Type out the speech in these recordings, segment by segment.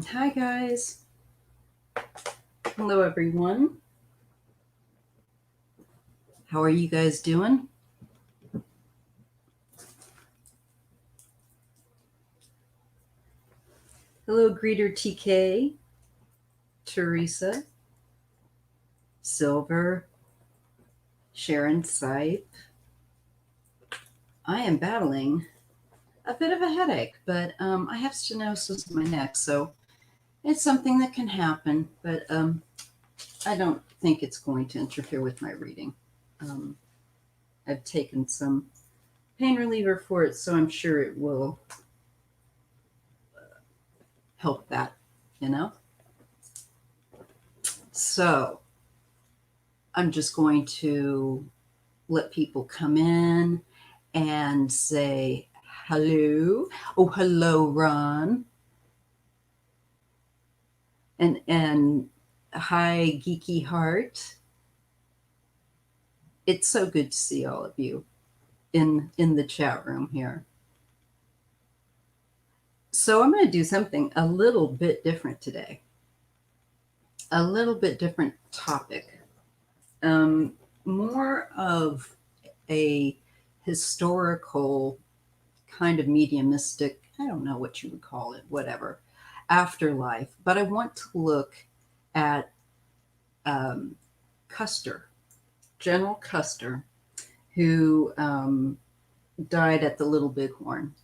Hi, guys. Hello, everyone. How are you guys doing? Hello, Greeter TK, Teresa, Silver, Sharon Sipe. I am battling a bit of a headache, but I have stenosis in my neck, so it's something that can happen, but I don't think it's going to interfere with my reading. Um, I've taken some pain reliever for it, so I'm sure it will help that, you know? So I'm just going to let people come in and say hello. Oh, hello, Ron. And hi, Geeky Heart. It's so good to see all of you in the chat room here. So I'm going to do something a little bit different today. A little bit different topic. More of a historical kind of mediumistic, I don't know what you would call it, whatever, afterlife. But I want to look at Custer, General Custer, who died at the Little Bighorn.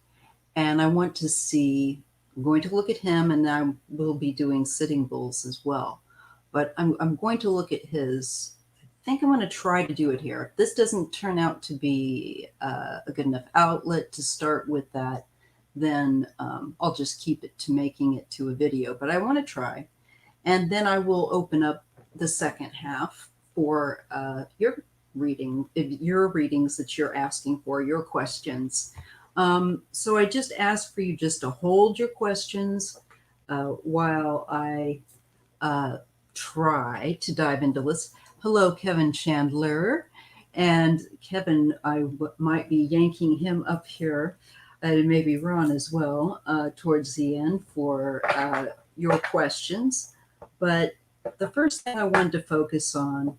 And I want to see, I'm going to look at him, and I will be doing Sitting Bulls as well. But I'm going to look at his, I think I'm going to try to do it here. If this doesn't turn out to be a good enough outlet to start with that, then I'll just keep it to making it to a video. But I want to try. And then I will open up the second half for your readings that you're asking for, your questions. So I just ask for you just to hold your questions while I try to dive into this. Hello, Kevin Chandler. And Kevin, might be yanking him up here, and maybe Ron as well, towards the end for your questions. But the first thing I wanted to focus on,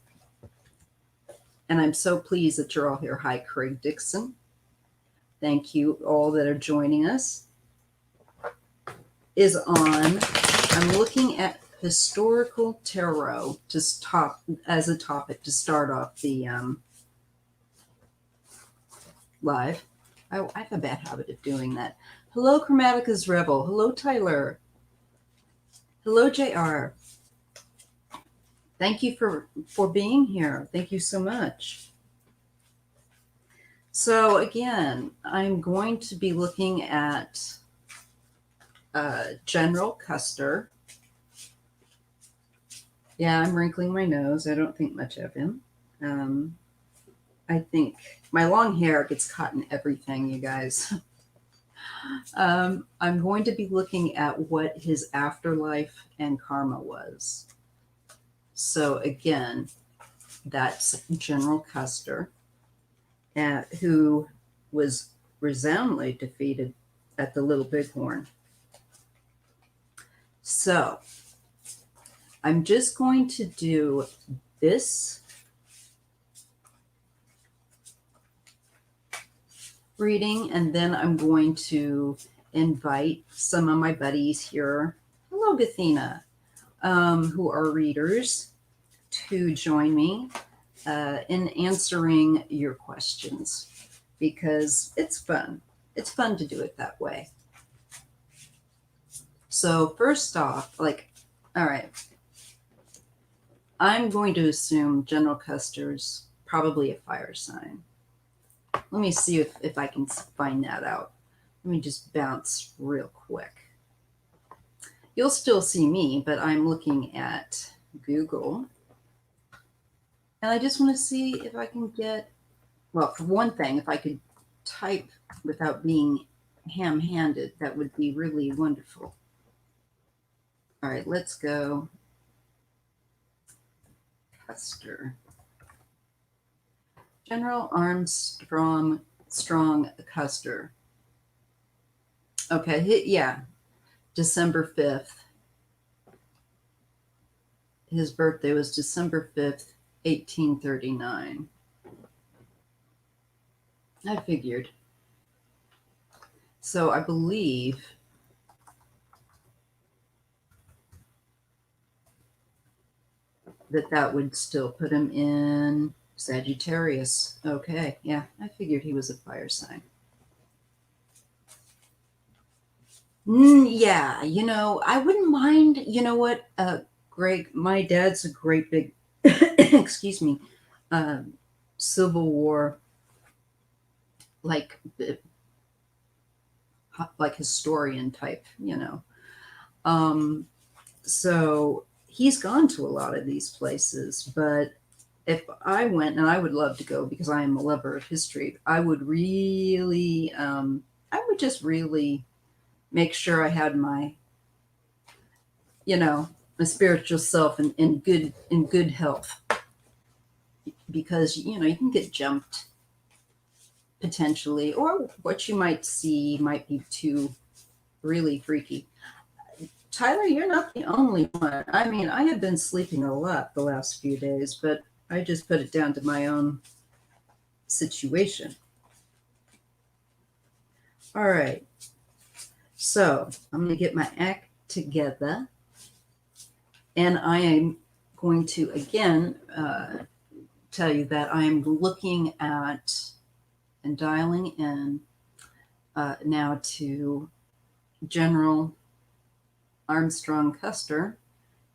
and I'm so pleased that you're all here. Hi, Craig Dixon. Thank you all that are joining us. I'm looking at historical tarot as a topic to start off the live. I have a bad habit of doing that. Hello, Chromatica's Rebel. Hello, Tyler. Hello, JR. Thank you for being here. Thank you so much. So again, I'm going to be looking at General Custer. Yeah, I'm wrinkling my nose. I don't think much of him. I think my long hair gets caught in everything, you guys. I'm going to be looking at what his afterlife and karma was. So again, that's General Custer, who was resoundingly defeated at the Little Bighorn. So I'm just going to do this reading, and then I'm going to invite some of my buddies here. Hello, Gathina, who are readers, to join me in answering your questions, because it's fun. It's fun to do it that way. So first off, all right, I'm going to assume General Custer's probably a fire sign. Let me see if I can find that out. Let me just bounce real quick. You'll still see me, but I'm looking at Google. And I just want to see if I can get, well, for one thing, if I could type without being ham-handed, that would be really wonderful. All right, let's go. Custer. General Armstrong Custer. Okay, yeah, December 5th, his birthday was December 5th, 1839. I figured. So I believe that would still put him in Sagittarius. Okay, yeah, I figured he was a fire sign. Yeah, I wouldn't mind. You know what, Greg? My dad's a great big, excuse me, uh, Civil War, like like historian type. So he's gone to a lot of these places, but if I went, and I would love to go because I am a lover of history, I would just really make sure I had my, my spiritual self in good health, because you can get jumped potentially, or what you might see might be too really freaky. Tyler, you're not the only one. I mean, I have been sleeping a lot the last few days, but I just put it down to my own situation. All right. So I'm going to get my act together, and I am going to again tell you that I am looking at and dialing in now to General Armstrong Custer,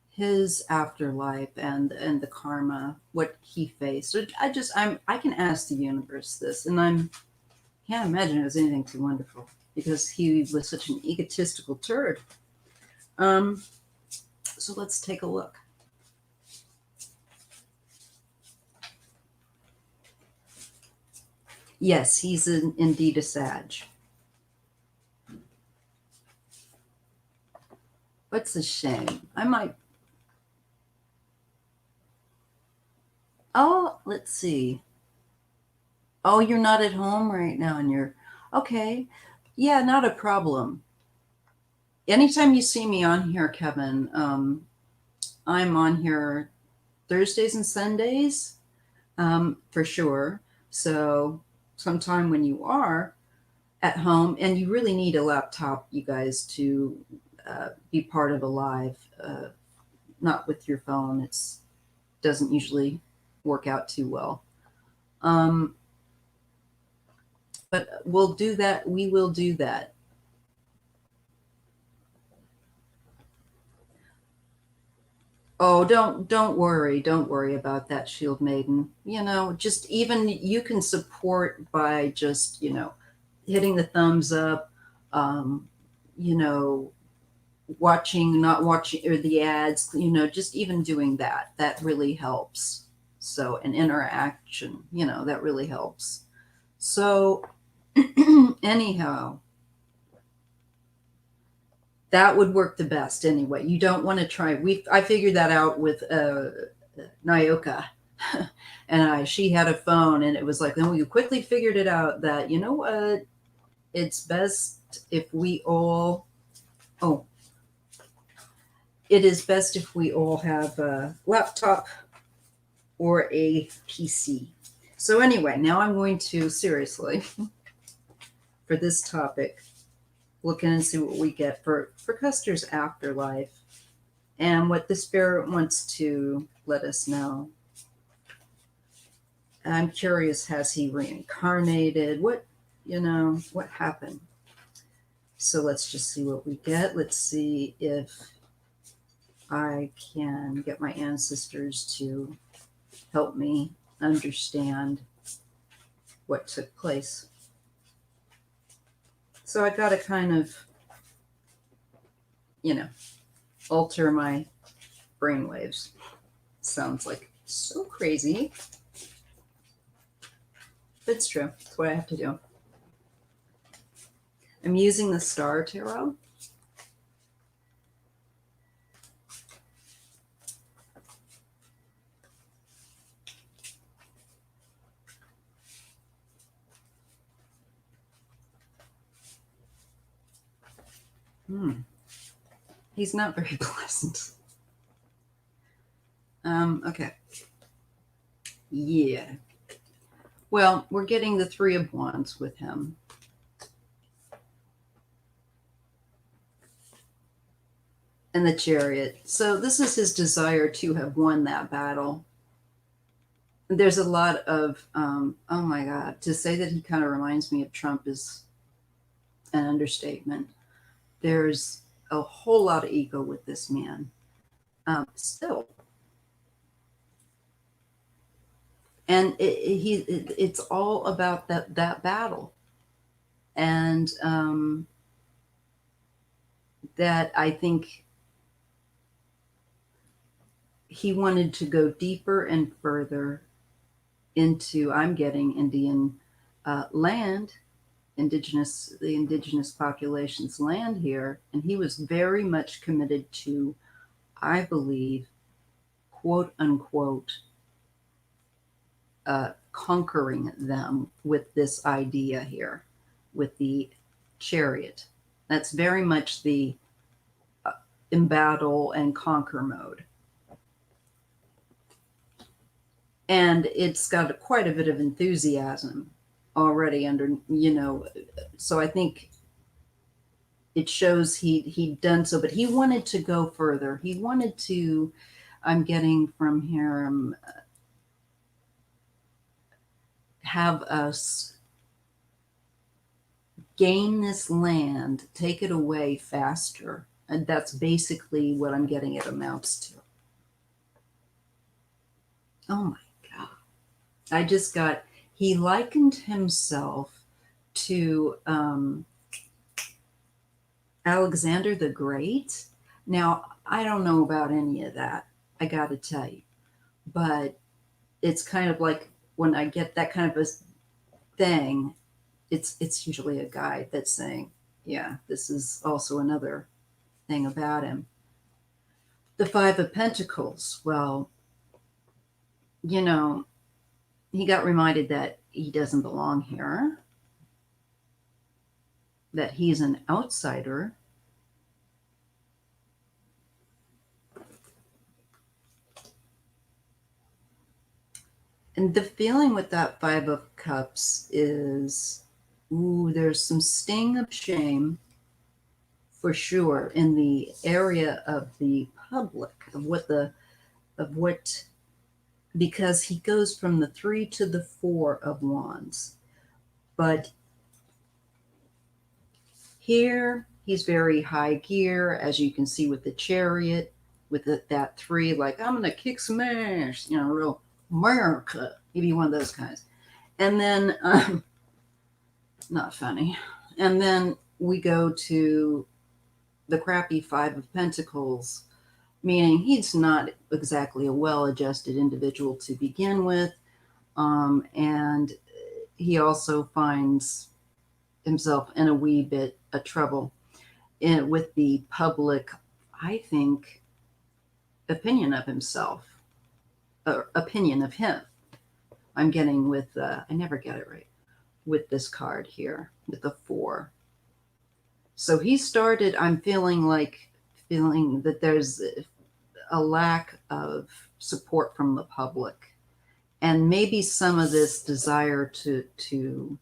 his afterlife and the karma, what he faced. So I can ask the universe this, and can't imagine it was anything too wonderful because he was such an egotistical turd. So let's take a look. Yes, he's indeed a Sag. What's a shame? I might. Oh, let's see. Oh, you're not at home right now, and you're okay. Yeah, not a problem. Anytime you see me on here, Kevin, I'm on here Thursdays and Sundays, for sure. So sometime when you are at home and you really need a laptop, you guys, to be part of a live, not with your phone. It's doesn't usually work out too well. But we'll do that. We will do that. Oh, don't worry. Don't worry about that, Shield Maiden. Just even you can support by just, hitting the thumbs up, you know, watching, not watching, or the ads, just even doing that. That really helps. So an interaction, that really helps. So anyhow, that would work the best anyway. You don't want to try. I figured that out with Nyoka, and she had a phone, and it was like then we quickly figured it out that what, it's best if we all. Oh, it is best if we all have a laptop or a PC. So anyway, now I'm going to seriously for this topic look in and see what we get for Custer's afterlife and what the spirit wants to let us know. I'm curious, has he reincarnated? What happened? So let's just see what we get. Let's see if I can get my ancestors to help me understand what took place. So I got to kind of, alter my brainwaves. Sounds like so crazy. But it's true. It's what I have to do. I'm using the Star Tarot. He's not very pleasant. Okay. Yeah. Well, we're getting the Three of Wands with him. And the Chariot. So this is his desire to have won that battle. There's a lot of, oh my God, to say that he kind of reminds me of Trump is an understatement. There's a whole lot of ego with this man. Still. And it's all about that battle. And that I think he wanted to go deeper and further into, I'm getting Indian land, the indigenous population's land here. And he was very much committed to, I believe, quote unquote, conquering them with this idea here, with the Chariot. That's very much the embattle and conquer mode. And it's got quite a bit of enthusiasm already under, so I think it shows he'd done so, but he wanted to go further. He wanted to, I'm getting from here, have us gain this land, take it away faster. And that's basically what I'm getting it amounts to. Oh my God. I just got, he likened himself to Alexander the Great. Now, I don't know about any of that, I got to tell you. But it's kind of like when I get that kind of a thing, it's usually a guide that's saying, yeah, this is also another thing about him. The Five of Pentacles. Well, he got reminded that he doesn't belong here, that he's an outsider. And the feeling with that Five of Cups is, there's some sting of shame for sure in the area of the public, because he goes from the 3 to the 4 of Wands. But here he's very high gear, as you can see with the Chariot, with that 3, like, I'm gonna kick some ass, real America. He'd be one of those guys. And then not funny. And then we go to the crappy Five of Pentacles, meaning he's not exactly a well-adjusted individual to begin with. And he also finds himself in a wee bit of trouble with the public, I think, opinion of himself, or opinion of him. I'm getting with, I never get it right, with this card here, with the 4. So he started, I'm feeling that there's a lack of support from the public. And maybe some of this desire to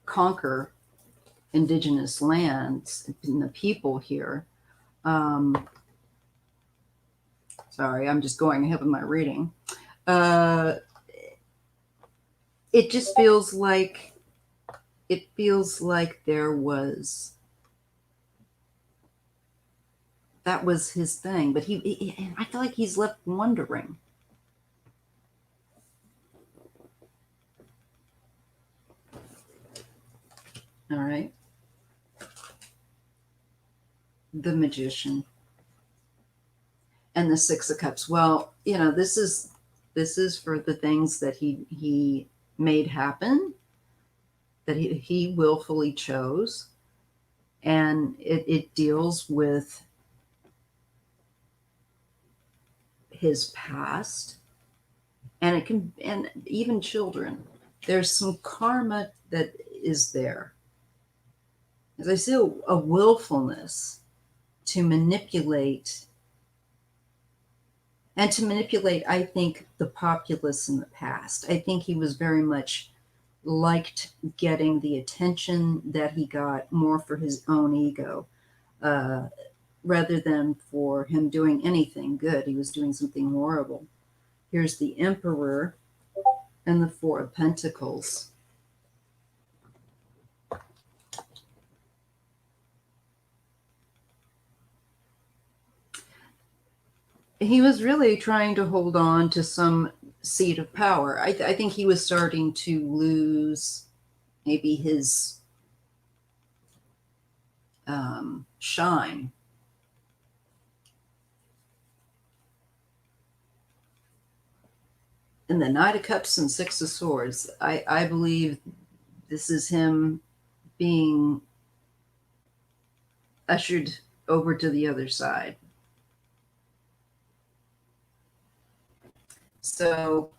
conquer indigenous lands and the people here. Sorry, I'm just going ahead with my reading. It just feels like, there was, that was his thing, but I feel like he's left wondering. All right. The Magician and the Six of Cups. Well, this is for the things that he made happen, that he willfully chose, and it deals with his past, and and even children. There's some karma that is there. As I say, a willfulness to manipulate and to manipulate, I think, the populace in the past. I think he was very much liked getting the attention that he got more for his own ego, uh, rather than for him doing anything good. He was doing something horrible. Here's the Emperor and the Four of Pentacles. He was really trying to hold on to some seat of power. I think he was starting to lose maybe his shine. And the Knight of Cups and Six of Swords, I believe this is him being ushered over to the other side. So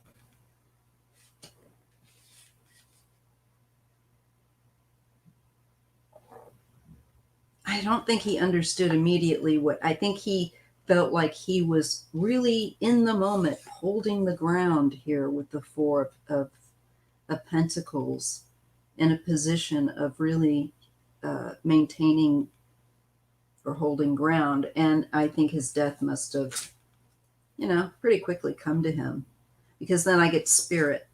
I don't think he understood immediately what I think he felt like he was really in the moment holding the ground here with the Four of Pentacles in a position of really maintaining or holding ground. And I think his death must have, pretty quickly come to him, because then I get Spirit.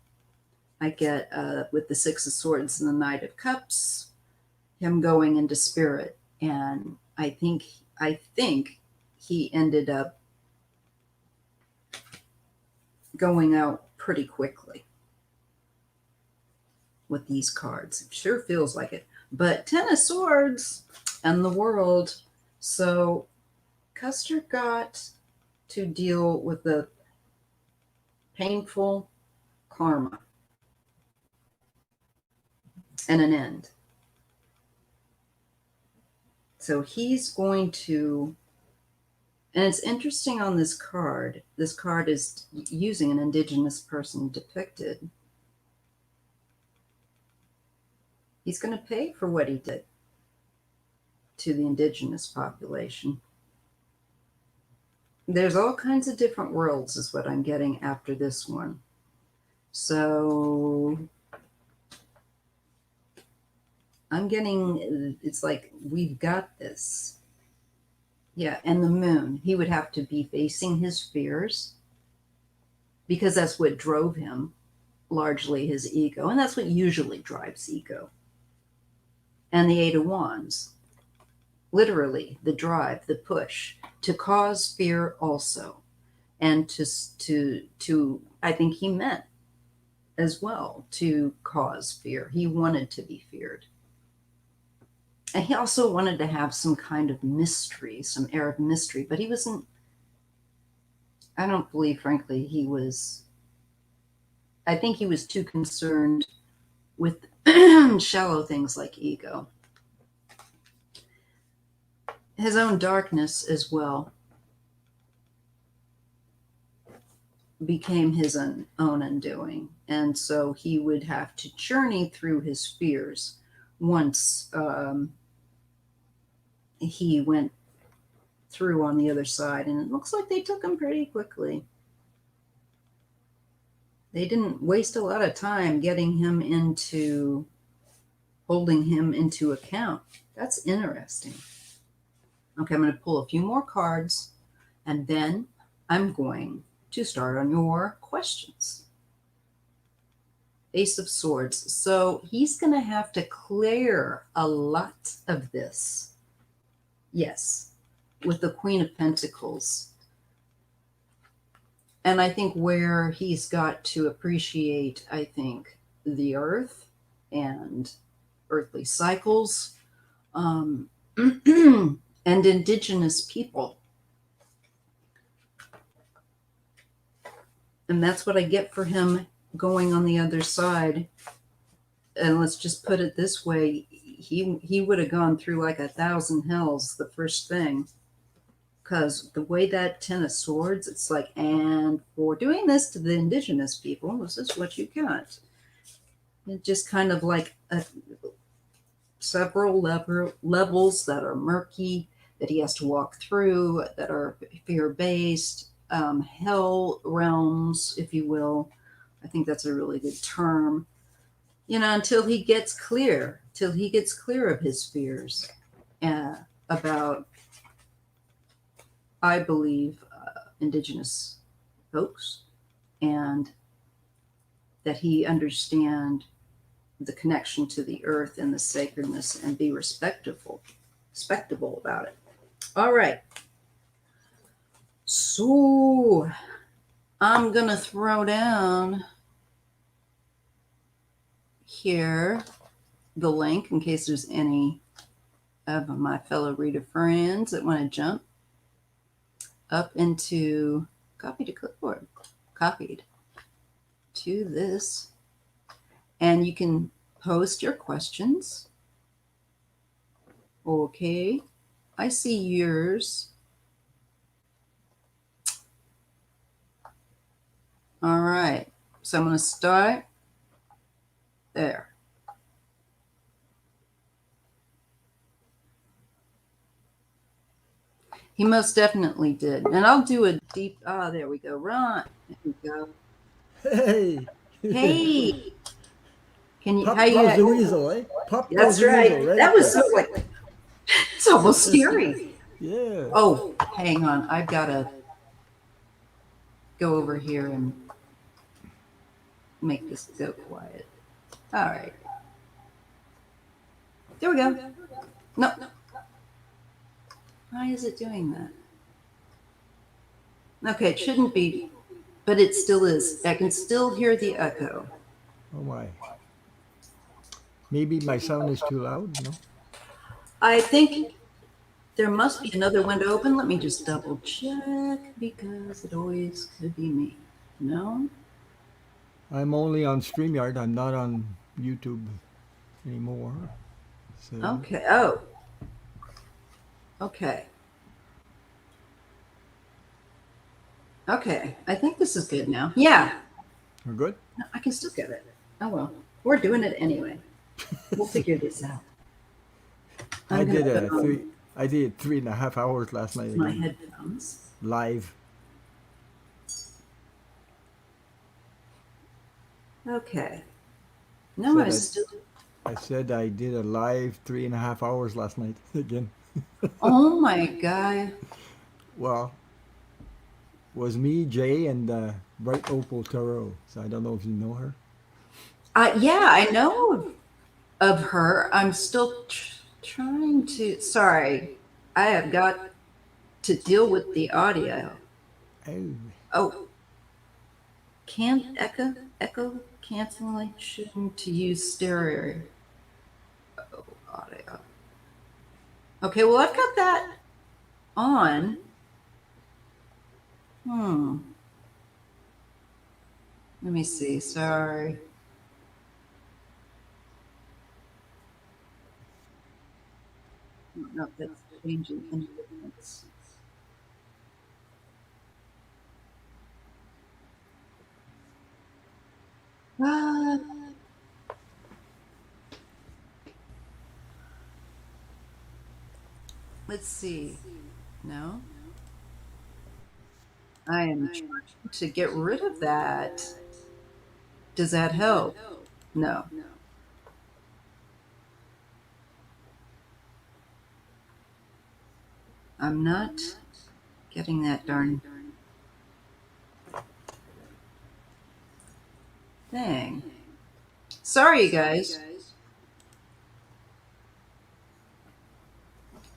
I get with the Six of Swords and the Knight of Cups, him going into Spirit. And I think he ended up going out pretty quickly with these cards. It sure feels like it. But Ten of Swords and the World. So Custer got to deal with the painful karma and an end. So he's going to, and it's interesting on this card is using an indigenous person depicted. He's going to pay for what he did to the indigenous population. There's all kinds of different worlds is what I'm getting after this one. So I'm getting, it's like, we've got this. Yeah, and the Moon. He would have to be facing his fears, because that's what drove him, largely his ego. And that's what usually drives ego. And the Eight of Wands. Literally, the drive, the push to cause fear also. And to I think he meant as well to cause fear. He wanted to be feared. And he also wanted to have some kind of mystery, some air of mystery, but he wasn't, I don't believe, frankly, I think he was too concerned with shallow things like ego. His own darkness as well became his own undoing. And so he would have to journey through his fears once he went through on the other side. And it looks like they took him pretty quickly. They didn't waste a lot of time getting him into, holding him into account. That's interesting. Okay, I'm going to pull a few more cards, and then I'm going to start on your questions. Ace of Swords. So he's going to have to clear a lot of this. Yes, with the Queen of Pentacles. And I think where he's got to appreciate, I think, the earth and earthly cycles, and indigenous people. And that's what I get for him going on the other side. And let's just put it this way. He would have gone through like 1,000 hells the first thing. Because the way that Ten of Swords, it's like, and for doing this to the indigenous people, this is what you got. It just kind of like several levels that are murky, that he has to walk through, that are fear-based. hell realms, if you will. I think that's a really good term. Until he gets clear, till he gets clear of his fears uh, about, I believe, indigenous folks, and that he understand the connection to the earth and the sacredness and be respectable about it. All right. So I'm going to throw down here the link in case there's any of my fellow reader friends that want to jump up into copy to clipboard, copied to this. And you can post your questions. Okay. I see yours. All right. So I'm going to start there. He most definitely did. And I'll do a deep, there we go. Ron. There we go. Hey! Hey. Can you, how Pop you goes at? the weasel, eh? Pop goes That's the weasel, right. right? That was so like, it's almost scary. Yeah. Oh, hang on. I've got to go over here and make this go quiet. All right. There we go. No. Why is it doing that? Okay, it shouldn't be, but it still is. I can still hear the echo. Oh my. Maybe my sound is too loud, no? I think there must be another window open. Let me just double check because it always could be me. No? I'm only on StreamYard. I'm not on YouTube anymore. So, Okay. Oh, okay. Okay. I think this is good now. Yeah. we're good? No, I can still get it. Oh, well. We're doing it anyway. We'll figure this out. I I'm going did to put a on three. I did 3.5 hours last night my again, headphones. live. Okay. No, I Said I, still. I said I did a live 3.5 hours last night again. Oh my God. Well, was me, Jay, and Bright Opal Tarot. So I don't know if you know her. Yeah, I know of her. I'm still trying to. Sorry, I have got to deal with the audio. Oh, Oh, can echo cancellation to use stereo audio. Okay, well I've got that on. Hmm. Let me see. Sorry. I don't know if that's changing any difference. Ah, let's see. No, I am trying to get rid of that. Does that help? No, I'm not getting that darn thing. Sorry, you guys.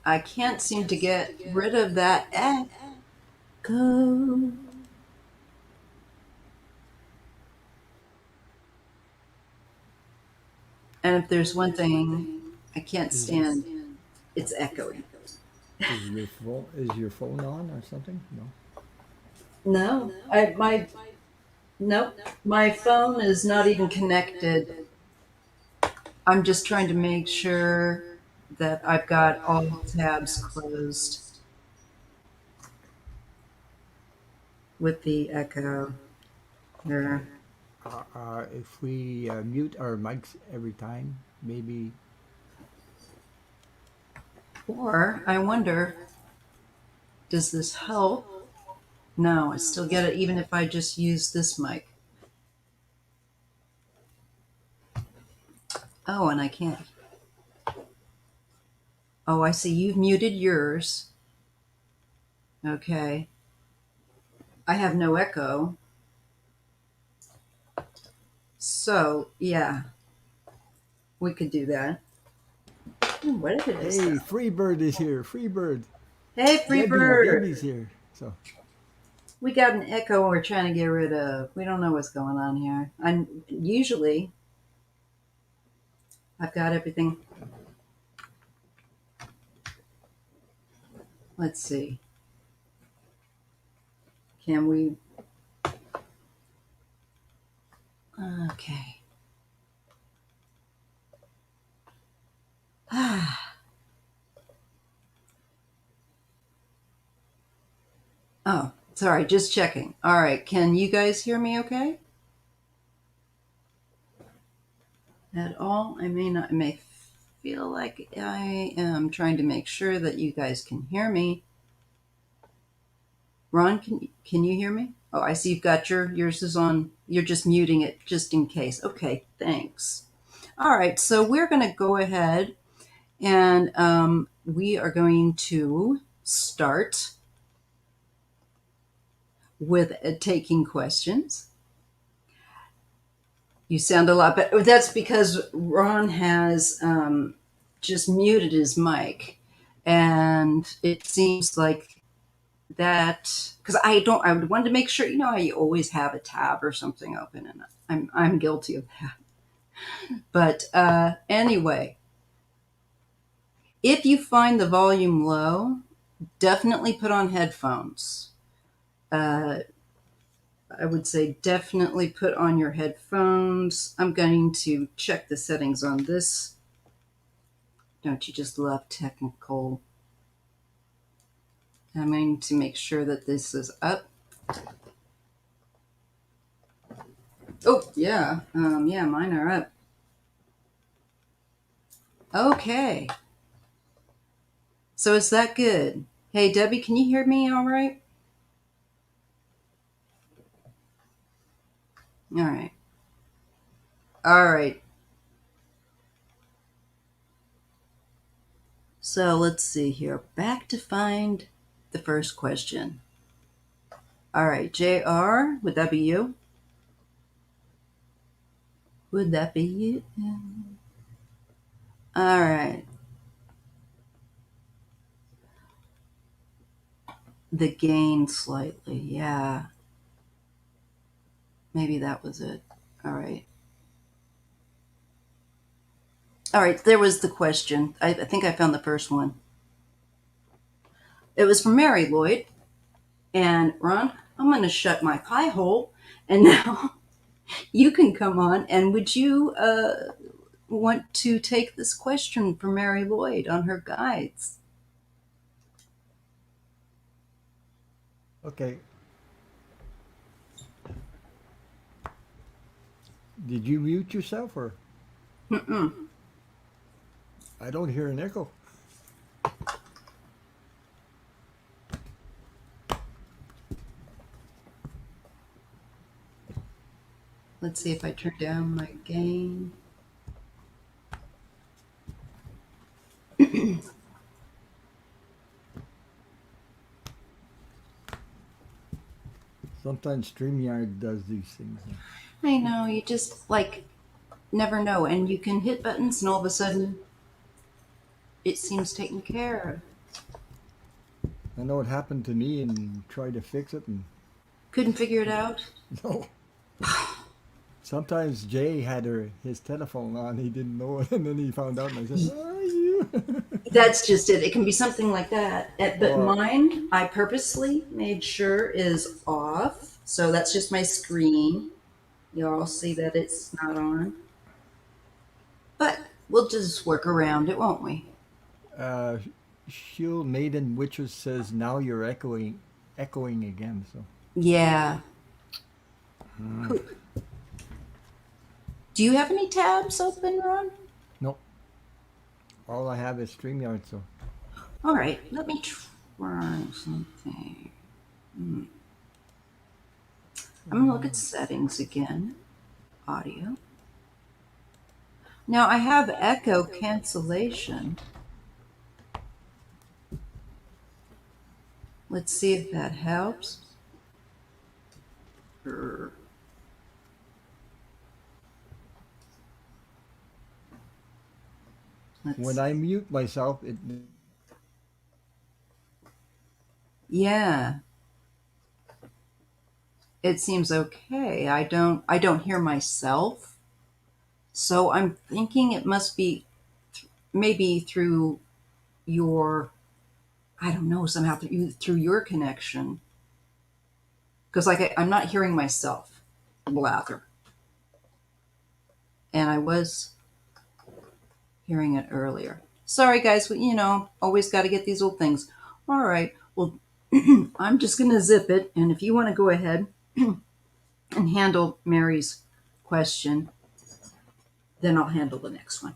I can't seem to get rid of that echo. And if there's one thing I can't is stand, it's echoing. is your phone on or something? No. No, nope. My phone is not even connected. I'm just trying to make sure that I've got all tabs closed with the echo here. If we mute our mics every time, maybe. Or I wonder, does this help No, I still get it even if I just use this mic. Oh, and I can't. Oh, I see. You've muted yours. Okay. I have no echo. So, yeah, we could do that. Ooh, what did it Hey, say? Freebird is here. Freebird. Hey, Debbie's Freebird. here. So We got an echo we're trying to get rid of. We don't know what's going on here. And usually I've got everything. Let's see. Can we? Okay. Oh, sorry, just checking. All right, can you guys hear me okay? At all? I may not, I may feel like I am trying to make sure that you guys can hear me. Ron, can you hear me? Oh, I see you've got yours is on. You're just muting it just in case. Okay, thanks. All right, so we're going to go ahead and we are going to start with taking questions. You sound a lot better. That's because Ron has just muted his mic, and it seems like that because I don't. I would want to make sure. You know how you always have a tab or something open, and I'm guilty of that. But anyway, if you find the volume low, definitely put on headphones. Uh, I would say definitely put on your headphones. I'm going to check the settings on this. Don't you just love technical? I'm going to make sure that this is up. Oh, yeah. Yeah, mine are up. Okay. So is that good? Hey, Debbie, can you hear me all right? All right. All right. So let's see here. Back to find the first question. All right, JR, would that be you? Would that be you? All right. The gain slightly. Yeah. Maybe that was it. All right. All right. There was the question. I think I found the first one. It was from Mary Lloyd. And Ron, I'm going to shut my pie hole. And now you can come on. And would you want to take this question from Mary Lloyd on her guides? okay. Did you mute yourself or Mm-mm. I don't hear an echo. Let's see if I turn down my gain. Sometimes StreamYard does these things. I know, you just like never know. And you can hit buttons and all of a sudden it seems taken care of. I know it happened to me and tried to fix it and Couldn't figure it out. no. Sometimes Jay had his telephone on, he didn't know it, and then he found out, and I said, "Oh, you." That's just it. It can be something like that. But or mine, I purposely made sure is off. So that's just my screen. Y'all see that it's not on. But we'll just work around it, won't we? uh, Shield Maiden Witches says now you're echoing again. So Yeah. Poop. Do you have any tabs open, Ron? no, all I have is StreamYard. So All right. Let me try something. I'm going to look at settings again. Audio. Now I have echo cancellation. Let's see if that helps. Brr. When Let's. I mute myself, it Yeah, it seems okay. I don't hear myself. So I'm thinking it must be maybe through your, I don't know, somehow through your connection. Because I'm not hearing myself blather. And I was hearing it earlier. Sorry, guys, always got to get these old things. All right, well, I'm just going to zip it. And if you want to go ahead and handle Mary's question, then I'll handle the next one.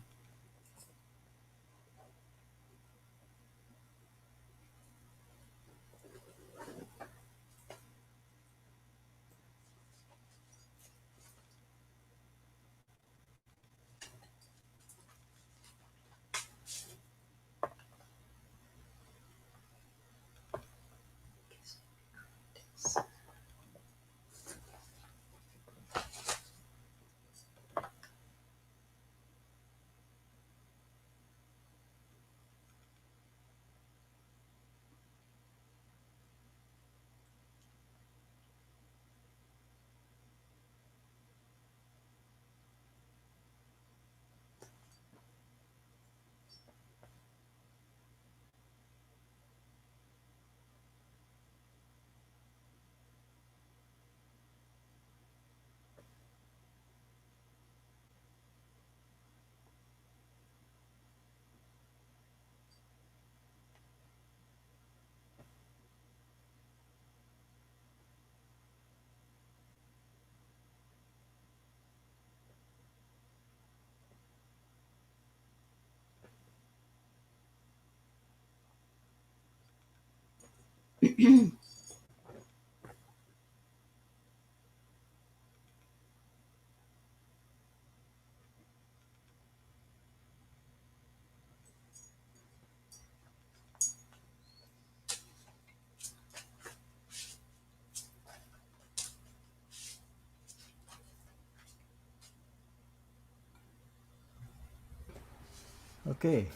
okay.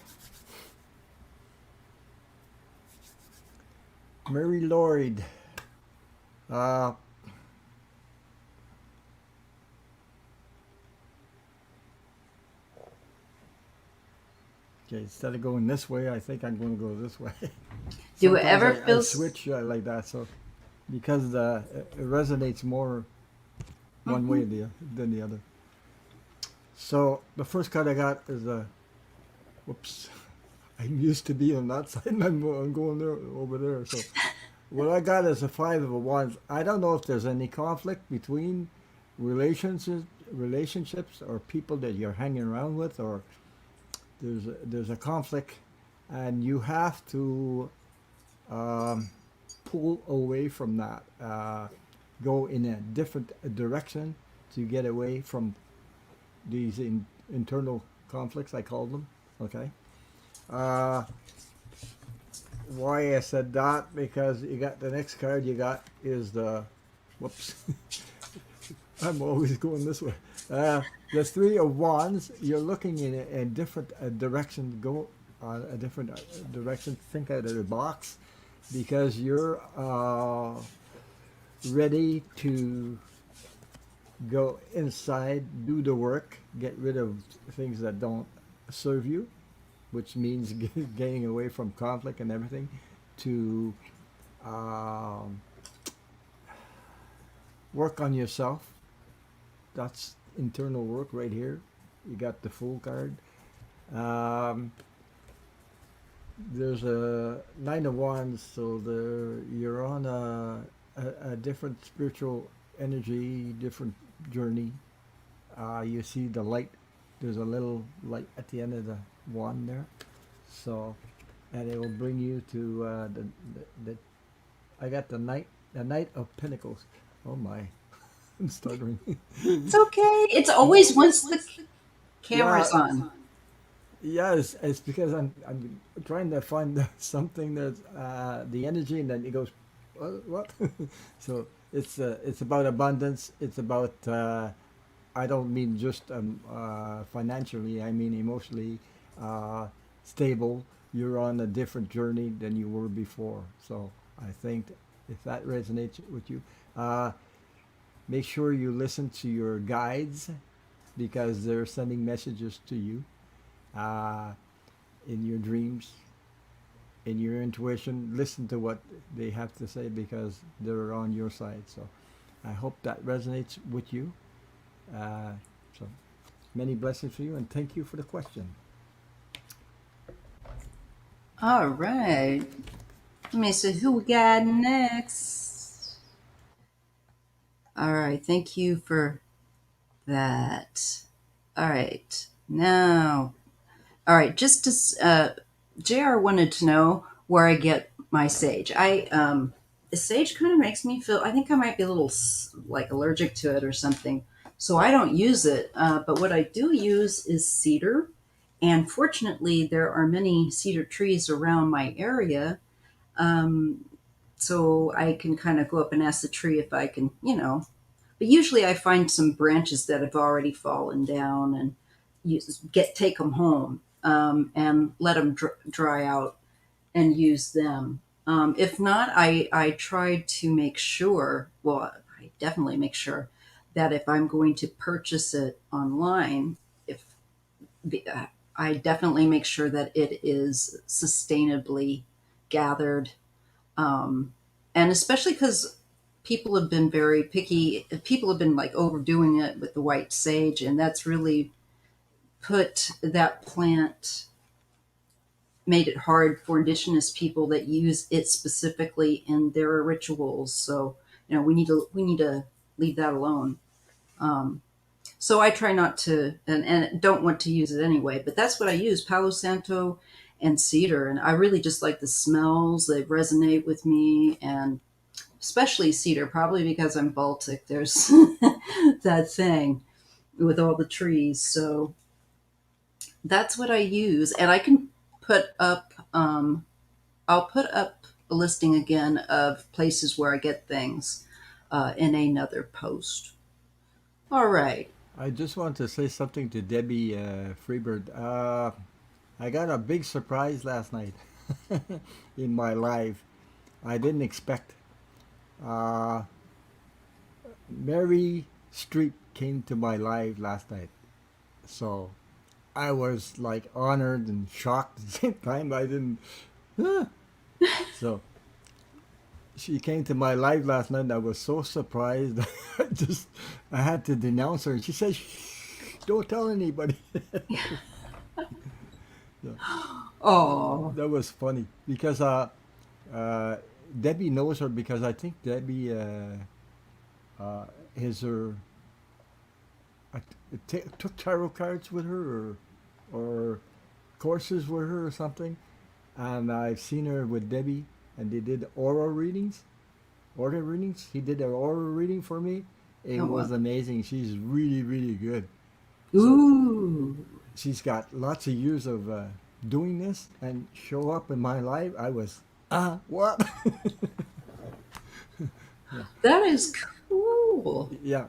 Mary Lord. Uh, okay, instead of going this way, I think I'm going to go this way. Do it Sometimes ever I feels? switch like that, so because it resonates more one way Mhm. than the other. So the first card I got is a whoops. I'm used to being on that side, and I'm going there over there. So what I got is a five of wands. I don't know if there's any conflict between relationships or people that you're hanging around with, or there's a conflict, and you have to um, pull away from that, go in a different direction to get away from these internal conflicts. I call them. Okay. Uh, why I said that, because you got the next card you got is the whoops. I'm always going this way. The three of wands. You're looking in a different direction. Go a different direction. Think out of the box, because you're ready to go inside, do the work, get rid of things that don't serve you, which means getting away from conflict and everything, to um, work on yourself. That's internal work right here. You got the Fool card. Um, there's a Nine of Wands, so you're on a different spiritual energy, different journey. You see the light. There's a little light at the end of the wand there. So, and it will bring you to the I got the Knight of Pentacles. Oh my. I'm stuttering. It's okay. It's always once the Yeah, camera's on. yeah. It's because I'm trying to find something that's the energy, and then it goes, what? So it's about abundance. It's about I don't mean just financially. I mean emotionally uh, stable. You're on a different journey than you were before. So I think if that resonates with you, uh, make sure you listen to your guides because they're sending messages to you uh, in your dreams, in your intuition. Listen to what they have to say because they're on your side. So I hope that resonates with you. Uh, so many blessings for you, and thank you for the question. All right. Let me see who we got next. All right. Thank you for that. All right. Now, all right. Just to, JR wanted to know where I get my sage. The sage kind of makes me feel, I think I might be a little like allergic to it or something. So I don't use it. But what I do use is cedar. And fortunately, there are many cedar trees around my area. Um, so I can kind of go up and ask the tree if I can, but usually I find some branches that have already fallen down and take them home and let them dry out and use them. If not, I try to make sure. Well, I definitely make sure that if I'm going to purchase it online, if I definitely make sure that it is sustainably gathered, and especially because people have been very picky. People have been like overdoing it with the white sage, and that's really put that plant, made it hard for indigenous people that use it specifically in their rituals. So we need to leave that alone. Um, so I try not to, and don't want to use it anyway. But that's what I use: Palo Santo and cedar, and I really just like the smells. They resonate with me, and especially cedar, probably because I'm Baltic. There's that thing with all the trees. So that's what I use. And I can put up, I'll put up a listing again of places where I get things in another post. All right. I just want to say something to Debbie Freebird. I got a big surprise last night in my life. I didn't expect. Uh, Mary Street came to my life last night. So I was like honored and shocked at the same time. I didn't. So she came to my life last night. I was so surprised. I had to denounce her. She said, "Shh, don't tell anybody." So Oh, that was funny because uh, Debbie knows her because I think Debbie uh, is her. I took tarot cards with her or courses with her or something, and I've seen her with Debbie, and they did aura readings. Aura readings. He did an aura reading for me. It oh was well. amazing. She's really really good. So Ooh, she's got lots of years of doing this and show up in my life. I was what? Yeah, that is cool. yeah.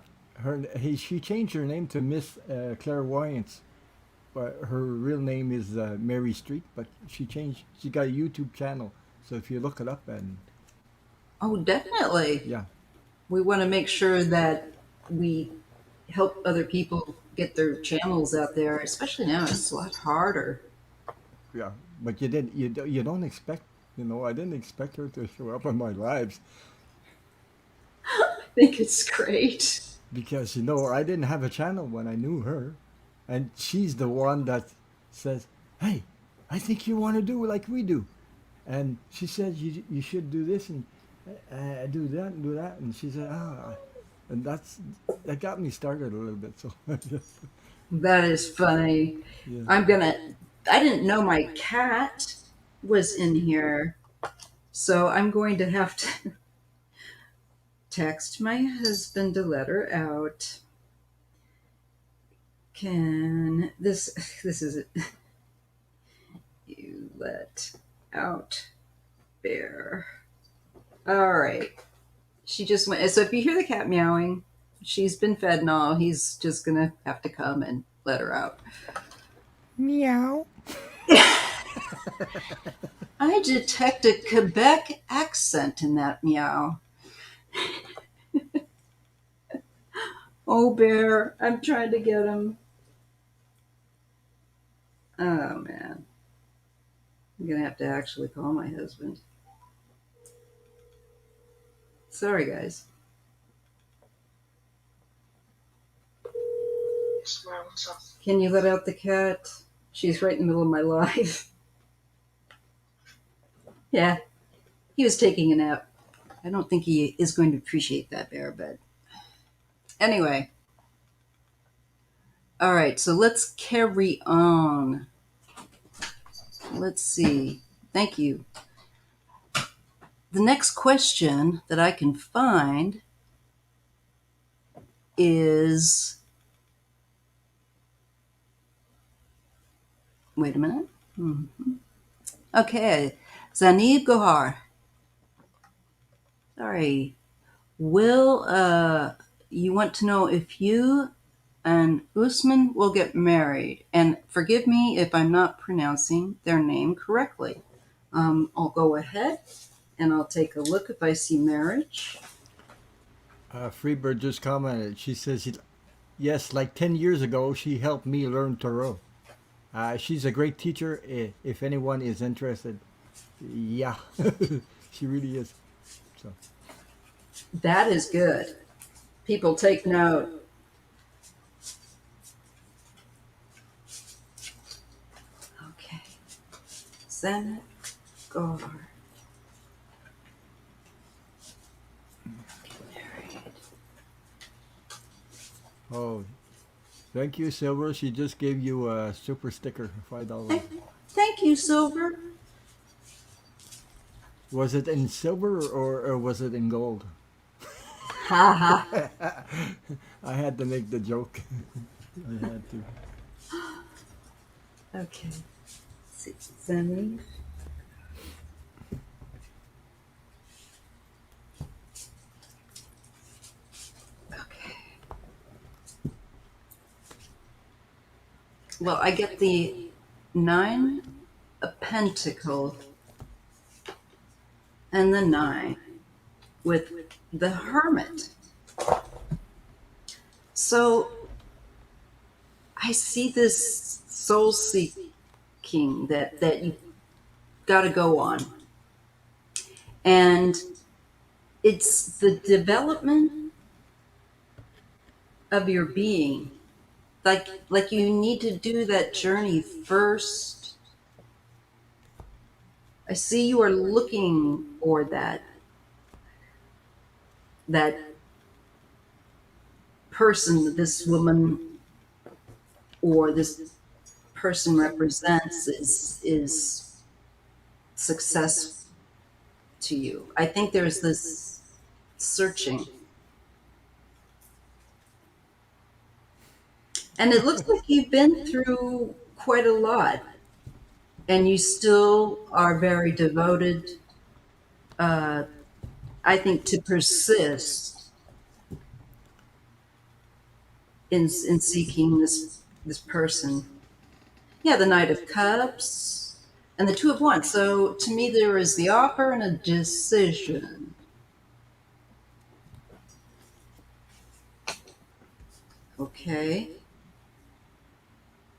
She changed her name to Miss Clairvoyance, but her real name is Mary Street. But she changed. She got a YouTube channel. So if you look it up and Oh, definitely. yeah, We want to make sure that we help other people get their channels out there, especially now. It's a lot harder. yeah. But you don't expect. I didn't expect her to show up in my lives I think it's great. because I didn't have a channel when I knew her, and she's the one that says, "Hey, I think you want to do like we do," and she said you should do this and do that and do that, and she said, and that got me started a little bit. So That is funny. yeah, I'm gonna. I didn't know my cat was in here, so I'm going to have to. text my husband a letter out. Can this this is it. You let out bear. All right. She just went. So if you hear the cat meowing, she's been fed and all. He's just gonna have to come and let her out. Meow. I detect a Quebec accent in that meow. Oh, bear, I'm trying to get him. Oh man, I'm gonna have to actually call my husband. Sorry, guys. Can you let out the cat? She's right in the middle of my life. Yeah, he was taking a nap. I don't think he is going to appreciate that, bear, but anyway. All right, so let's carry on. Let's see. Thank you. The next question that I can find is, wait a minute. Okay. Zanib Gohar. Sorry. Will, you want to know if you and Usman will get married? And forgive me if I'm not pronouncing their name correctly. I'll go ahead and I'll take a look if I see marriage. Freebird just commented. She says, yes, like 10 years ago, she helped me learn tarot. She's a great teacher if anyone is interested. Yeah, she really is. So, That is good. People take note. Okay. Zanib Gohar. oh, thank you, Silver. She just gave you a super sticker, $5. Thank you, Silver. Was it in silver or was it in gold? Ha ha. I had to make the joke. I had to. Okay. Zanib. Okay. Well, I get the nine of Pentacles and the nine with the Hermit. So I see this soul seeking that you got to go on, and it's the development of your being. Like you need to do that journey first. I see you are looking for that person, this woman or this person represents is success to you. I think there's this searching. And it looks like you've been through quite a lot and you still are very devoted, uh, I think, to persist in seeking this person. Yeah, the Knight of Cups and the Two of Wands. So to me, there is the offer and a decision. Okay.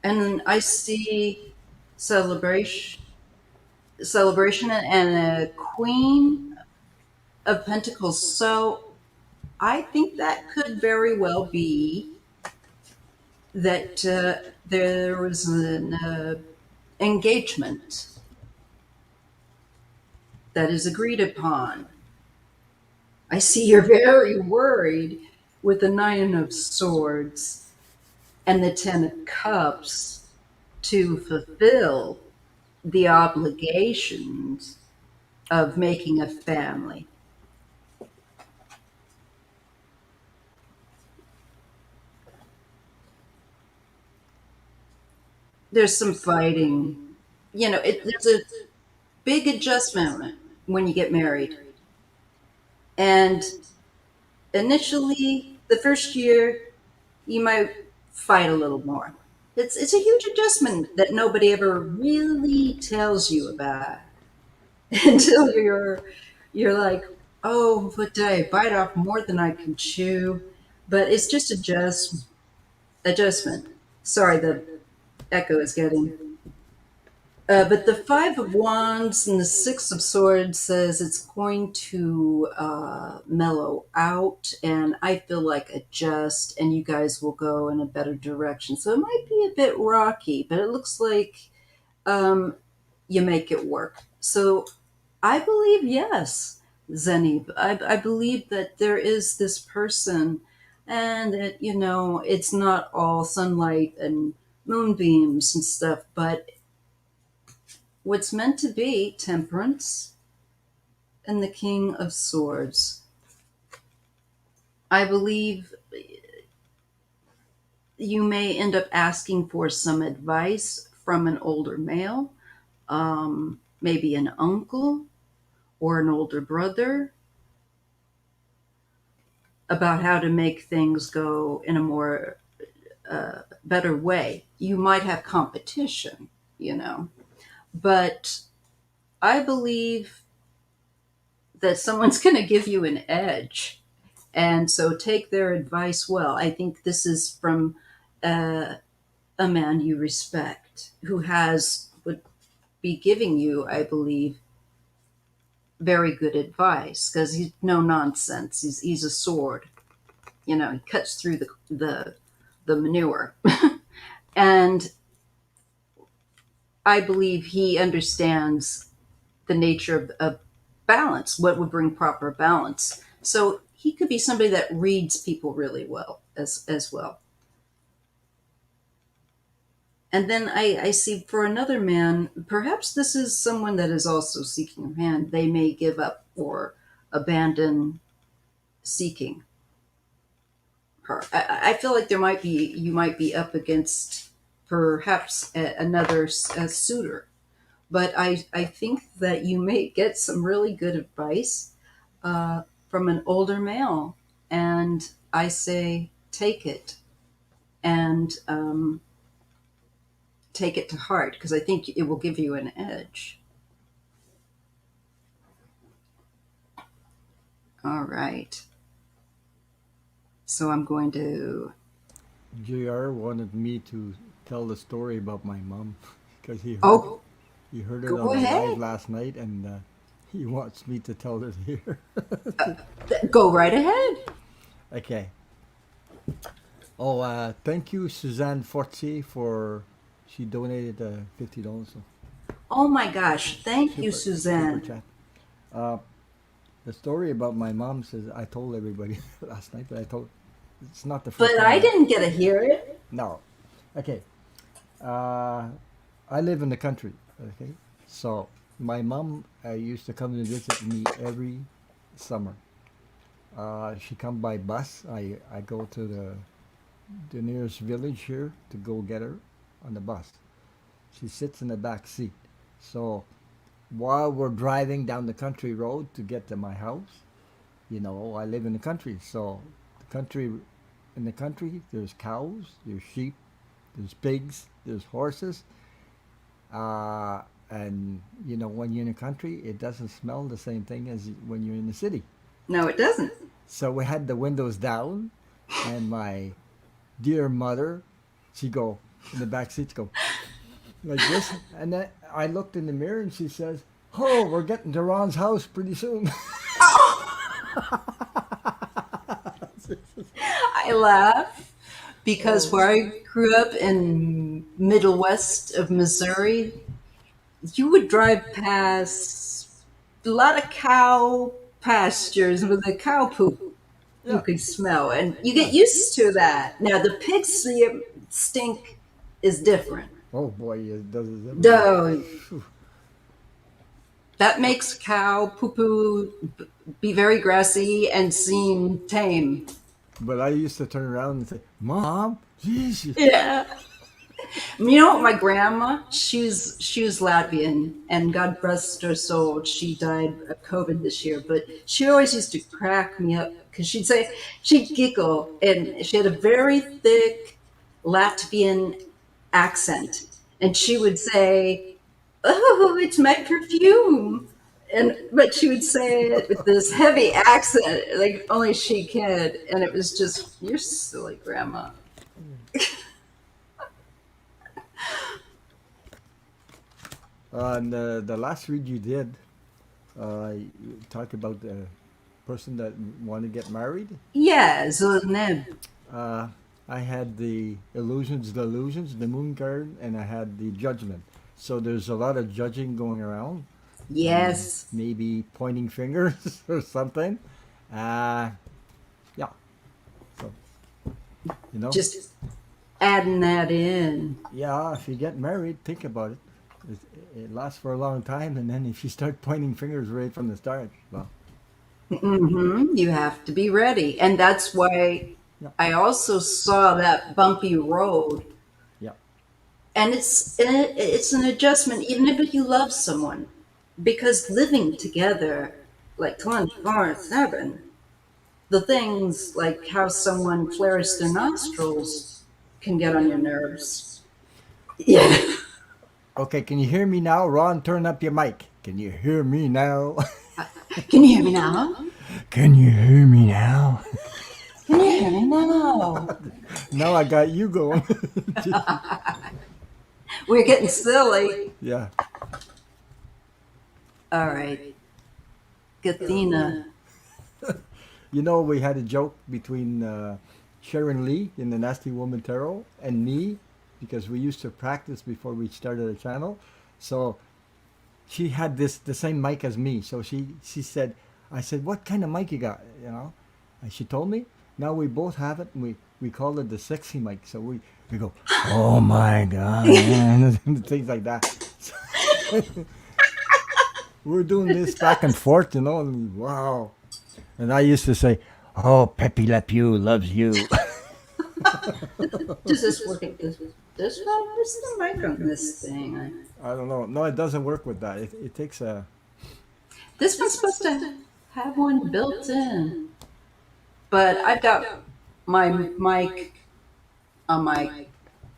And then I see celebration, celebration and a Queen of Pentacles. So I think that could very well be that there was an engagement that is agreed upon. I see you're very worried with the Nine of Swords and the Ten of Cups to fulfill the obligations of making a family. there's some fighting. There's a big adjustment when you get married. And initially, the first year, you might fight a little more. It's a huge adjustment that nobody ever really tells you about until you're like, oh, but did I bite off more than I can chew? But it's just adjustment. Sorry, the echo is getting. But the Five of Wands and the Six of Swords says it's going to mellow out, and I feel like adjust, and you guys will go in a better direction. So it might be a bit rocky, but it looks like um, you make it work. So I believe yes, Zenib. I believe that there is this person, and that it's not all sunlight and moonbeams and stuff, but what's meant to be temperance and the King of Swords. I believe you may end up asking for some advice from an older male, maybe an uncle or an older brother, about how to make things go in a more better way. You might have competition, you know, but I believe that someone's going to give you an edge. And so take their advice well. I think this is from uh, a man you respect who would be giving you, I believe, very good advice because he's no nonsense. He's a sword. He cuts through the manure. And I believe he understands the nature of balance, what would bring proper balance. So he could be somebody that reads people really well as well. And then I see for another man, perhaps this is someone that is also seeking your hand. They may give up or abandon seeking her. I feel like you might be up against perhaps another suitor, but I think that you may get some really good advice from an older male, and I say take it and take it to heart because I think it will give you an edge. All right. So I'm going to. JR wanted me to tell the story about my mom because Oh, he heard it go on the live ahead. last night, and he wants me to tell it here. Go right ahead. Okay. Oh, thank you, Suzanne Fortier, for she donated $50. So Oh my gosh. Thank you, super Suzanne. chat. Uh, the story about my mom says I told everybody last night, but it's not the first But time I I. didn't get to hear it. No. Okay. Uh, I live in the country. Okay. So my mom used to come and visit me every summer. She come by bus. I go to the nearest village here to go get her on the bus. She sits in the back seat. So while we're driving down the country road to get to my house, I live in the country. So the country, in the country, there's cows, there's sheep, there's pigs, there's horses. Uh, and when you're in the country, it doesn't smell the same thing as when you're in the city. No, it doesn't. So we had the windows down, and my dear mother, she go in the back seat, go like this, and then I looked in the mirror, and she says, "Oh, we're getting to Ron's house pretty soon." I laugh because Oh, where I grew up in middle west of Missouri, you would drive past a lot of cow pastures with the cow poop you yeah, could smell, and you yeah. get used to that. Now the pig stink is different. Oh boy, it does it everywhere. Though that makes cow poo poo be very grassy and seem tame. But I used to turn around and say, "Mom, geez, Yeah. You know what? My grandma, she was Latvian, and God rest her soul. She died of COVID this year, but she always used to crack me up because she'd giggle, and she had a very thick Latvian accent, and she would say, "Oh, it's my perfume." But she would say it with this heavy accent, like only she could, and it was just, "You're silly, grandma." And the last read you did, you talked about the person that want to get married. Yeah, Zolneb. Uh, I had the delusions, the moon card, and I had the judgment. So there's a lot of judging going around, and Yes. maybe pointing fingers or something. Uh, yeah. So you know, Just adding that in. yeah. If you get married, think about it. It lasts for a long time, and then if you start pointing fingers right from the start, well, You have to be ready. And that's why yeah, I also saw that bumpy road. yeah. And it's an adjustment, even if you love someone, because living together, like 24/7, the things like how someone flares their nostrils can get on your nerves. Yeah. Okay, can you hear me now? Ron, turn up your mic. Can you hear me now? Can you hear me now? Can you hear me now? Can you hear me now? Now I got you going. We're getting silly. Yeah. All right. Gathina. You know, we had a joke between Sharon Lee in the Nasty Woman Tarot and me because we used to practice before we started the channel. So she had the same mic as me. So she said, I said, what kind of mic you got? You know, and she told me. Now we both have it, and we call it the sexy mic. So we go, oh my god, and things like that. So we're doing this back and forth, you know, and wow. And I used to say, oh, Pepe Le Pew loves you. Does this work at this one? Where's the mic on this thing? I don't know. No, it doesn't work with that. It takes a. This one's supposed to have one built in, but I've got my mic on my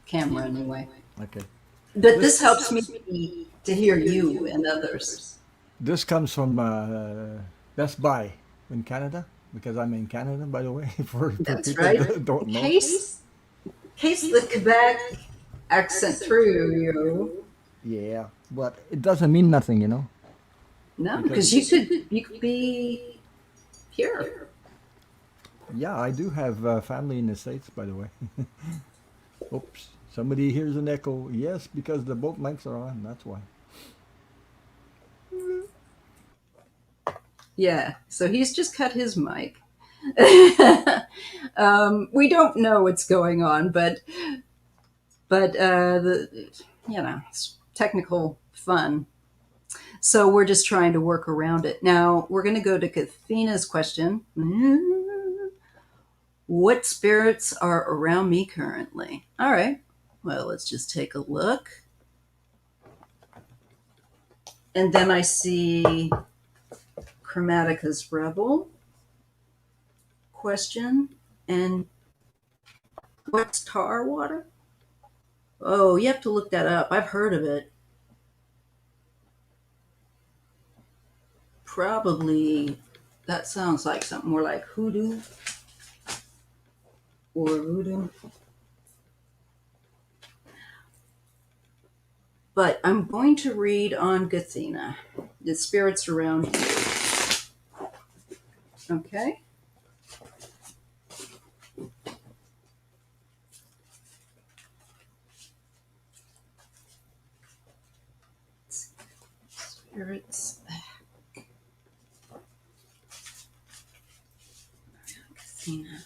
camera anyway. Okay. But this helps me to hear you and others. This comes from Best Buy in Canada because I'm in Canada, by the way, for That's people right. that don't In know. case the Quebec accent threw you. Yeah, but it doesn't mean nothing, you know. No, because Because you could be here. yeah, I do have family in the States, by the way. Oops, somebody hears an echo. Yes, because the both mics are on. That's why. Yeah, so he's just cut his mic. We don't know what's going on, but the it's technical fun. So we're just trying to work around it. Now we're going to go to Kathina's question. What spirits are around me currently? All right. Well, let's just take a look. And then I see Chromatica's Rebel question. And what's tar water? Oh, you have to look that up. I've heard of it. Probably that sounds like something more like hoodoo or voodoo. But I'm going to read on Gathina, the spirits around you. Okay? Spirits. Gathina.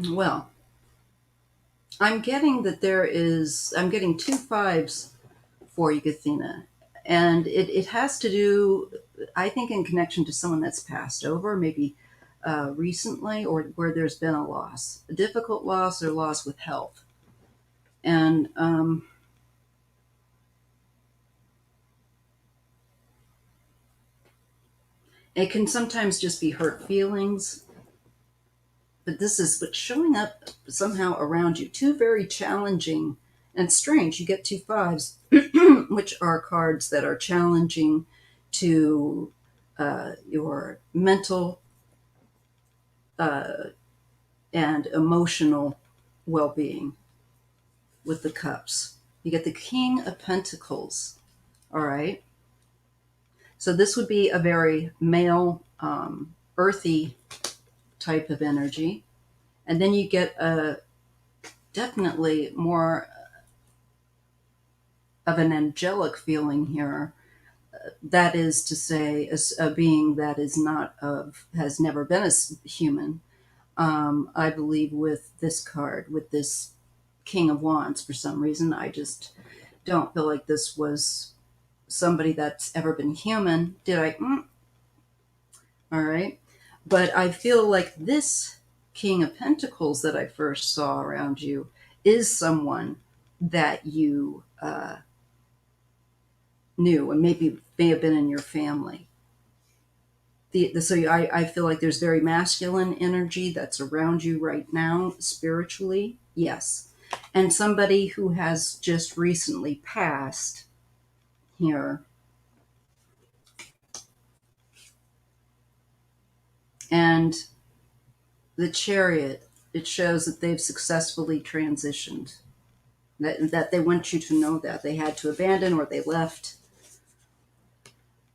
Well, I'm getting that I'm getting two fives for you, Gathina. And it has to do, I think, in connection to someone that's passed over, maybe recently, or where there's been a loss, a difficult loss or loss with health. And it can sometimes just be hurt feelings, but this is what's showing up somehow around you. Two very challenging and strange. You get two fives, which are cards that are challenging to your mental uh, and emotional well being with the cups. You get the King of Pentacles. All right. So this would be a very male, earthy type of energy. And then you get a definitely more of an angelic feeling here. That is to say, a being that is not of, has never been a human. I believe with this card, with this King of Wands, for some reason, I just don't feel like this was somebody that's ever been human. Did I? All right. But I feel like this King of Pentacles that I first saw around you is someone that you knew and maybe may have been in your family. I feel like there's very masculine energy that's around you right now, spiritually, yes. And somebody who has just recently passed here. And the Chariot, it shows that they've successfully transitioned. That they want you to know that they had to abandon or they left.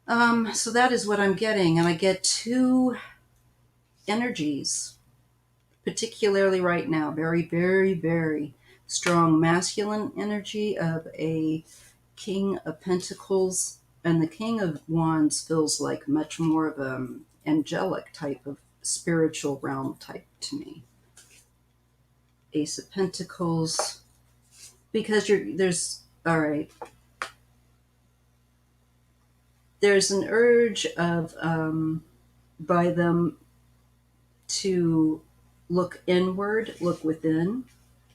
So that is what I'm getting, and I get two energies, particularly right now. Very, very, very strong masculine energy of a King of Pentacles, and the King of Wands feels like much more of an angelic type of spiritual realm type to me. Ace of Pentacles, because there's all right. There's an urge of by them to look inward, look within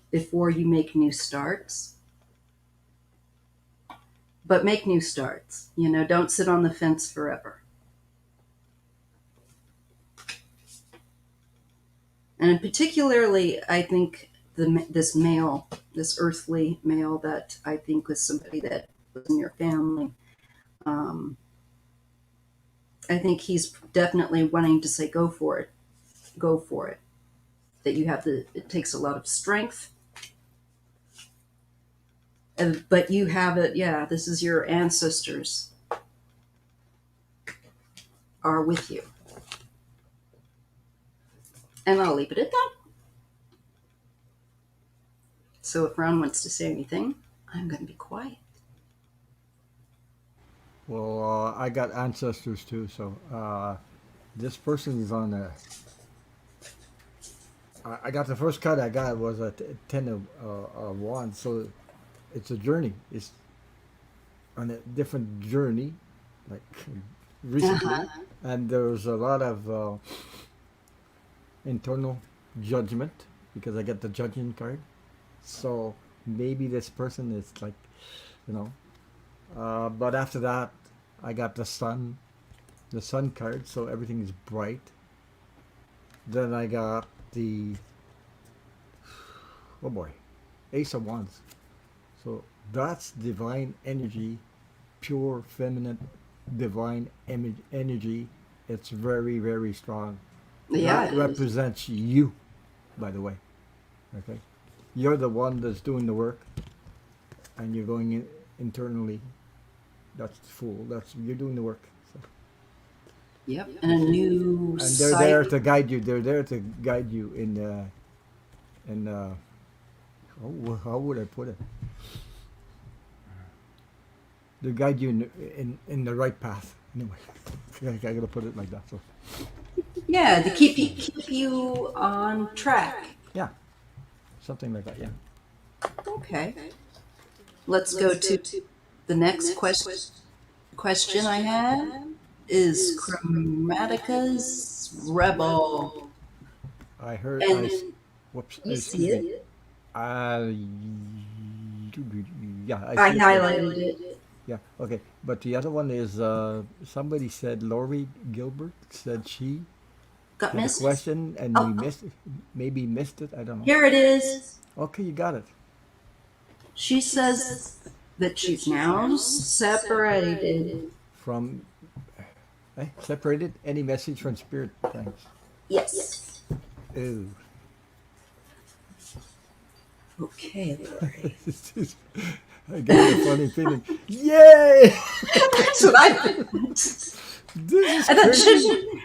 before you make new starts. But make new starts. Don't sit on the fence forever. And particularly, I think this male, this earthly male that I think was somebody that was in your family, um, I think he's definitely wanting to say, go for it. Go for it. That it takes a lot of strength. But you have it, yeah, this is your ancestors are with you. And I'll leave it at that. So if Ron wants to say anything, I'm going to be quiet. Well, I got ancestors too, so this person is on a. I got the first card I got was a ten of wands, so it's a journey. It's on a different journey, like recently, Uh-huh. and there's a lot of internal judgment because I get the judging card. So maybe this person is like, you know. But after that, I got the sun card, so everything is bright. Then I got the oh boy, Ace of Wands. So that's divine energy, pure feminine divine energy. It's very very strong. Yeah, That it is. represents you, by the way. Okay, you're the one that's doing the work, and you're going in internally. That's full. That's you're doing the work. So. Yep. And a new And they're there site. to guide you. They're there to guide you in how would I put it? They guide you in the right path. Anyway, I gotta put it like that. So Yeah, to keep you on track. Yeah, something like that. Yeah. Okay. Let's go to the next question I have is Chromatica's Rebel. I heard. And Whoops. you see Excuse me. it. Uh, yeah, I I see it. highlighted it. Yeah. Okay. But the other one is somebody said Lori Gilbert said she Got had a missed? question and we Oh, missed it. Maybe missed it. I don't know. here it is. Okay, you got it. She says that she's now separated. From separated. Any message from spirit? Thanks. Yes. Ooh. Okay, Lori. I get a funny feeling. Yay! That's what I think. This is I thought crazy.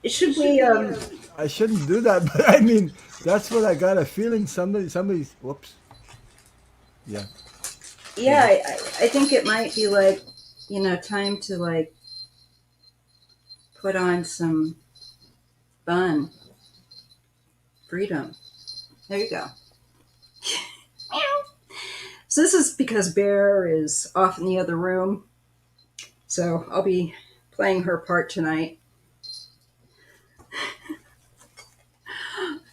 should we I shouldn't do that, but I mean, that's what I got a feeling. Somebody's. Whoops. Yeah. yeah, Maybe. I think it might be like, time to like put on some fun, freedom. There you go. So this is because Bear is off in the other room. So I'll be playing her part tonight.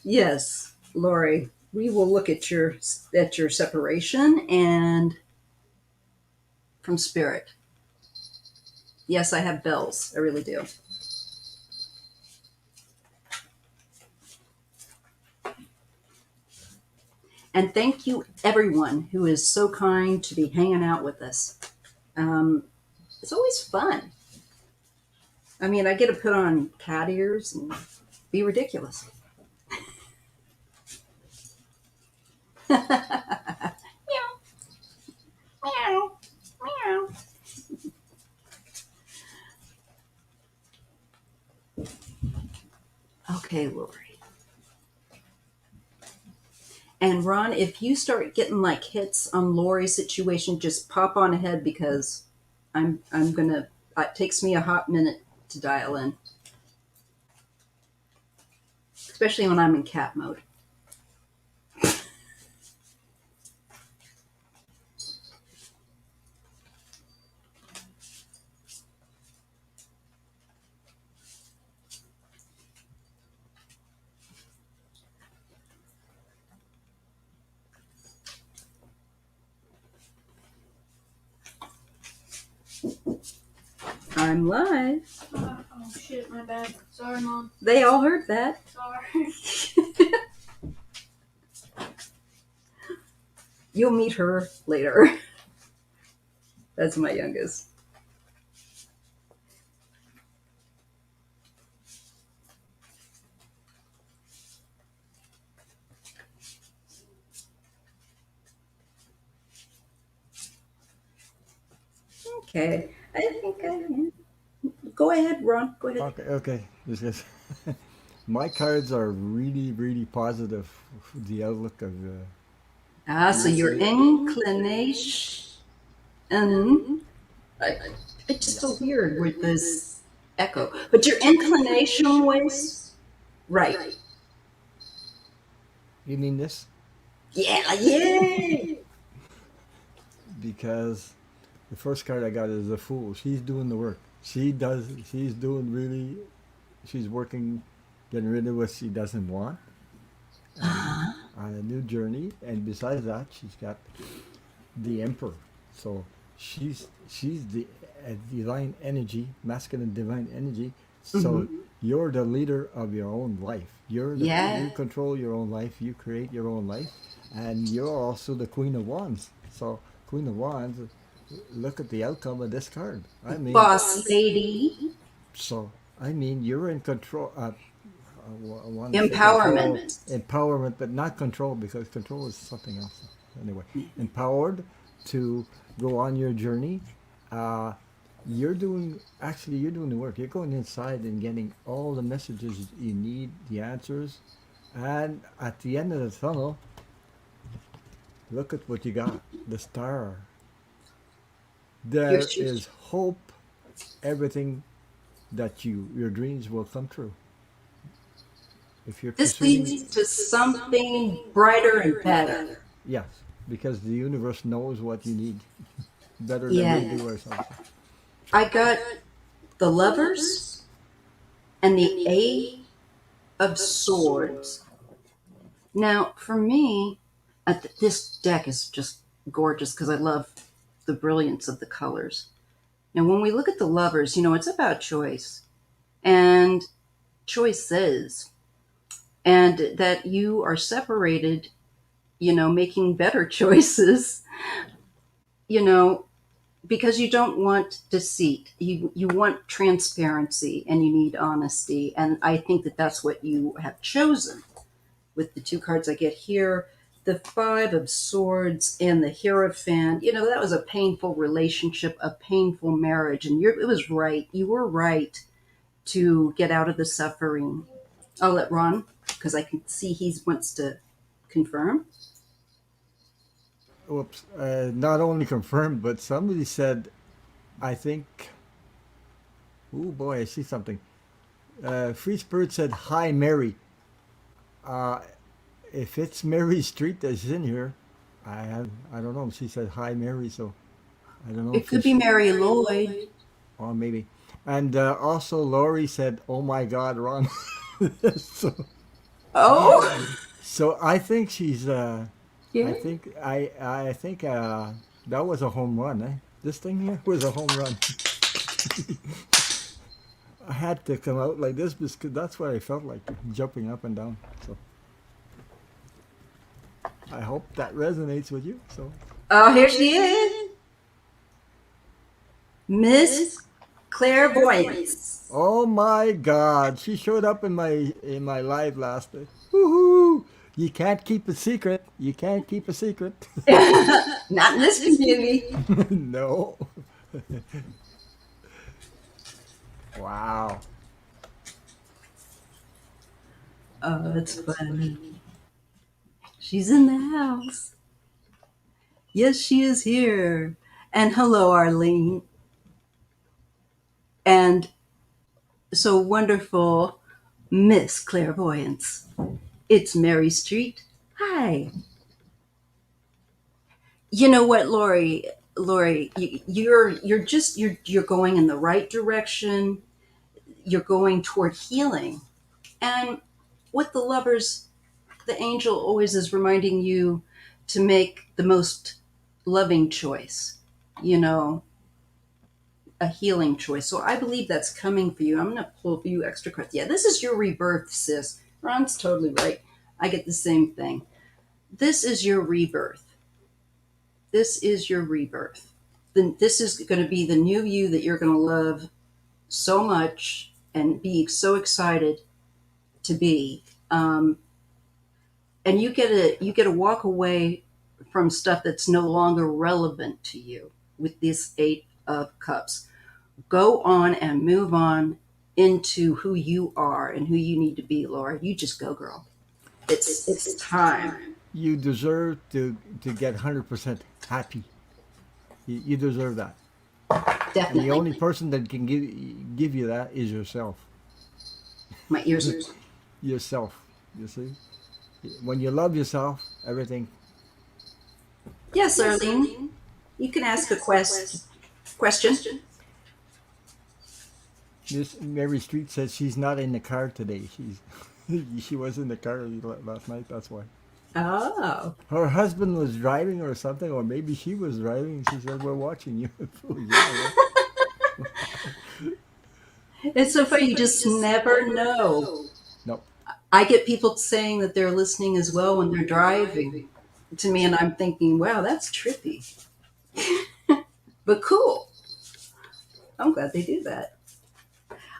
Yes, Lori, we will look at your separation and from spirit. Yes, I have bells. I really do. And thank you, everyone who is so kind to be hanging out with us. Um, it's always fun. I mean, I get to put on cat ears and be ridiculous. Meow, meow, meow. Okay, Lori. And Ron, if you start getting like hits on Lori's situation, just pop on ahead because I'm gonna. It takes me a hot minute to dial in, especially when I'm in cat mode. I'm live. Oh shit, my bad. Sorry, Mom. They all heard that. Sorry. You'll meet her later. That's my youngest. Okay. I think I. Go ahead, Ron. Go ahead. Okay. Okay. My cards are really, really positive. The outlook of So your inclination. I, it's yeah. so weird with this echo. But your inclination ways, right? You mean this? Yeah, yay! Because the first card I got is the Fool. She's doing the work. She does. She's doing really. She's working, getting rid of what she doesn't want, and on a new journey. And besides that, she's got the Emperor. So she's the divine energy, masculine divine energy. So Mm-hmm. you're the leader of your own life. Yeah. You control your own life. You create your own life, and you're also the Queen of Wands. So Queen of Wands, look at the outcome of this card. I mean, Boss lady. so I mean, you're in control. I want to say control, Empowerment. empowerment, but not control because control is something else. Anyway, empowered to go on your journey. Uh, you're doing the work. You're going inside and getting all the messages you need, the answers, and at the end of the tunnel, look at what you got. The star. You're, There is hope. Everything that your dreams will come true. If you're This proceeding, leads to something brighter and better. yes, because the universe knows what you need better than we Yeah. do ourselves. I got the lovers and the Eight of Swords. Now, for me, this deck is just gorgeous because I love the brilliance of the colors. Now, when we look at the lovers, it's about choice and choices, and that you are separated, making better choices, you know, because you don't want deceit. You want transparency and you need honesty. And I think that that's what you have chosen with the two cards I get here. The Five of Swords and the Hierophant. That was a painful relationship, a painful marriage. And it was right. You were right to get out of the suffering. I'll let Ron, because I can see he wants to confirm. Whoops. Not only confirmed, but somebody said, I think, oh boy, I see something. Free Spirit said, Hi, Mary. Uh, if it's Mary Street that's in here, I don't know. She said, Hi, Mary, so I don't know It if could be it's, Mary Lloyd. or maybe. And also, Lori said, Oh my God, Ron. so, Oh, so I think she's, yeah. I think that was a home run, eh? This thing here was a home run. I had to come out like this because that's what I felt like, jumping up and down. So I hope that resonates with you. So Oh, here she is, Miss Clairvoyance. oh my God, she showed up in my live last night. Woohoo! You can't keep a secret. You can't keep a secret. Not in this community. no. Wow. Oh, that's funny. She's in the house. Yes, she is here. And hello, Arlene. And so wonderful, Miss Clairvoyance. It's Mary Street. Hi. You know what, Lori? Lori, you're going in the right direction. You're going toward healing. And with the lovers, the angel always is reminding you to make the most loving choice, you know, a healing choice. So I believe that's coming for you. I'm going to pull a few extra cards. Yeah, this is your rebirth, sis. Ron's totally right. I get the same thing. This is your rebirth. This is your rebirth. Then this is going to be the new you that you're going to love so much and be so excited to be. And you get to walk away from stuff that's no longer relevant to you with this Eight of Cups. Go on and move on into who you are and who you need to be, Laura. You just go, girl. It's time. You deserve to get 100% happy. You deserve that. And the only Definitely. person that can give you that is yourself. My ears are. Yourself. You see? When you love yourself, everything. Yes, Arlene. You can ask a question. Miss Mary Street says she's not in the car today. She was in the car last night. That's why. Oh. Her husband was driving or something, or maybe she was driving. And she said, "We're watching you." Yeah, It's so funny. You just never know. no, I get people saying that they're listening as well when they're driving to me, and I'm thinking, wow, that's trippy. But cool. I'm glad they do that.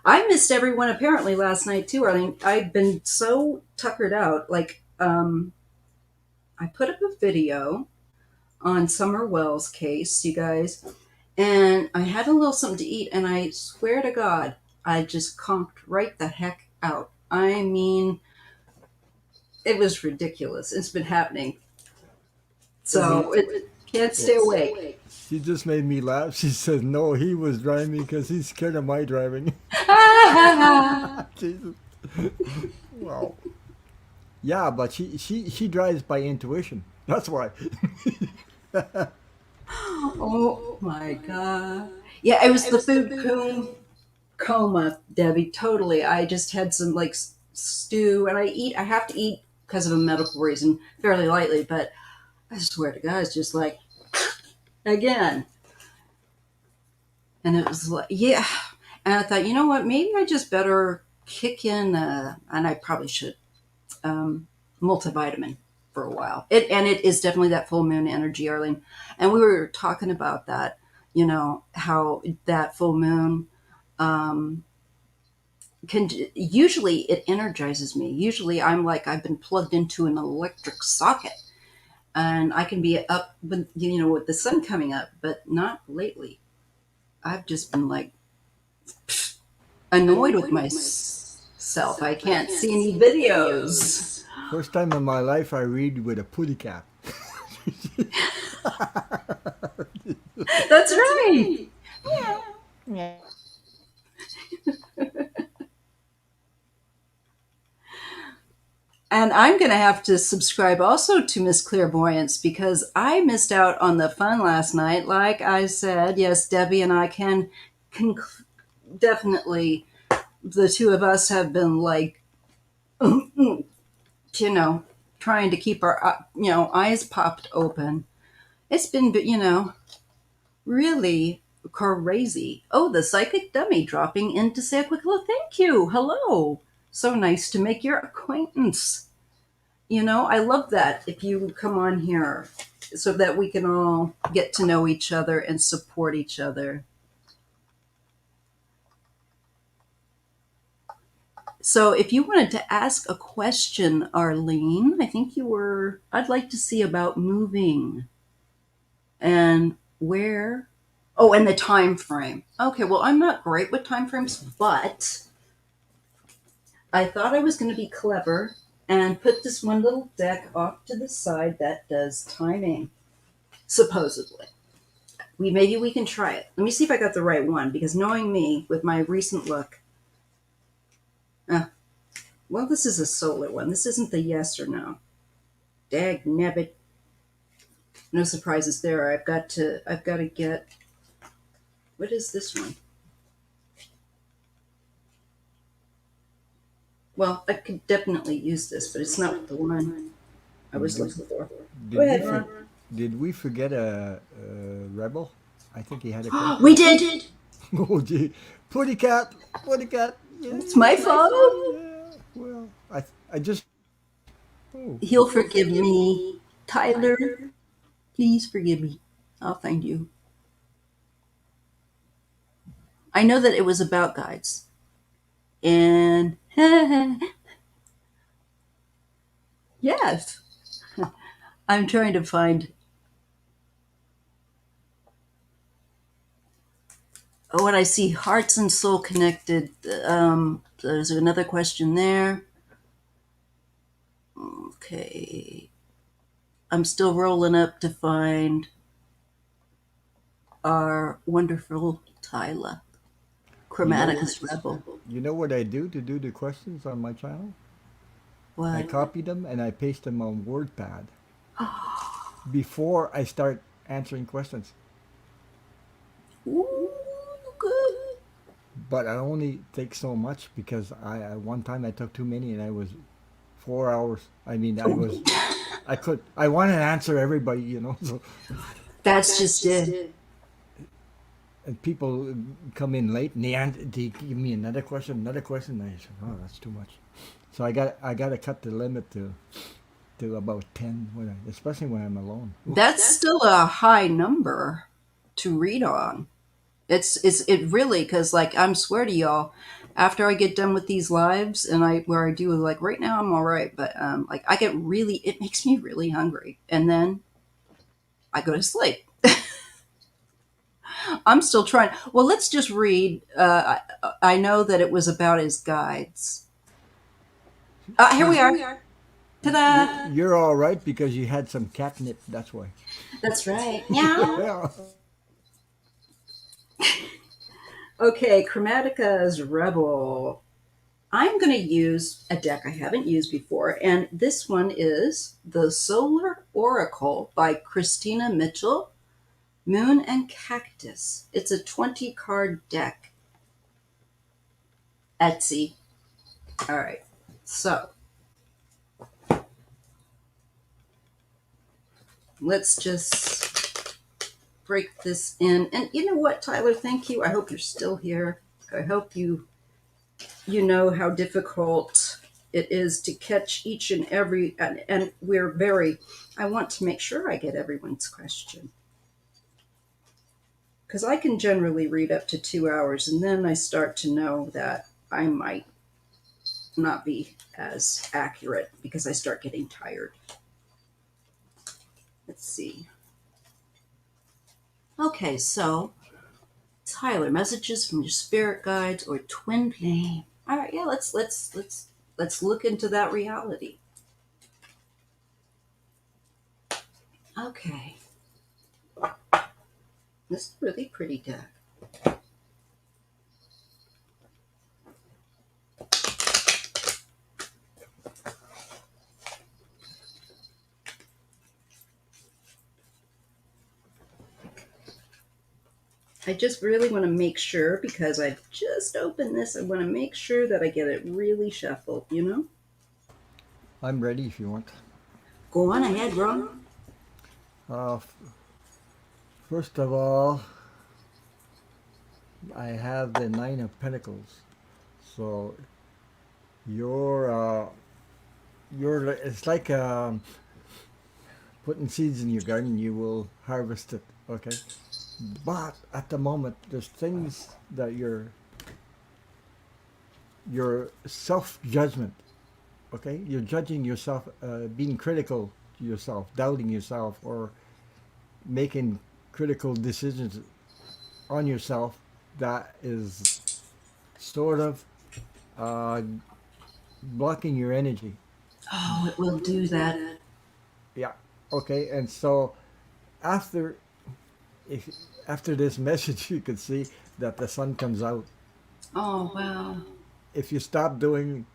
I missed everyone apparently last night too, Arlene. I've been so tuckered out. Like, I put up a video on Summer Wells' case, you guys, and I had a little something to eat, and I swear to God, I just conked right the heck out. I mean, it was ridiculous. It's been happening. So it can't stay awake. she just made me laugh. She said, "No, he was driving because he's scared of my driving." Jesus. Wow. Yeah, but she drives by intuition. That's why. Oh my god. Yeah, it was the food coma, Debbie. Totally. I just had some like stew, and I have to eat because of a medical reason fairly lightly, but I swear to God, it's just like again. And it was like, yeah. And I thought, you know what? Maybe I just better kick in, and I probably should, um, multivitamin for a while. It is definitely that full moon energy, Arlene. And we were talking about that, how that full moon, um, can usually it energizes me. Usually I'm like I've been plugged into an electric socket, and I can be up with with the sun coming up, but not lately. I've just been like annoyed with myself. I can't see any videos. First time in my life I read with a putty cap. That's right. And I'm going to have to subscribe also to Miss Clairvoyance because I missed out on the fun last night. Like I said, yes, Debbie and I can definitely, the two of us have been like, you know, trying to keep our, eyes popped open. It's been, really crazy. Oh, the psychic dummy dropping in to say a quick hello. Thank you. Hello. So nice to make your acquaintance. I love that if you come on here so that we can all get to know each other and support each other. So if you wanted to ask a question, Arlene, I think I'd like to see about moving and where. Oh, and the time frame. Okay, well, I'm not great with time frames, but I thought I was going to be clever and put this one little deck off to the side that does timing, supposedly. Maybe we can try it. Let me see if I got the right one, because knowing me with my recent look, uh, well, this is a solar one. This isn't the yes or no. Dag nabbit. No surprises there. I've got to get. What is this one? Well, I could definitely use this, but it's not the one I was Did, looking for. Go did we ahead, for, Ron. did we forget a rebel? I think he had a question. We did. Oh gee, putty cat, putty cat. Yeah, It's my fault. yeah. Well, I just. Oh, He'll forgive me. Tyler, please forgive me. I'll find you. I know that it was about guides. And yes, I'm trying to find. Oh, when I see hearts and soul connected, there's another question there. Okay. I'm still rolling up to find our wonderful Tyla, you know, Chromaticus Rebel. you know what I do to do the questions on my channel? I What? copy them and I paste them on WordPad before I start answering questions. Ooh, good. But I only take so much because one time I took too many and I was 4 hours. I mean, I want to answer everybody, So, That's just it. and people come in late and they give me another question. And I said, oh, that's too much. So I got to cut the limit to about 10, especially when I'm alone. That's still a high number to read on. It really, because like I'm swear to y'all, after I get done with these lives and I do like right now I'm all right, but like I get really, it makes me really hungry, and then I go to sleep. I'm still trying. Well, let's just read. I know that it was about his guides. Here we are. Ta-da! You're all right because you had some catnip. That's why. That's right. Meow. Yeah. Okay, Chromatica's Rebel. I'm going to use a deck I haven't used before, and this one is the Solar Oracle by Christina Mitchell, Moon and Cactus. It's a 20 card deck. Etsy. All right. So let's just break this in. And you know what, Tyler? Thank you. I hope you're still here. I hope you know how difficult it is to catch each and every, and we're very, I want to make sure I get everyone's question, because I can generally read up to 2 hours, and then I start to know that I might not be as accurate because I start getting tired. Let's see. Okay, so Tyler, messages from your spirit guides or twin flame. All right, yeah, let's look into that reality. Okay, this is a really pretty deck. I just really want to make sure, because I've just opened this, I want to make sure that I get it really shuffled, you know? I'm ready if you want. Go on ahead, Ron. Uh, f- First of all, I have the Nine of Pentacles. So you're it's like putting seeds in your garden. You will harvest it. Okay, but at the moment, there's things that your self judgment. Okay, you're judging yourself, being critical to yourself, doubting yourself, or making critical decisions on yourself. That is sort of uh, blocking your energy. Oh, it will do that. Yeah. Okay. And so after if after this message, you can see that the sun comes out. Oh, wow. If you stop doing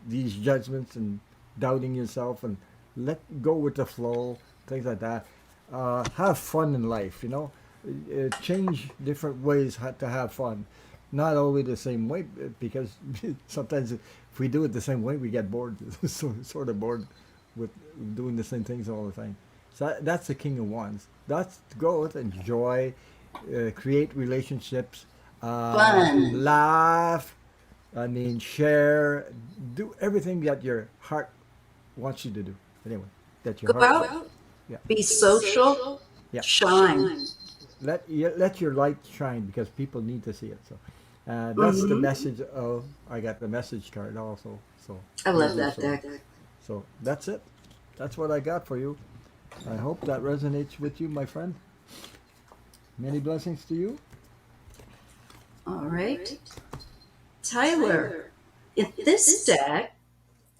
these judgments and doubting yourself and let go with the flow, things like that, have fun in life. Change different ways to have fun. Not always the same way, because sometimes if we do it the same way, we get bored, sort of bored with doing the same things all the time. So that's the King of Wands. That's growth, enjoy, create relationships, Fun. laugh. I mean, share, do everything that your heart wants you to do. Anyway, that your Go heart. out, Yeah, be social, yeah. shine. Let your light shine because people need to see it. So that's the Hmm. message of. I got the message card also. So I Page love of that Swords. deck. So that's it. That's what I got for you. I hope that resonates with you, my friend. Many blessings to you. All right. Tyler, in this deck,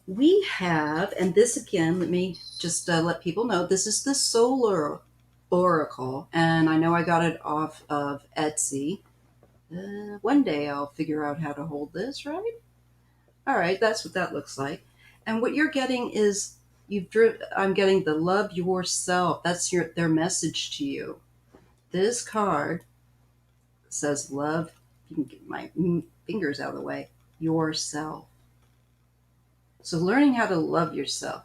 we have, and this again, let me just let people know, this is the Solar Oracle, and I know I got it off of Etsy. One day I'll figure out how to hold this, right? All right, that's what that looks like. And what you're getting is I'm getting the love yourself. That's their message to you. This card says love. You can get my fingers out of the way. Yourself. So learning how to love yourself.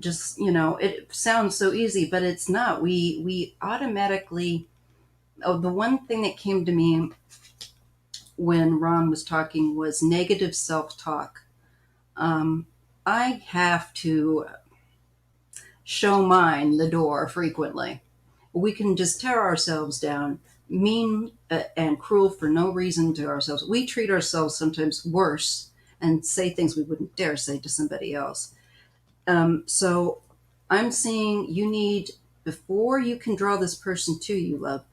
Just, it sounds so easy, but it's not. We automatically. Oh, the one thing that came to me when Ron was talking was negative self-talk. Um, I have to show mine the door frequently. We can just tear ourselves down, mean and cruel for no reason to ourselves. We treat ourselves sometimes worse and say things we wouldn't dare say to somebody else. So I'm seeing you need, before you can draw this person to you, love,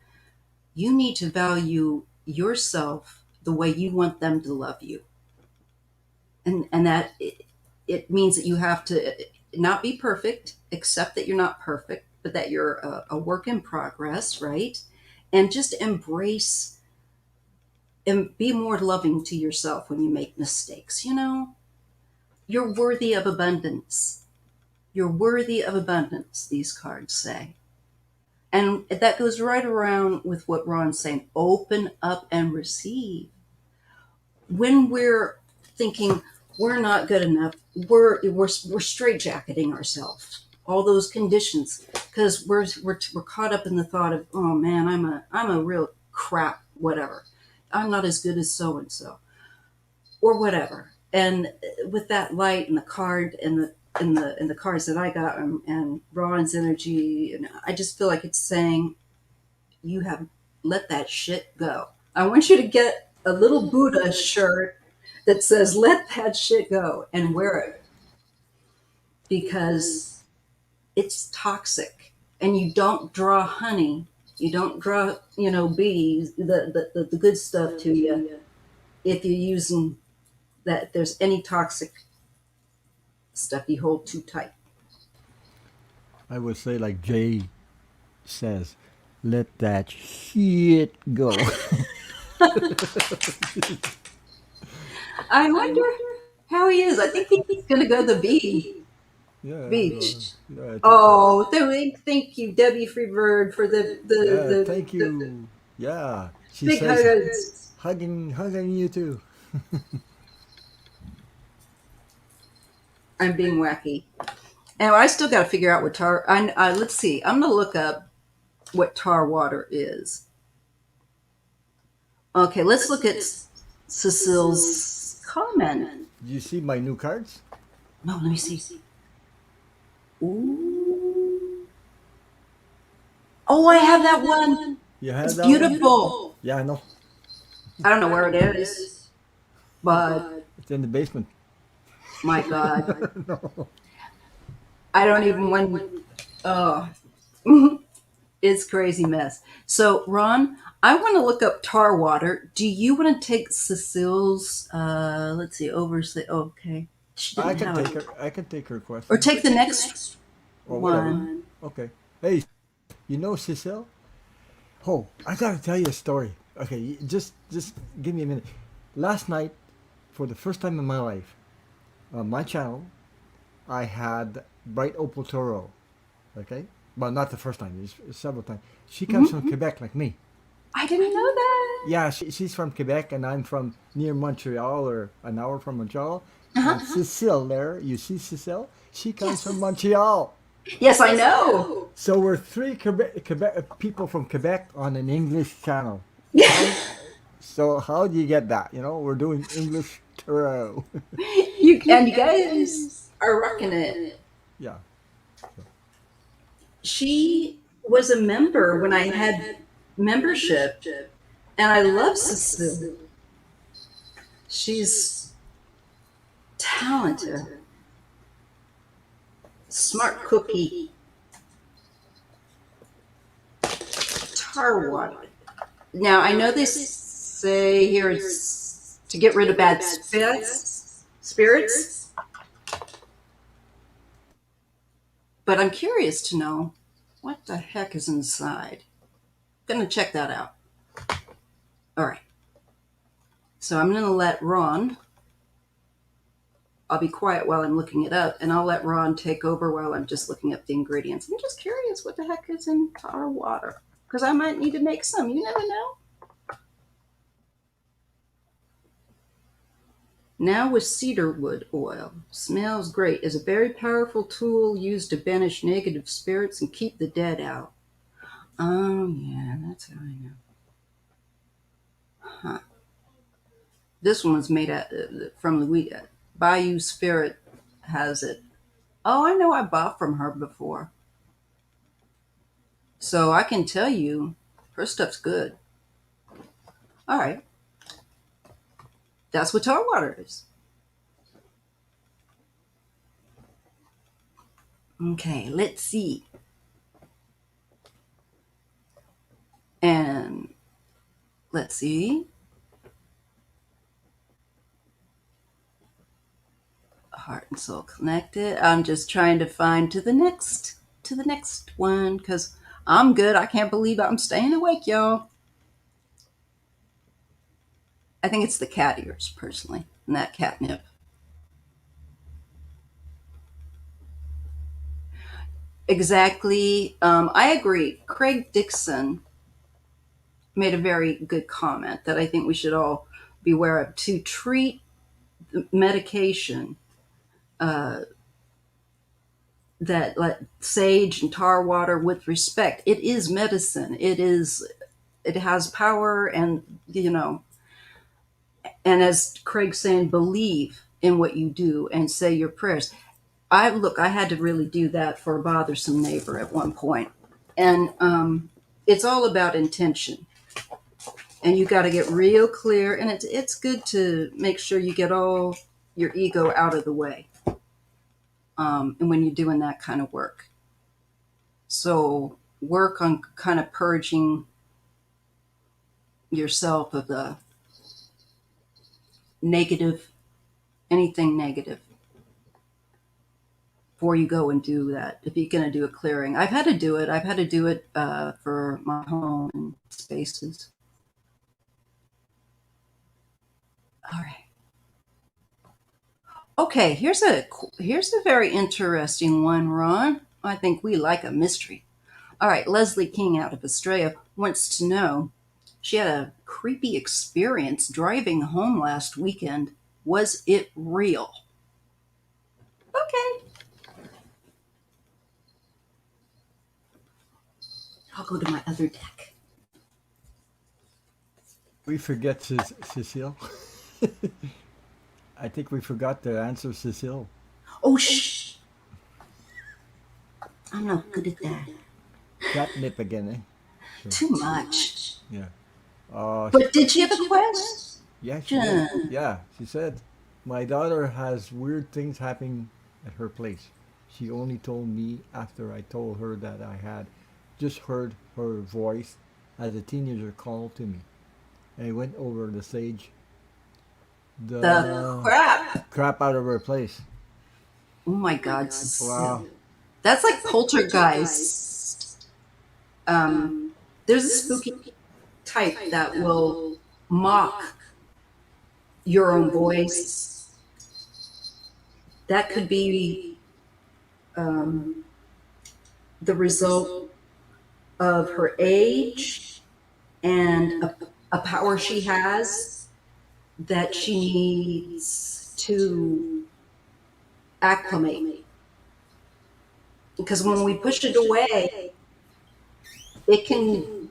you need to value yourself the way you want them to love you. And that it means that you have to not be perfect, accept that you're not perfect, but that you're a work in progress, right? And just and be more loving to yourself when you make mistakes. You're worthy of abundance. You're worthy of abundance, these cards say. And that goes right around with what Ron's saying. Open up and receive. When we're thinking we're not good enough, we're straitjacketing ourselves. All those conditions, because we're caught up in the thought of, oh man, I'm a real crap whatever. I'm not as good as so and so, or whatever. And with that light and the card and the cards that I got, and Ron's energy, and I just feel like it's saying, you have let that shit go. I want you to get a little Buddha shirt that says let that shit go and wear it, because it's toxic. And you don't draw honey, you don't draw, bees, the good stuff to you, if you're using that, if there's any toxic stuff you hold too tight. I would say, like Jay says, let that shit go. I wonder how he is. I think he's going to go to the Yeah, beach. yeah, I think so. Oh, thank you, Debbie Freebird, for Yeah, thank the you. Yeah, she big says hugs. hugging you too. I'm being wacky. And I still got to figure out what tar. Let's see. I'm going to look up what tar water is. Okay, let's look at Cecile's comment. Do you see my new cards? No, let me see. Ooh. Oh, I have that one. You have It's that one? beautiful. Yeah, I know. I don't know where it is, but It's in the basement. my God, No. I don't even want. Oh, it's crazy mess. So, Ron, I want to look up tar water. Do you want to take Cecile's? Let's see, oversight. Okay, she I didn't can have take it. her. I can take her question. Or take the next Or whatever. one. Okay. Hey, you know Cecile? Oh, I gotta tell you a story. Okay, just give me a minute. Last night, for the first time in my life, on my channel, I had Bright Opal Toro. Okay, well, not the first time. It's several times. She comes from Mhm. Quebec, like me. I didn't know that. Yeah, she's from Quebec, and I'm from near Montreal, or an hour from Montreal. And Uh-huh. Cecile, there, you see Cecile? She comes from Yes. Montreal. Yes, I know. So we're three Quebec people from Quebec on an English channel. How, so how do you get that? We're doing English tarot. You guys are rocking it. Yeah. She was a member when I had membership, and I love Cecile. She's talented, smart cookie, tar water. Now I know they say here it's to get rid of bad spirits, but I'm curious to know what the heck is inside. Gonna check that out. All right. So I'm gonna let Ron. I'll be quiet while I'm looking it up, and I'll let Ron take over while I'm just looking up the ingredients. I'm just curious what the heck is in tar water, because I might need to make some. You never know. Now with cedarwood oil. Smells great. Is a very powerful tool used to banish negative spirits and keep the dead out. Oh, yeah, that's how I know. Huh. This one was made from Louis. Bayou Spirit has it. Oh, I know I bought from her before. So I can tell you her stuff's good. All right. That's what tar water is. Okay, let's see. And let's see. Heart and soul connected. I'm just trying to find to the next one, because I'm good. I can't believe I'm staying awake, y'all. I think it's the cat ears, personally, and that catnip. Exactly. I agree. Craig Dixon made a very good comment that I think we should all be aware of. To treat the medication, uh, that like sage and tar water with respect, it is medicine. It has power, and and as Craig's saying, believe in what you do and say your prayers. I had to really do that for a bothersome neighbor at one point, and it's all about intention. And you got to get real clear, and it's good to make sure you get all your ego out of the way, and when you're doing that kind of work. So work on kind of purging yourself of the negative, anything negative, before you go and do that. If you're going to do a clearing, I've had to do it. I've had to do it for my home and spaces. All right. Okay, here's a very interesting one, Ron. I think we like a mystery. All right, Leslie King out of Australia wants to know. She had a creepy experience driving home last weekend. Was it real? Okay, I'll go to my other deck. We forget Cecile. I think we forgot to answer Cecile. Oh, shh. I'm not good at that. Catnip again, eh? So, Too much. yeah. But did she have a question? Yeah, she did. Yeah, she said, my daughter has weird things happening at her place. She only told me after I told her that I had just heard her voice as a teenager call to me. And I went over the stage, The the crap. crap out of her place. Oh my God. Wow. That's like poltergeist. Um, there's a spooky type that will mock your own voice. That could be um, the result of her age and a power she has that she needs to acclimate. Because when we push it away, it can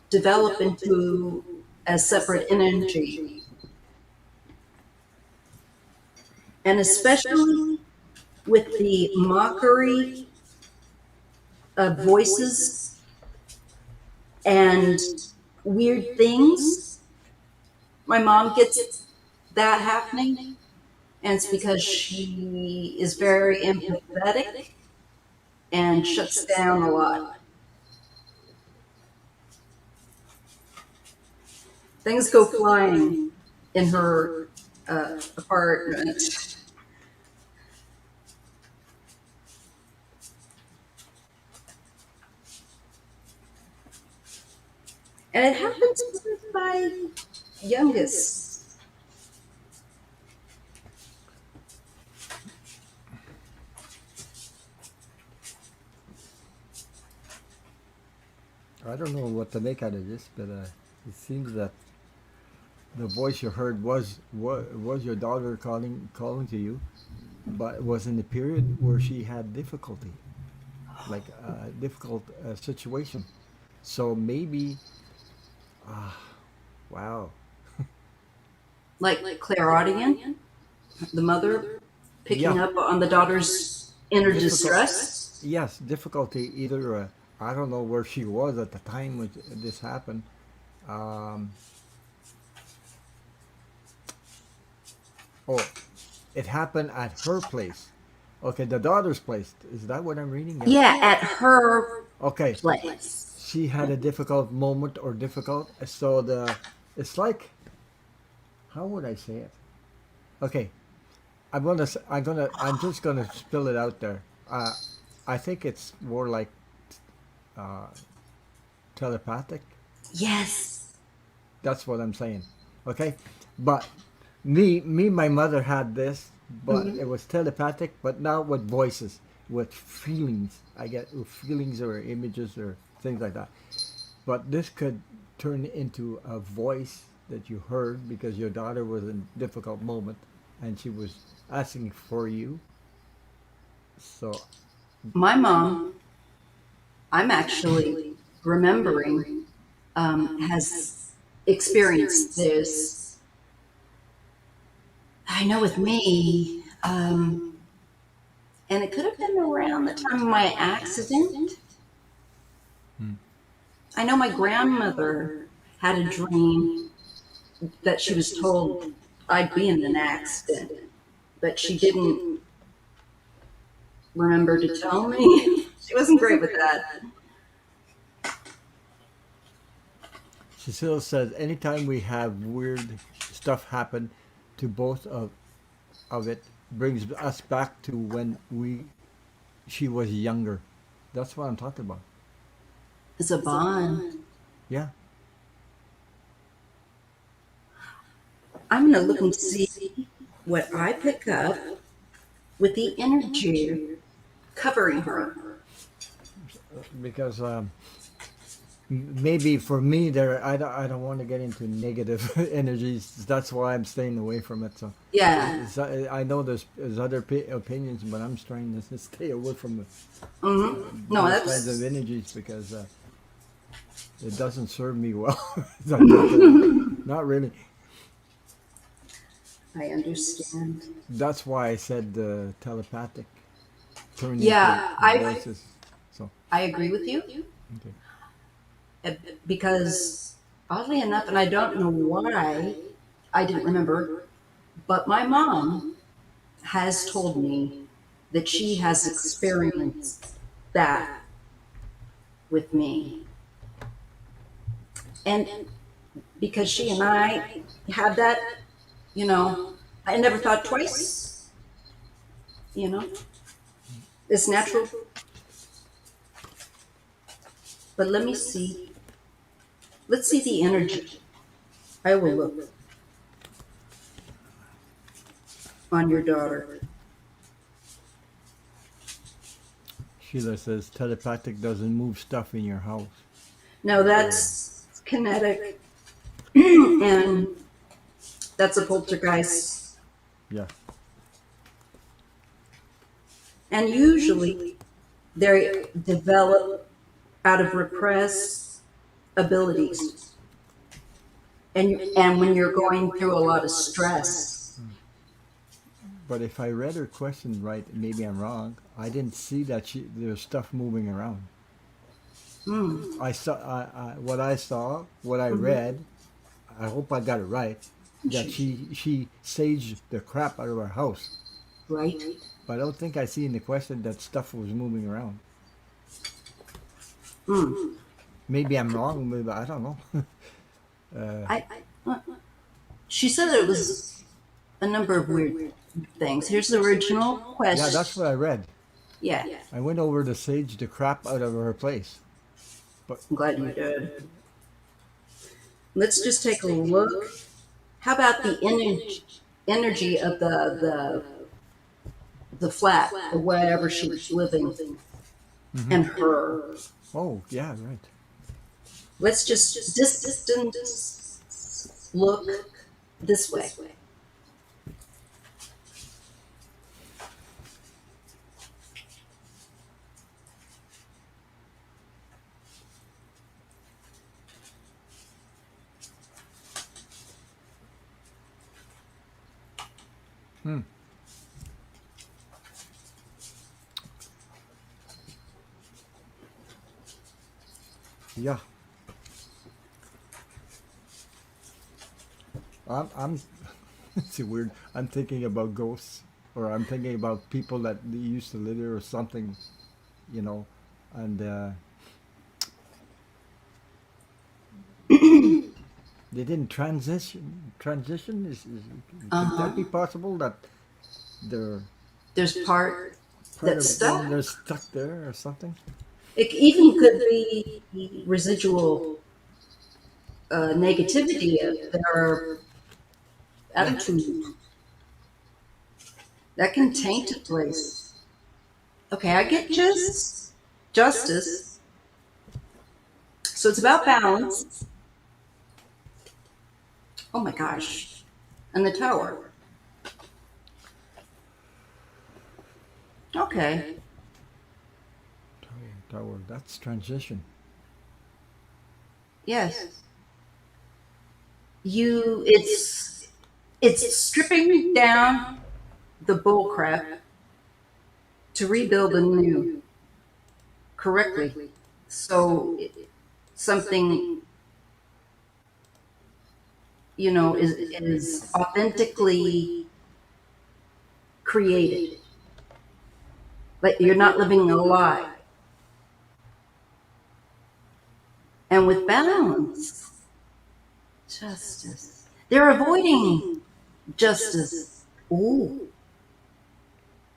develop into a separate energy. And especially with the mockery of voices and weird things, my mom gets that happening. And it's because she is very empathetic and shuts down a lot. Things go flying in her apartment. And it happens with my youngest. I don't know what to make out of this, but it seems that the voice you heard was your daughter calling to you, but it was in the period where she had difficulty, like a difficult situation. So maybe, ah, wow, Like clairaudient, the mother picking yeah, up on the daughter's inner difficult. distress. Yes, difficulty. Either I don't know where she was at the time when this happened. Um, oh, it happened at her place. Okay, the daughter's place. Is that what I'm reading? Yeah. Yeah, at her Okay, place. she had a difficult moment or difficult. So it's like, how would I say it? Okay, I'm just gonna spill it out there. I think it's more like uh, telepathic. Yes. That's what I'm saying. Okay, but my mother had this, but Hmm. it was telepathic, but not with voices, with feelings. I get feelings or images or things like that. But this could turn into a voice that you heard because your daughter was in a difficult moment, and she was asking for you. So, My mom, I'm actually remembering, has experienced this. I know with me, and it could have been around the time of my accident. hmm. I know my grandmother had a dream that she was told I'd be in an accident, but she didn't remember to tell me. She wasn't great with that. Cecile says anytime we have weird stuff happen to both of it brings us back to when she was younger. That's what I'm talking about. It's a bond. Yeah. I'm going to look and see what I pick up with the energy covering her. Because maybe for me there I don't want to get into negative energies. That's why I'm staying away from it. So Yeah. I know there's other opinions, but I'm trying to stay away from No, those kinds of that's. energies because it doesn't serve me well. Not really. I understand. That's why I said telepathic turn into Yeah, I voices. So I agree with you, okay. uh, because oddly enough, and I don't know why I didn't remember, but my mom has told me that she has experienced that with me. And because she and I had that, you know, I never thought twice, you know, it's natural. But let me see. Let's see the energy. I will look on your daughter. Sheila says telepathic doesn't move stuff in your house. No, that's kinetic, and that's a poltergeist. Yeah. And usually they develop out of repressed abilities. And when you're going through a lot of stress. But if I read her question right, maybe I'm wrong. I didn't see that there's stuff moving around. Mm, I saw what I saw, what I hmm. read. I hope I got it right. That she saged the crap out of her house. Right? But I don't think I see in the question that stuff was moving around. Mm. Maybe I'm wrong. Maybe I don't know. uh, I, uh, she said that it was a number of weird things. Here's the original yeah, that's question. what I read. Yeah, I went over to sage the crap out of her place. But I'm glad you did. Let's just take a look. How about the energy of the flat or wherever she was living hmm. and her? Oh yeah, right. Let's just distance look this way. Hmm. Yeah, I'm it's weird. I'm thinking about ghosts, or I'm thinking about people that they used to live there or something, you know, and they didn't transition. Transition Uh could huh. that be possible that they're There's part part that's of them stuck. they're stuck there or something? It even could be residual negativity of their attitude. That can taint a place. Okay, I get justice. So it's about balance. Oh my gosh. And the tower. Okay. Tower. That's transition. Yes. It's stripping down the bullcrap to rebuild anew correctly. So something, is authentically created. Like you're not living a lie. And with balance, justice. They're avoiding justice. Ooh,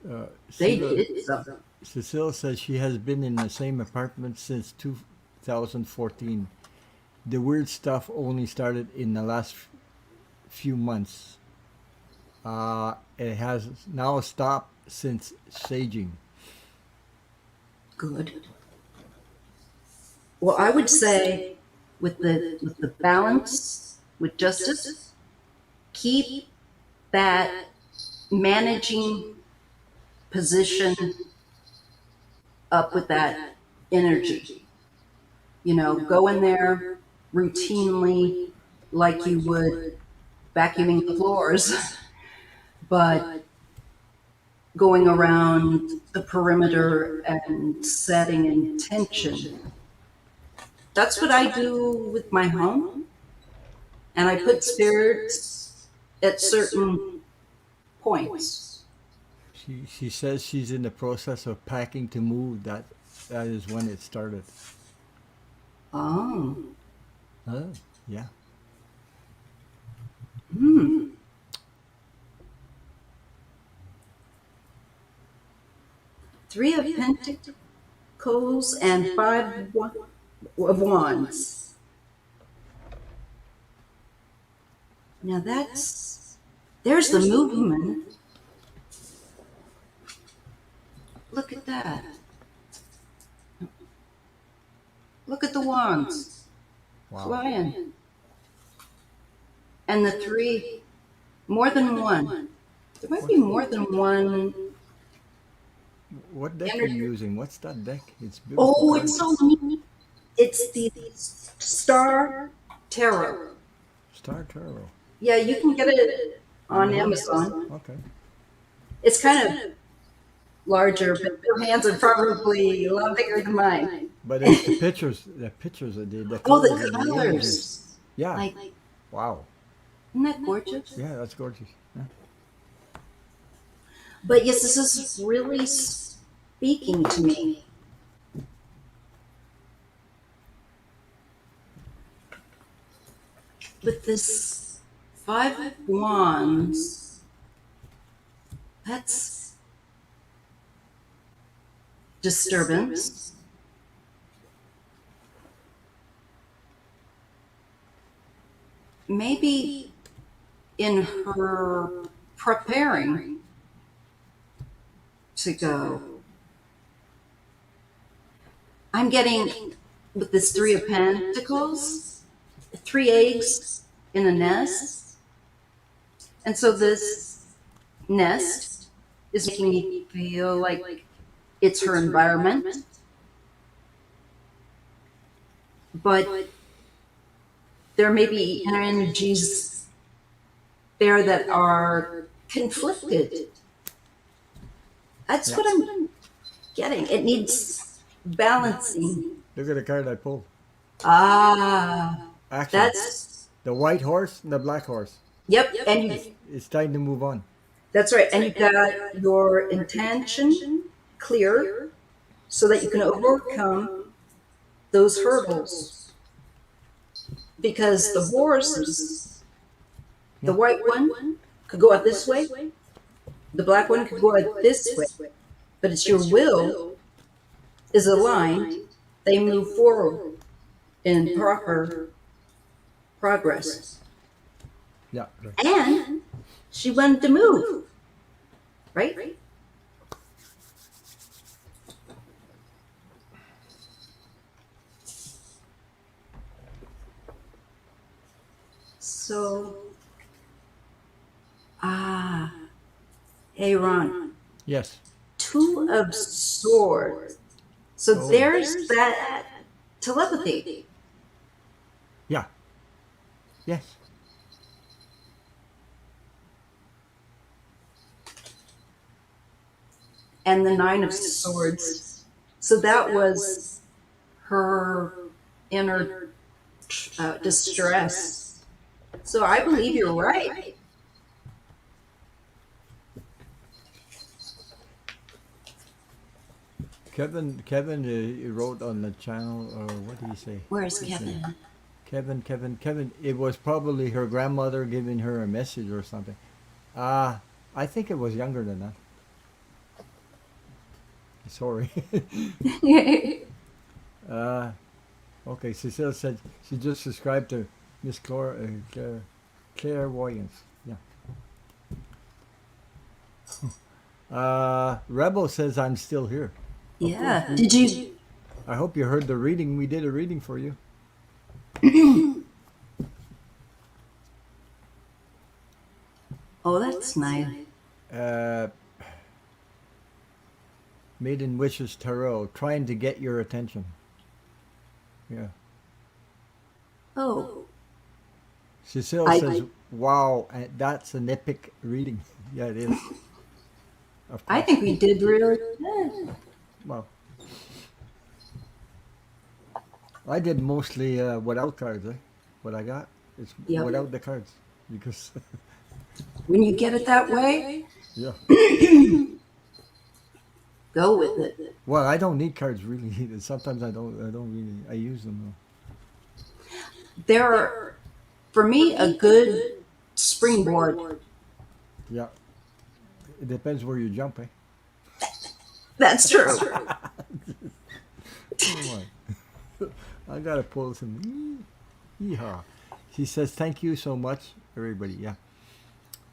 they Sheila, did something. Cecile says she has been in the same apartment since 2014. The weird stuff only started in the last few months. It has now stopped since saging. Good. Well, I would say with the balance, with justice, keep that managing position up with that energy. Go in there routinely like you would vacuuming the floors, but going around the perimeter and setting intention. That's what I do with my home. And I put spirits at certain points. She says she's in the process of packing to move. That is when it started. Oh. Oh, yeah. Hmm. Three of Pentacles and Five of Wands. Now there's the movement. Look at that. Look at the wands flying. And the three, more than one. There might be more than one. What deck are you using? What's that deck? It's beautiful. Oh, it's so neat. It's the Star Tarot. Star Tarot. Yeah, you can get it on Amazon. Okay. It's kind of larger, but your hands are probably a lot bigger than mine. But it's the pictures are the Oh, colors the and the images. colors. Yeah. Like, Wow. isn't that gorgeous? Yeah, that's gorgeous. Yeah. But yes, this is really speaking to me. With this Five of Wands, that's disturbance. Maybe in her preparing to go. I'm getting, with this Three of Pentacles, 3 eggs in a nest. And so this nest is making me feel like it's her environment. But there may be inner energies there that are conflicted. That's what I'm getting. It needs balancing. Look at the card I pulled. Ah, Actually, that's, the white horse and the black horse. yep. And It's time to move on. that's right. And you've got your intention clear so that you can overcome those hurdles. Because the horses, the white one could go out this way, the black one could go out this way. But it's your will is aligned, they move forward in proper progress. Yeah. Right. and she wanted to move, right? So, ah, hey, Ron, Yes. Two of Swords. So Oh. there's that telepathy. Yeah. Yes. And the Nine of Swords. So that was her inner distress. So I believe you're right. Kevin wrote on the channel, or what did he say? Where's His name. Kevin? Kevin. It was probably her grandmother giving her a message or something. I think it was younger than that. Sorry. uh, okay, Cecile said she just subscribed to Miss Clairvoyance. Yeah. Rebel says I'm still here. Yeah. Did you? I hope you heard the reading. We did a reading for you. Oh, that's nice. Uh, Maiden Wishes Tarot, trying to get your attention. Yeah. Oh, Cecile says, "Wow, that's an epic reading." Yeah, it is. Of I course. think we did really good. Well, I did mostly without cards. What I got is Yep. without the cards because When you get it that way, yeah. go with it. Well, I don't need cards really. Sometimes I don't. I don't really. I use them though. They're, for me, a good springboard. Yeah. It depends where you jump, eh? That's true. Come on. I gotta pull some. Yeehaw. He says, "Thank you so much, everybody." Yeah.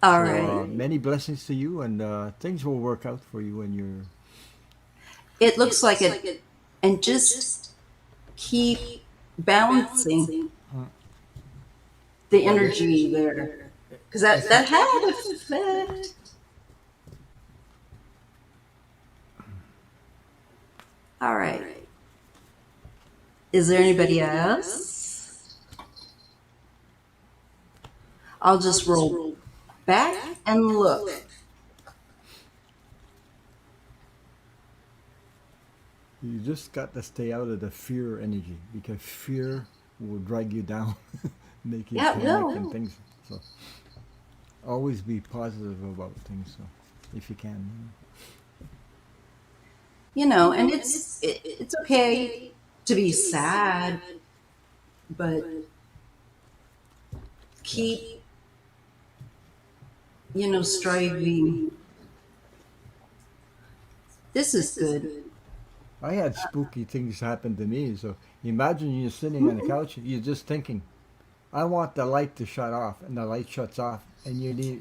All So right. many blessings to you, and things will work out for you when you're. It looks like it. And just keep balancing Uh, the energy there. Because that had effect. All right. Is there anybody else? I'll just roll back and look. You just got to stay out of the fear energy because fear will drag you down, make you Yeah, panic no. and things. So always be positive about things. So if you can. And it's okay to be sad, but Yeah. keep, striving. This is good. I had spooky things happen to me. So imagine you're sitting on the couch, you're just thinking, I want the light to shut off, and the light shuts off, and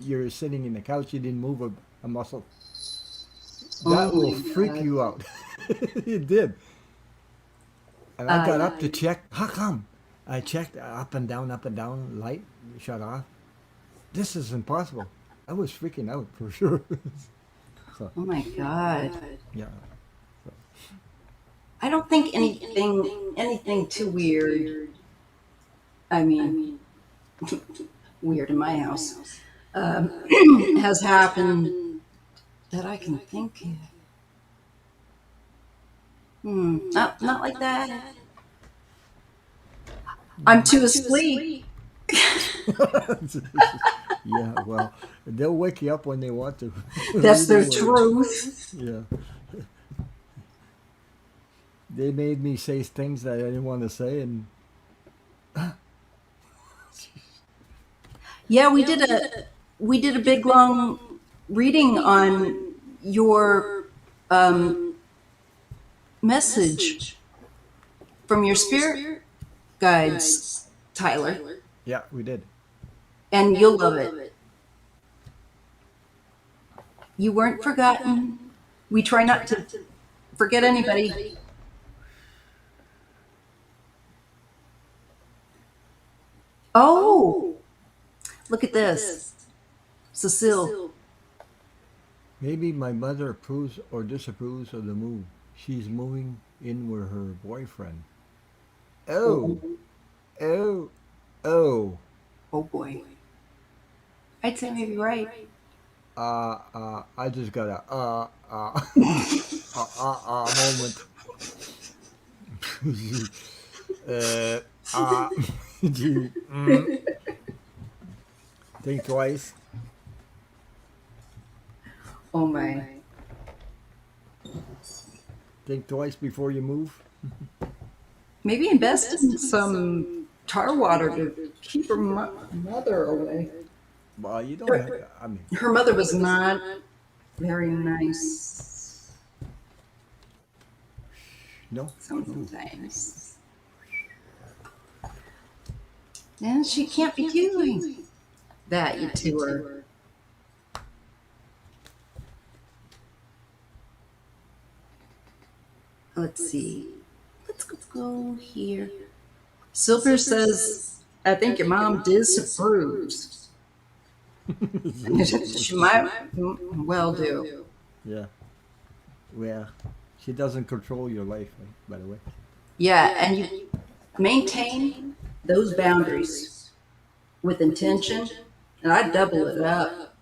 you're sitting in the couch, you didn't move a muscle. Oh That will my freak God. you out. It did. And I got up to check. How come? I checked up and down, light shut off. This is impossible. I was freaking out for sure. So Oh my God. yeah. So, I don't think anything too weird. I mean, weird in my house has happened that I can think of. Not like that. I'm too asleep. yeah. Well, they'll wake you up when they want to. That's the Reading will. truth. Yeah. They made me say things that I didn't want to say, and Yeah, we did a big long reading on your message from your spirit guides, Tyler. yeah, we did. And you'll love it. You weren't forgotten. We try not to forget anybody. Oh, look at this. Cecile. Maybe my mother approves or disapproves of the move. She's moving in with her boyfriend. Oh, Oh, oh, oh. oh boy. I'd say maybe right. I just got a moment. uh, uh, mm, think twice. Oh my. Think twice before you move. Maybe invest in some tar water to keep her mother away. Well, you don't have. Her, I mean, her mother was not very nice no, no. sometimes. And she can't be doing that, you two are. Let's see. Let's go here. Silver says, I think your mom disapproves. She might well do. Yeah. Well, she doesn't control your life, right, by the way. Yeah, and you maintain those boundaries with intention, and I'd double it up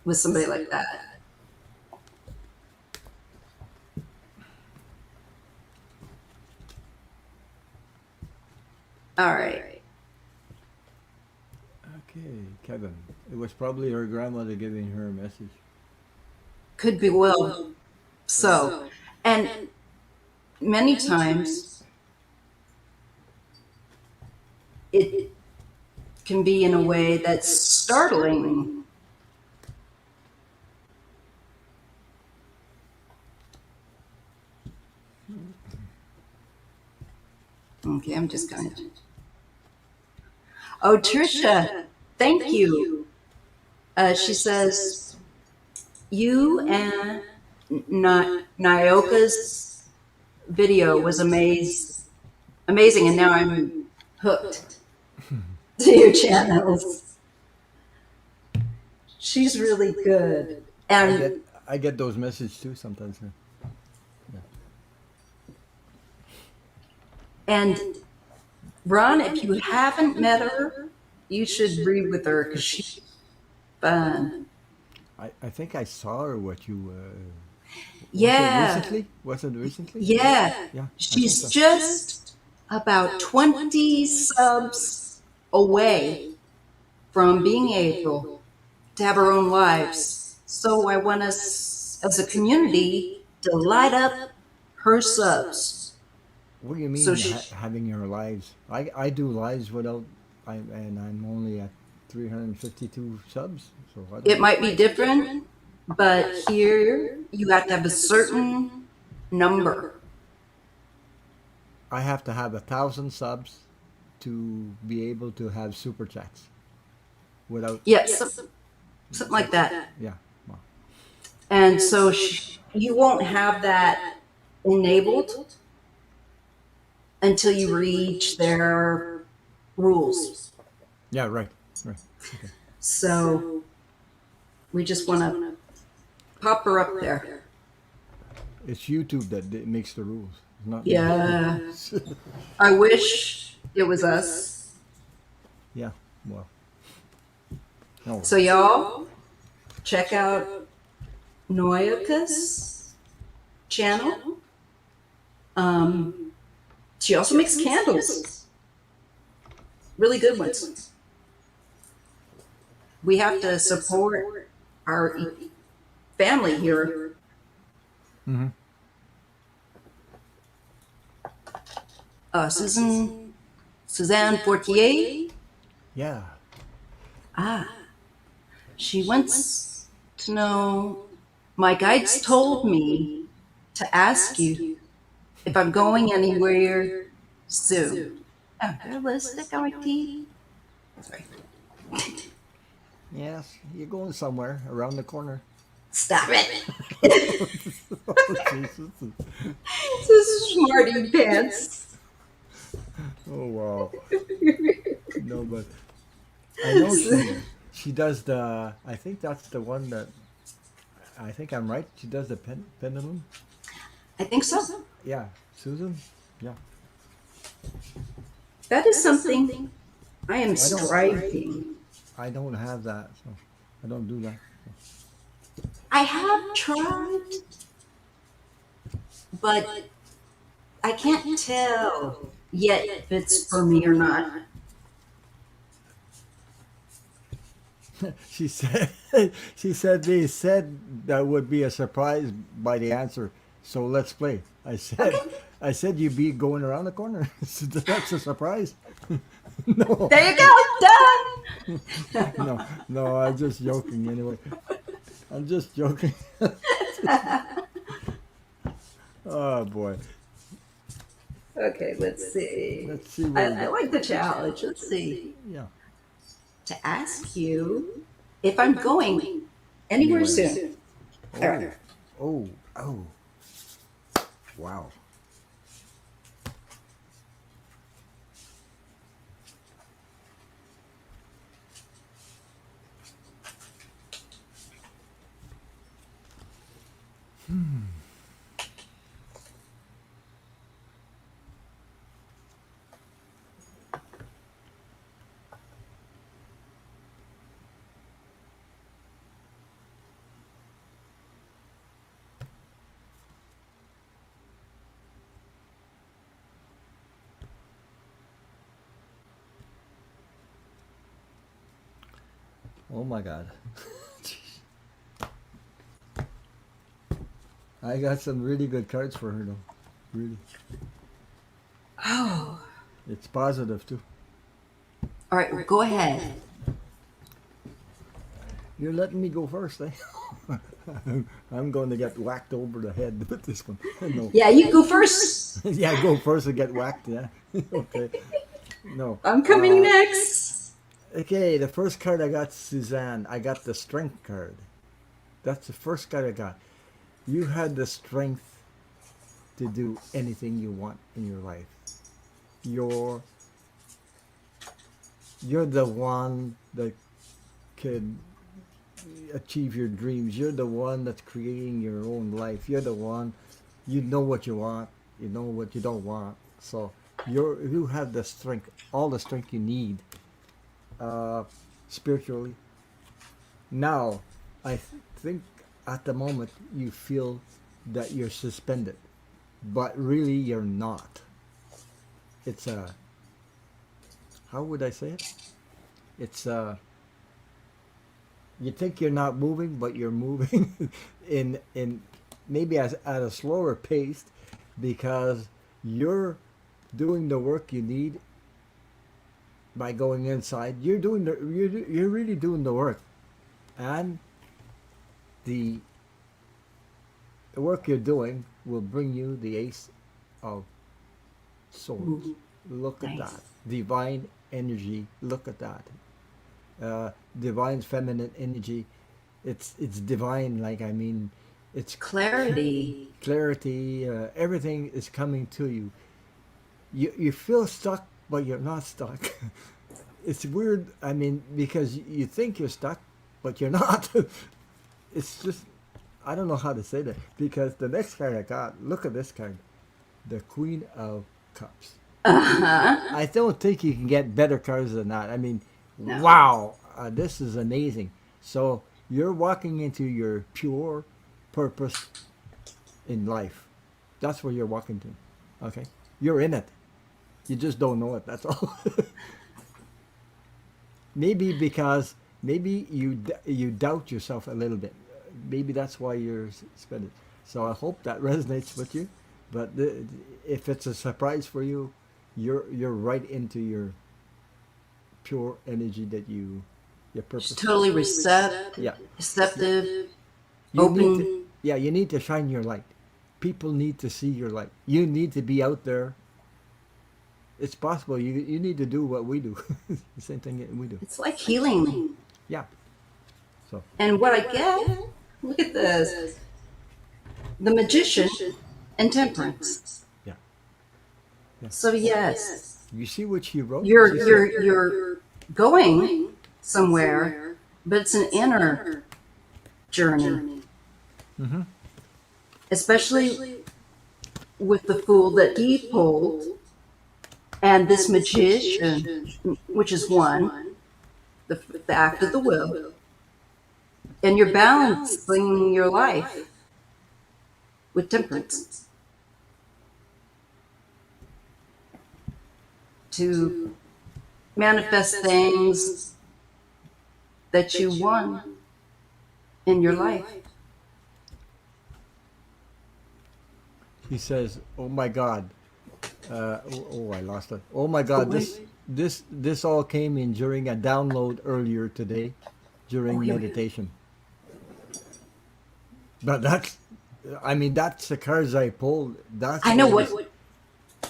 with somebody like that. All right. Okay, Kevin. It was probably her grandmother giving her a message. Could be well so. And many times it can be in a way that's startling. Okay, I'm just going to. Oh, Trisha, thank you. She says, you and Nyoka's video was amazing, and now I'm hooked to your channels. She's really good. And I get those messages too sometimes. Yeah. and Ron, if you haven't met her, you should read with her because she's fun. I think I saw her. What you was it Yeah, recently? Was it recently? yeah. Yeah, I think She's so. just about 20 subs away from being able to have our own lives. So I want us as a community to light up her subs. What do you So mean she, having your lives? I do lives without, and I'm only at 352 subs, so I it don't. might be different, but here you have to have a certain number. I have to have 1,000 subs to be able to have super chats. Without, Yes, something like that. yeah, well, And so you won't have that enabled until you reach their rules. yeah, right, right. Okay. So we just want to pop her up there. It's YouTube that makes the rules, not me. Yeah. I wish it was us. Yeah, well, no. So y'all check out Noyaka's channel. She also makes candles. Really good ones. We have to support our family here. Mm-hmm. Suzanne Fortier. Yeah. Ah, she wants to know. My guides told me to ask you if I'm going anywhere soon. Oh, realistic, RT? Sorry. Yes, you're going somewhere around the corner. Stop it. Oh, Jesus. This smarty pants. Oh, wow. No, but I know she does the. I think that's the one that. I think I'm right. She does the pendulum. I think so. Yeah, Susan. Yeah. That is something I am I don't. striving. I don't have that, so I don't do that. I have tried, but I can't tell yet if it's for me or not. She said. She said they said that would be a surprise by the answer. So let's play. I said. Okay. I said you'd be going around the corner. So that's a surprise. No, There you go. Done. no, no. I'm just joking. Anyway, I'm just joking. Oh boy. Okay, let's see. Let's see where we I go. like the challenge. Let's see. Yeah. To ask you if I'm going anywhere Anywhere. soon. All right. Oh. Oh. Wow. Oh my God. I got some really good cards for her though. Really. Oh. It's positive too. All right, well, go ahead. You're letting me go first, eh? I'm going to get whacked over the head with this one. No. Yeah, you go first. Yeah, go first and get whacked, yeah. Okay. No. I'm coming next. Okay, the first card I got, Suzanne, I got the strength card. That's the first card I got. You had the strength to do anything you want in your life. You're you're the one that could achieve your dreams. You're the one that's creating your own life. You're the one, you know what you want, you know what you don't want. So you have the strength, all the strength you need, uh, spiritually. Now, think at the moment you feel that you're suspended, but really you're not. It's a, how would I say it? It's a, you think you're not moving, but you're moving in maybe at a slower pace because you're doing the work you need by going inside. You're really doing the work, and the work you're doing will bring you the ace of swords. Ooh, Look at nice. that divine energy. Look at that. Divine feminine energy. It's divine. Like I mean, it's Clarity. clarity. Everything is coming to you. You feel stuck, but you're not stuck. It's weird. I mean, because you think you're stuck, but you're not. It's just I don't know how to say that because the next card I got. Look at this card, the Queen of Cups. Uh-huh. I don't think you can get better cards than that. I mean, No. wow, this is amazing. So you're walking into your pure purpose in life. That's where you're walking to. Okay, you're in it. You just don't know it. That's all. Maybe because maybe you doubt yourself a little bit. Maybe that's why you're suspended. So I hope that resonates with you. But if it's a surprise for you, you're right into your pure energy that your She's purpose. totally Yeah, receptive, you need to. open. Yeah, you need to shine your light. People need to see your light. You need to be out there it's possible. You need to do what we do, the same thing that we do. It's like healing. Yeah. So And what I get, look at this, the magician and temperance. yeah, yeah. So yes, You see what she wrote? you're going somewhere, but it's an inner journey, Mm-hmm. especially with the fool that he pulled and this magician, which is one, the act of the will, and you're balancing your life with temperance to manifest things that you want in your life. He says, "Oh my God, I lost it. Oh my God, wait. this all came in during a download earlier today, during Oh, here we go. meditation. But I mean, that's the cards I pulled. I know what.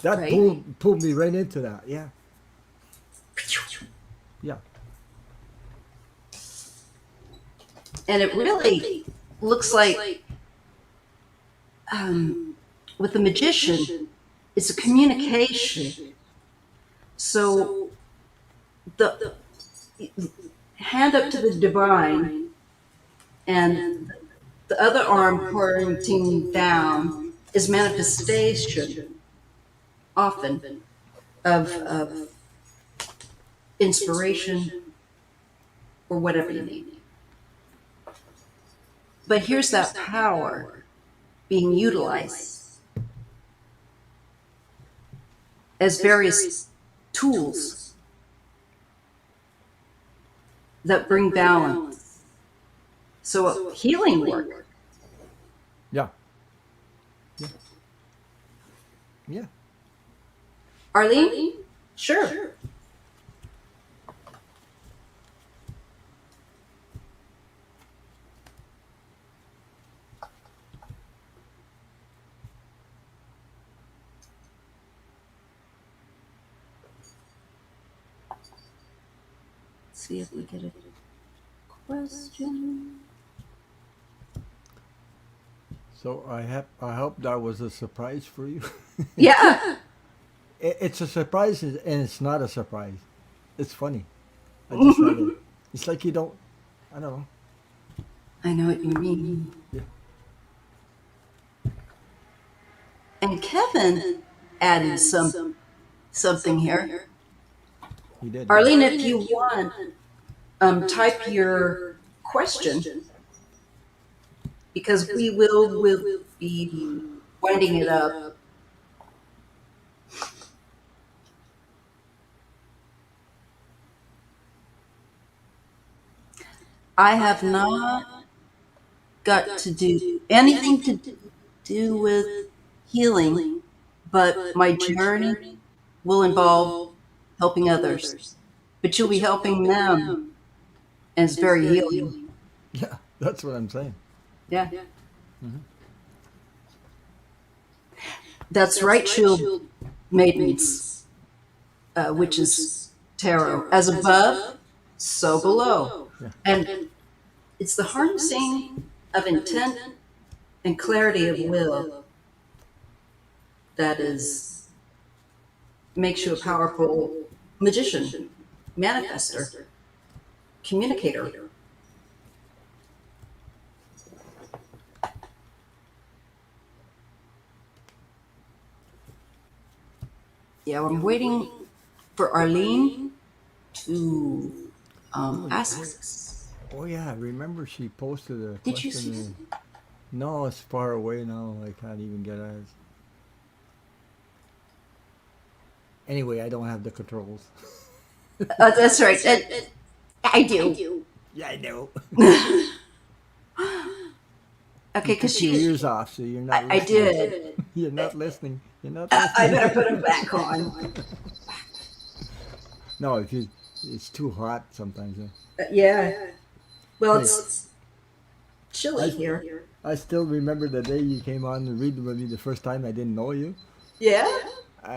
that right? pulled me right into that. Yeah, yeah, And it really looks like with the magician, it's a communication. So the hand up to the divine and the other arm pointing down is manifestation often of inspiration or whatever you need. But here's that power being utilized as various tools that bring balance. So healing work. yeah, yeah, yeah. Arlene? Sure. See if we get a question. So I hope that was a surprise for you. Yeah. It's a surprise and it's not a surprise. It's funny. I just had it. It's like you don't. I don't know. I know what you mean. Yeah. And Kevin added something here. He did. Arlene, if you want, type your question because we will be winding it up. I have not got to do anything to do with healing, but my journey will involve helping others. But you'll be helping them, and it's very healing. Yeah, that's what I'm saying. Yeah. Mm-hmm. That's right, shield maidens, which is tarot. As above, so below. Yeah. And it's the harnessing of intent and clarity of will that makes you a powerful magician, manifester, communicator. Yeah, I'm waiting for Arlene to ask. Oh yeah, remember she posted a Did you question. see? No, it's far away now. I can't even get at it. Anyway, I don't have the controls. That's right. I do. Yeah, I know. Okay, because Took your ears off, so you're not. I Listening. did. You're not listening. You're not I listening. better put them back on. No, if you, it's too hot sometimes. Yeah. Well, Hey. it's chilly here. I still remember the day you came on to read with me the first time. I didn't know you. Yeah.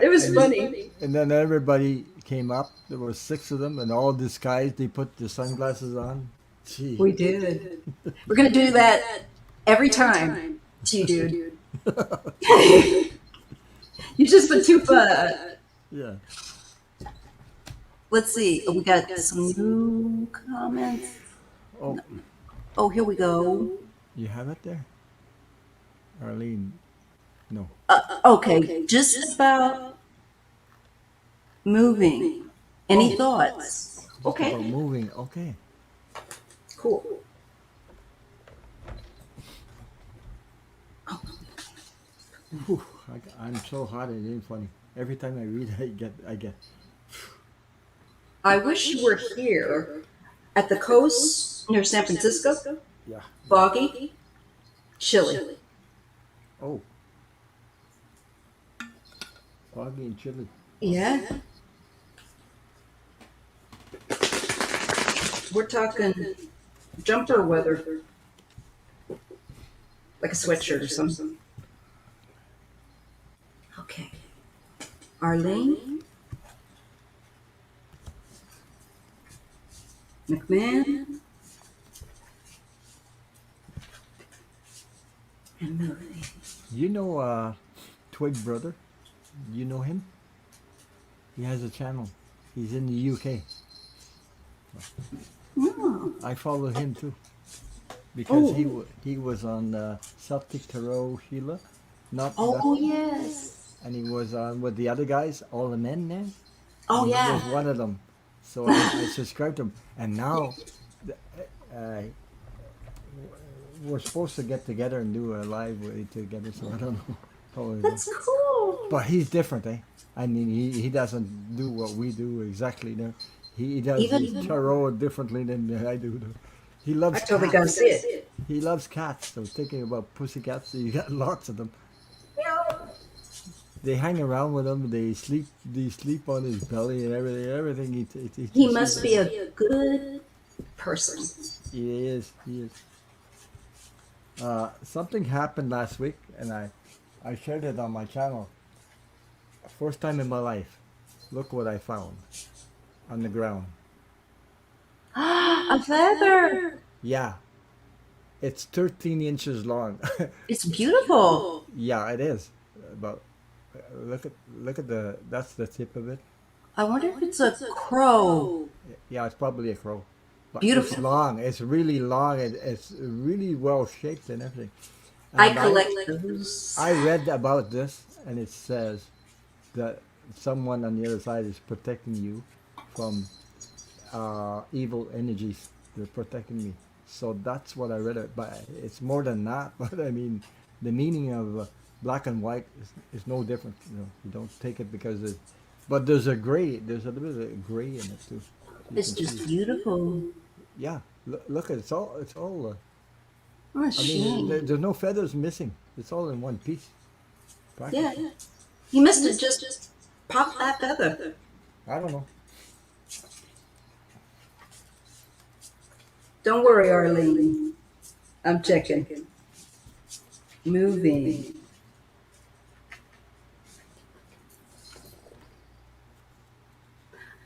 It was and, funny. and then everybody came up. There were 6 of them, and all disguised. They put the sunglasses on. Gee. We did. We're gonna do that every time, T dude. You just put too fun. Yeah. Let's see. We got some new comments. Oh, Oh, here we go. you have it there, Arlene. No. Okay, just about moving. Any Oh, thoughts? just about Okay, moving. Okay. cool. Whew, I'm so hot. It ain't funny. Every time I read, I get. I wish you were here at the coast near San Francisco. Yeah. Foggy, chilly. Oh, foggy and chilly. Yeah. We're talking jumper weather, like a sweatshirt or something. Okay. Arlene, McMahon, and Melody. You know, Twig brother. You know him? He has a channel. He's in the UK. Oh. I follow him too because Oh. he was on Celtic Tarot Sheila, not Oh, that, yes. and he was on with the other guys, all the men there. Oh, And he yeah. was one of them. So I subscribed to him, and now uh, we're supposed to get together and do a live together. So I don't know how it That's goes. cool. But he's different, eh? I mean, he doesn't do what we do exactly. No, he does Even tarot differently than I do. Though. He I loves totally gotta cats. see it. He loves cats. So thinking about pussycats, you got lots of them. They hang around with him. They sleep. They sleep on his belly and everything. Everything. He must be a good person. He is. He is. Something happened last week, and I shared it on my channel. First time in my life. Look what I found on the ground. A feather. Yeah, it's 13 inches long. It's beautiful. Yeah, it is. But look at the that's the tip of it. I wonder if it's a crow. Yeah, it's probably a crow. But it's Beautiful. long. It's really long. It's really well shaped and everything. I And collect those. I read about this, and it says that someone on the other side is protecting you from evil energies. They're protecting me. So that's what I read. But it's more than that. But I mean, the meaning of black and white is no different. You don't take it because it. But there's a gray. There's a little bit of gray in it too. You It's can just see. beautiful. Yeah. Look, it's all. It's all. What a I mean, shame. there's no feathers missing. It's all in one piece. Yeah. Practically. He must have just popped that feather. I don't know. Don't worry, Arlene. I'm checking. Moving.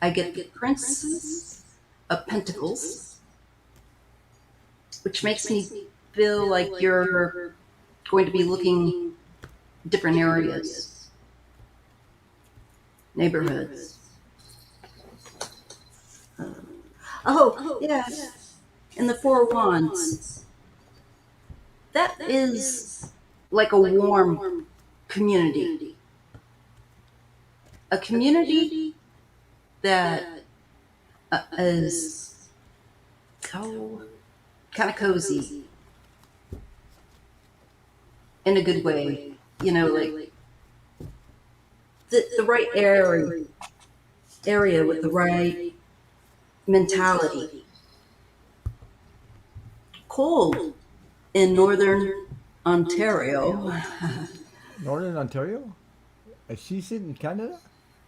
I get the Princess of Pentacles, which makes me feel like you're going to be looking different areas, neighborhoods. Oh, yes. And the Four Wands. That is like a warm community. A community that is kind of cozy in a good way. You know, like the right area with the right mentality. Cold in northern Ontario. Northern Ontario? She's in Canada?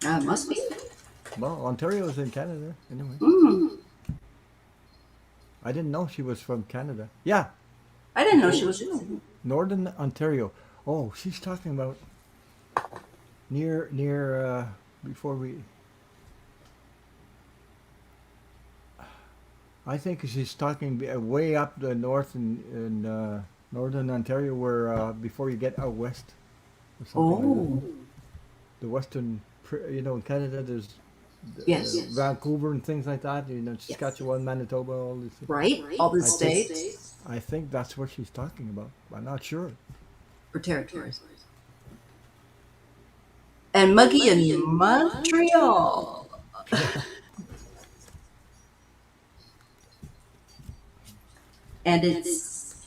Must be. Well, Ontario is in Canada anyway. Mm. I didn't know she was from Canada. Yeah, I didn't know she was. Northern Ontario. Oh, she's talking about near before we. I think she's talking way up the north in northern Ontario, where before you get out west or something like that. Oh, The western, in Canada, there's yes, Vancouver and things like that. yes. Saskatchewan, Manitoba, all these things. Right? All the I think states I think that's what she's talking about. I'm not sure. or territories. And Muggy in Montreal. And it's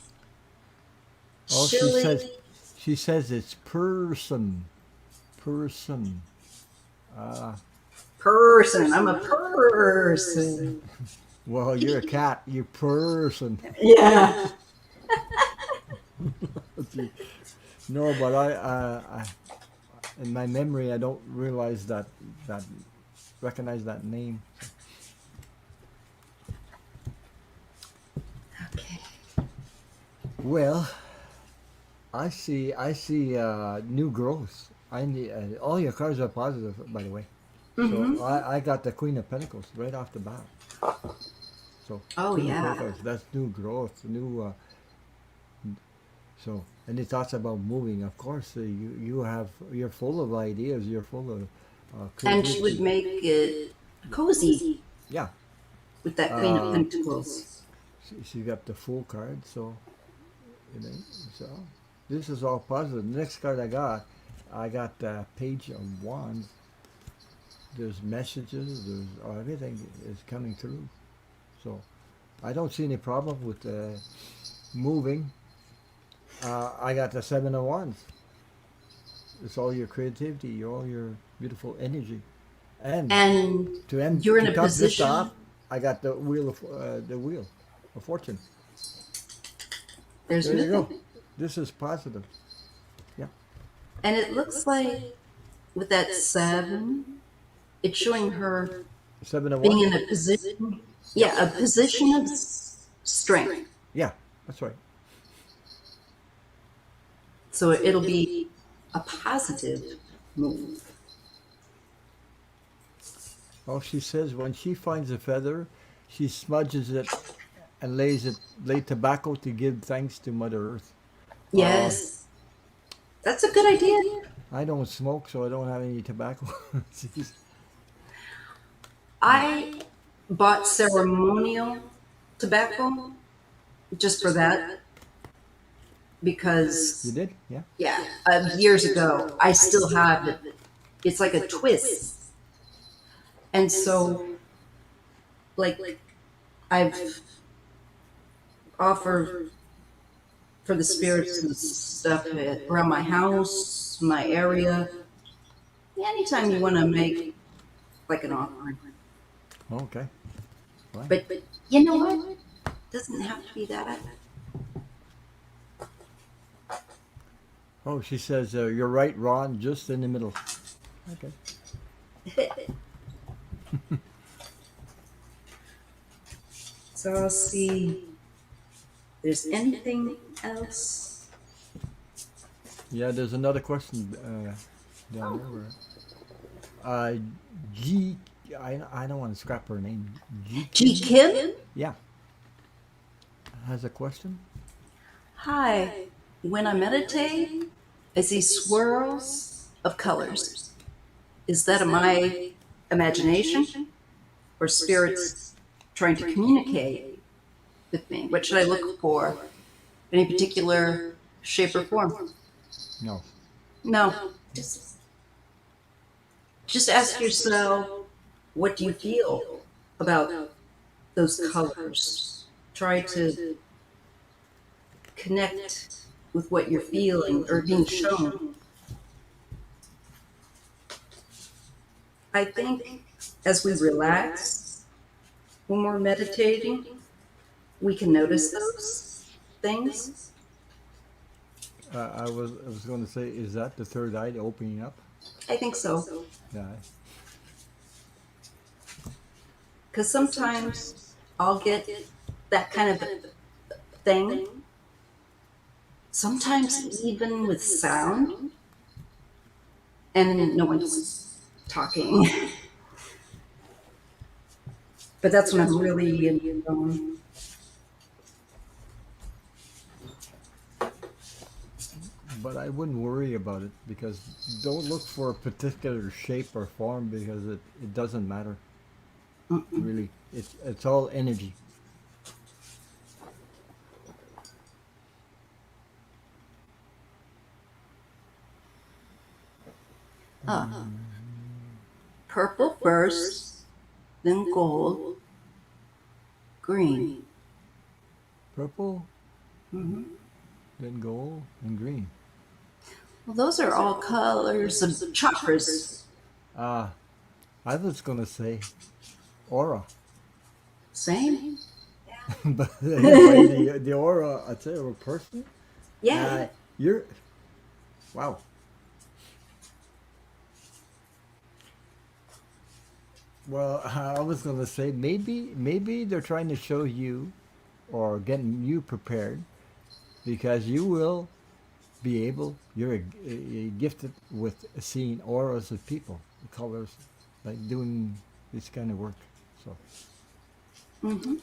Oh, she says chilly she says it's person. Uh, person. I'm a person. well, you're a cat. You person. Yeah. No, but in my memory, I don't realize that recognize that name. Okay. Well, I see new growth. I need all your cards are positive, by the way. Mm-hmm. So I got the Queen of Pentacles right off the bat. So Oh, Queen of yeah. Pentacles, that's new growth, so any thoughts about moving? Of course, you're full of ideas. You're full of And she would creativity. make it cozy Yeah. with that Queen of Uh, Pentacles. she got the full card, so you know, so this is all positive. The next card I got the Page of Wands. There's messages. There's everything is coming through. So I don't see any problem with moving. I got the Seven of Wands. It's all your creativity, all your beautiful energy, and And you're in to a top this position, off, I got the wheel of fortune. there's There you go. movement. This is positive. Yeah. And it looks like with that seven, it's showing her Seven of being Wands. in a position, Yeah. yeah, a position of strength. Yeah. That's right. So it'll be a positive move. Oh, she says when she finds a feather, she smudges it and lay tobacco to give thanks to Mother Earth. Uh, Yes, that's a good idea. I don't smoke, so I don't have any tobacco. She's- I bought ceremonial tobacco just for that you because, did? Yeah. yeah, years ago, I still have it. It's like a twist. And so, like, I've offered for the spirits and stuff around my house, my area. Anytime you want to make like an offering. Okay. Fine. But you know what? Doesn't have to be that. Oh, she says you're right, Ron. Just in the middle. Okay. So I'll see if there's anything else. Yeah, there's another question down there. G. I don't want to scrap her name. G. Kim? Yeah. Has a question. Hi. When I meditate, I see swirls of colors. Is that my imagination or spirits trying to communicate with me? What should I look for? Any particular shape or form? No. No. Just ask yourself, what do you feel about those colors? Try to connect with what you're feeling or being shown. I think as we relax when we're meditating, we can notice those things. I was going to say, is that the third eye opening up? I think so. Yeah. Because sometimes I'll get that kind of thing. Sometimes even with sound. and no one's talking. But that's when I'm really in the zone. But I wouldn't worry about it because don't look for a particular shape or form because it doesn't matter really. It's all energy. Uh, Purple first, then gold, green. Purple, Hmm. then gold, and green. Well, those are all colors of chakras. Ah, I was gonna say aura, Same? but anyway, the aura. I'd say of a person. Yeah. You're wow. Well, I was gonna say maybe they're trying to show you or getting you prepared because you will be able. You're gifted with seeing auras of people, the colors, like doing this kind of work. So Hmm.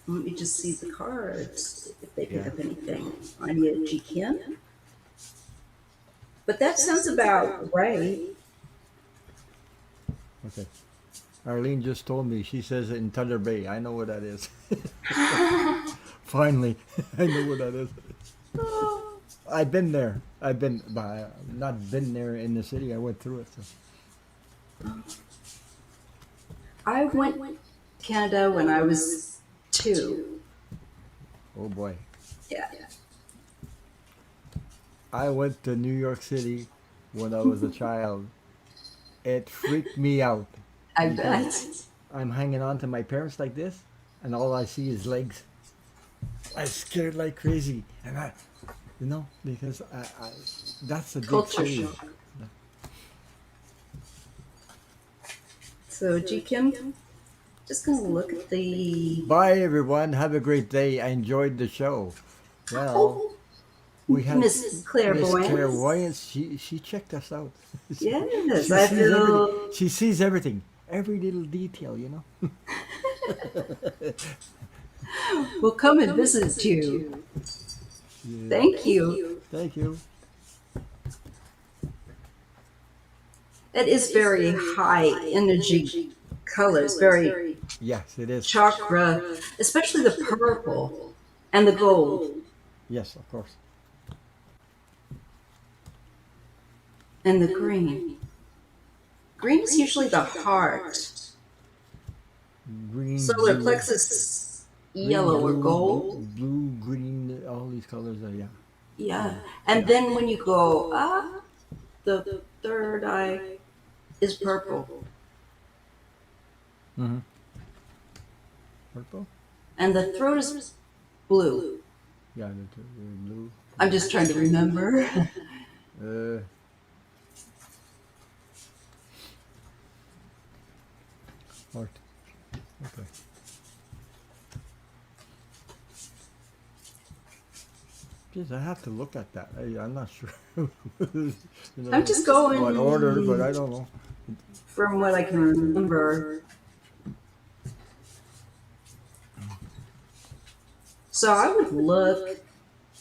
Let me just see the cards if they pick yeah, up anything on you, G Kim. But that sounds about right. okay. Arlene just told me. She says it in Thunder Bay. I know what that is. Finally, I know what that is. I've been there. I've been, but not been there in the city. I went through it. So. I went to Canada when I was 2. Oh boy. Yeah. I went to New York City when I was a child. It freaked me out I because bet. I'm hanging on to my parents like this, and all I see is legs. I'm scared like crazy, and because I that's a big Culture city. shock. So, G Kim, just gonna look at the. Bye, everyone. Have a great day. I enjoyed the show. Well, Oh, we had Miss Miss Clairvoyance. Clairvoyance. She checked us out. Yes, She I sees everything. feel. She sees everything. Every little detail. We'll come and visit you. Yeah. Thank you. Thank you. That is very high energy colors, very Yes, it is. chakra, especially the purple and the gold Yes, of course. and the green. Green is usually the heart. Green, Solar blue, plexus, green, yellow or blue, gold. blue, green. All these colors are yeah. Yeah. And then when you go up, the third eye is purple. Mm-hmm. Purple. And the throat is blue. Yeah, the blue. I'm just trying to remember. Uh, heart. Okay. Geez, I have to look at that. I'm not sure. I'm just going what order, but I don't know. from what I can remember. So I would look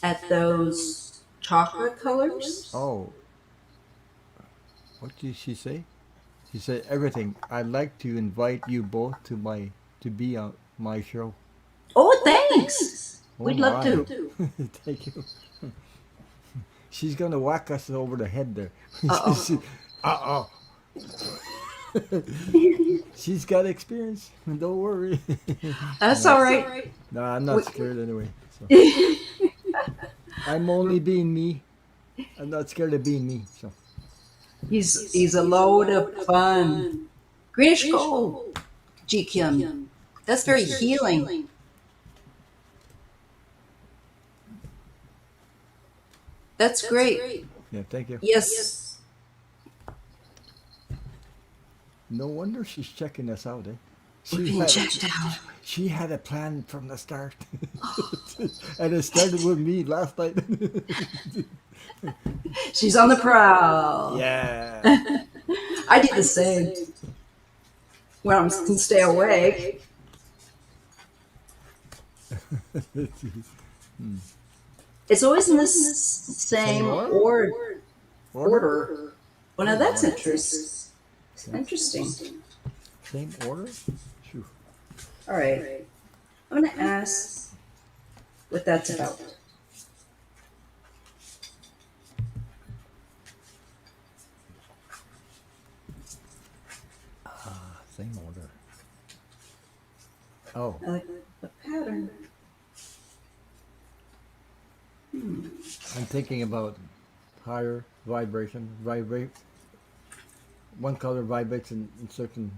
at those chakra colors. Oh, what did she say? She said everything. I'd like to invite you both to be on my show. Oh, thanks. Oh We'd love my. to. Thank you. She's gonna whack us over the head there. Uh-oh. Uh-oh. She's got experience. Don't worry. That's all right. No, I'm not We- scared anyway. So. I'm only being me. I'm not scared of being me. So He's a load of fun. Greenish gold, G Kim. That's very healing. That's great. yeah, thank you. Yes. No wonder she's checking us out, eh? We're being checked out. She had a plan from the start. And it started with me last night. She's on the prowl. Yeah. I do the same when I can stay awake. Hmm. It's always in this same Order? order. Well, now Oh that's boy. interesting. Same order? Phew. All right. I'm going to ask what that's about. Same order. Oh, I like the pattern. I'm thinking about higher vibration. Vibrate. One color vibrates in certain.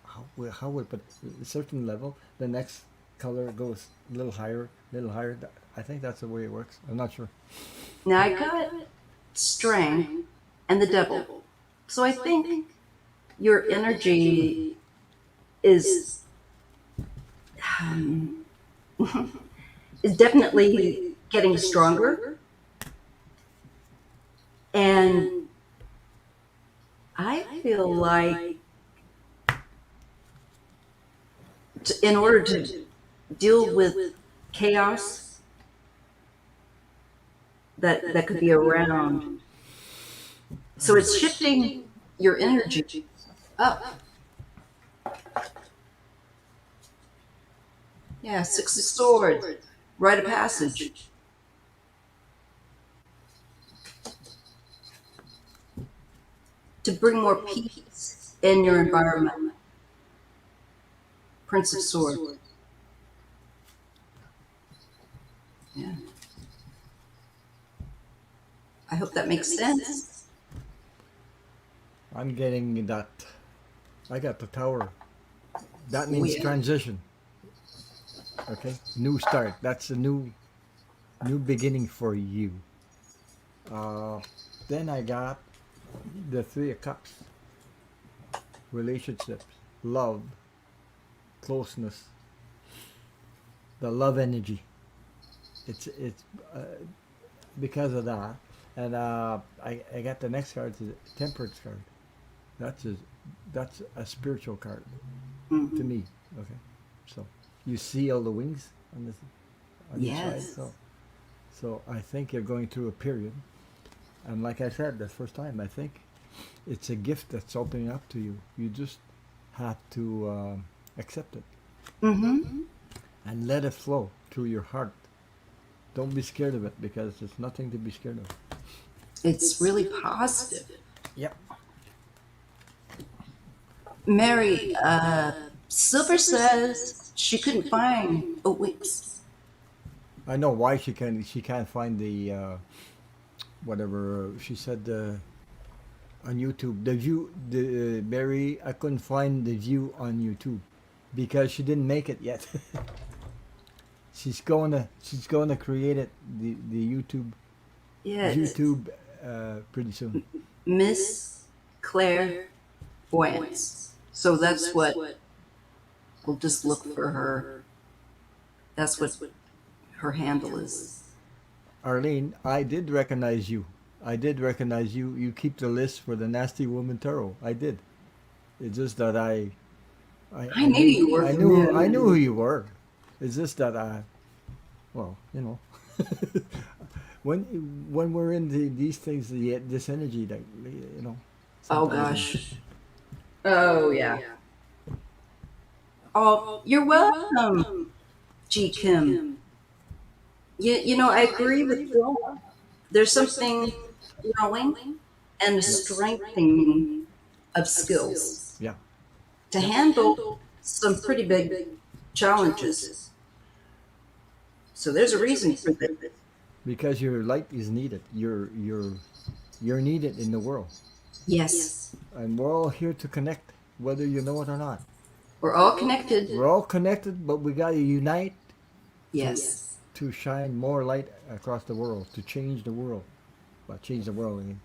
How would but a certain level. The next color goes a little higher, little higher. I think that's the way it works. I'm not sure. Now I got strength and the devil. So I think your energy is um, is definitely getting stronger, and I feel like in order to deal with chaos that could be around, so it's shifting your energy up. Yeah, Six of Swords, rite of passage. To bring more peace in your environment. Prince of Swords. Yeah. I hope that makes sense. I'm getting that. I got the tower. That Oh, means yeah. transition. Okay, new start. That's a new beginning for you. Uh, then I got the Three of Cups. Relationships, love, closeness, the love energy. It's because of that, and I got the next card, the Temperance card. That's a that's a spiritual card to Mhm. me. Okay, so you see all the wings on this on each side. Yes. So I think you're going through a period, and like I said, the first time I think it's a gift that's opening up to you. You just have to accept it Mm-hmm. and let it flow through your heart. Don't be scared of it because there's nothing to be scared of. It's really positive. Yep. Mary, Silver says she couldn't find. Oh, wait. I know why she can't find the whatever she said on YouTube. The view, the Mary, I couldn't find the view on YouTube because she didn't make it yet. She's going to create it the Yes. YouTube pretty soon. Miss Claire Boyance. So that's what we'll just look for her. That's what her handle is. Arlene, I did recognize you. I did recognize you. You keep the list for the Nasty Woman Tarot. I did. It's just that I knew you were I knew familiar. who you were. It's just that well, you know, when we're in these things, this energy that you know. Oh sometimes gosh. Oh yeah. Oh, you're welcome, G Kim. You know, I agree with Bill. There's something growing and a Yeah. strengthening of skills Yeah. to handle some pretty big challenges. So there's a reason for this. Because your light is needed. You're needed in the world, Yes, and we're all here to connect, whether you know it or not. we're all connected. We're all connected, but we gotta unite Yes. to shine more light across the world, to change the world. Well, change the world. I mean,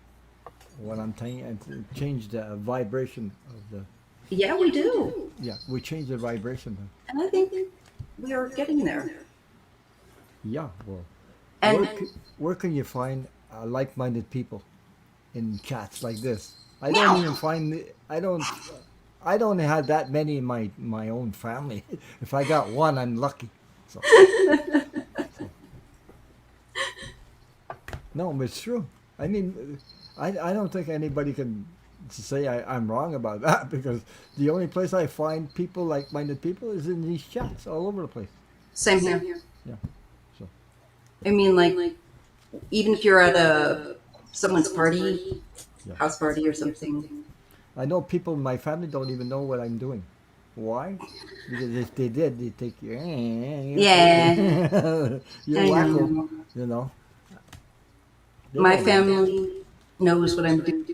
what I'm saying, and to change the vibration of the. Yeah, we do. Yeah, we change the vibration. And I think we are getting there. Yeah, well, And where can you find like-minded people in chats like this? I don't meow. even find I don't have that many in my own family. If I got one, I'm lucky. So, so no, but it's true. I mean, I don't think anybody can say I'm wrong about that because the only place I find people like-minded people is in these chats all over the place. Same here. Yeah. So I mean, like, even if you're at a someone's party, yeah. house party or something. I know people in my family don't even know what I'm doing. Why? Because if they did, they'd take you. Yeah, You're I wacko. know. You know. They My don't know. family knows what I'm doing,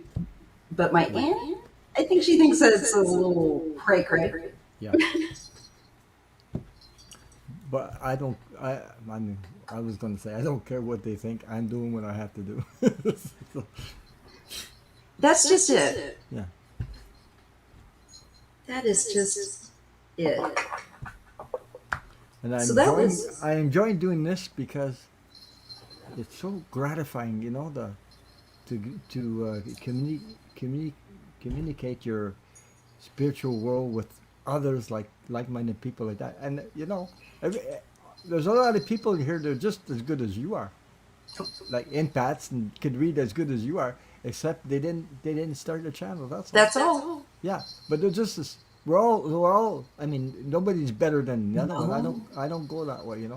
but my aunt, I think she thinks that it's a little cray cray. Yeah. But I don't. I mean, I was gonna say I don't care what they think. I'm doing what I have to do. So, That's just it. yeah. That is just it. And So that was I enjoy doing this because it's so gratifying. You know to communicate your spiritual world with others like-minded people like that. And every, there's a lot of people here that are just as good as you are, like empaths and could read as good as you are, except they didn't start the channel. That's all. that's all. Yeah, but they're just as we're all. I mean, nobody's better than the other one. No. I don't go that way.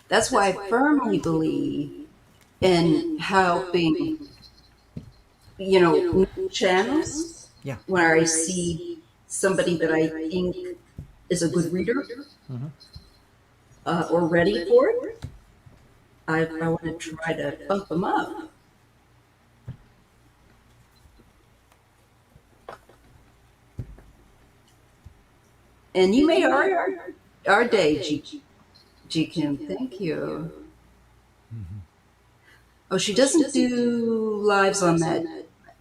That's why I firmly believe in helping, new channels Yeah. where I see somebody that I think is a good reader Hmm. or ready for it. I want to try to bump them up. And you made our day, G Kim. Thank you. Oh, she doesn't do lives on that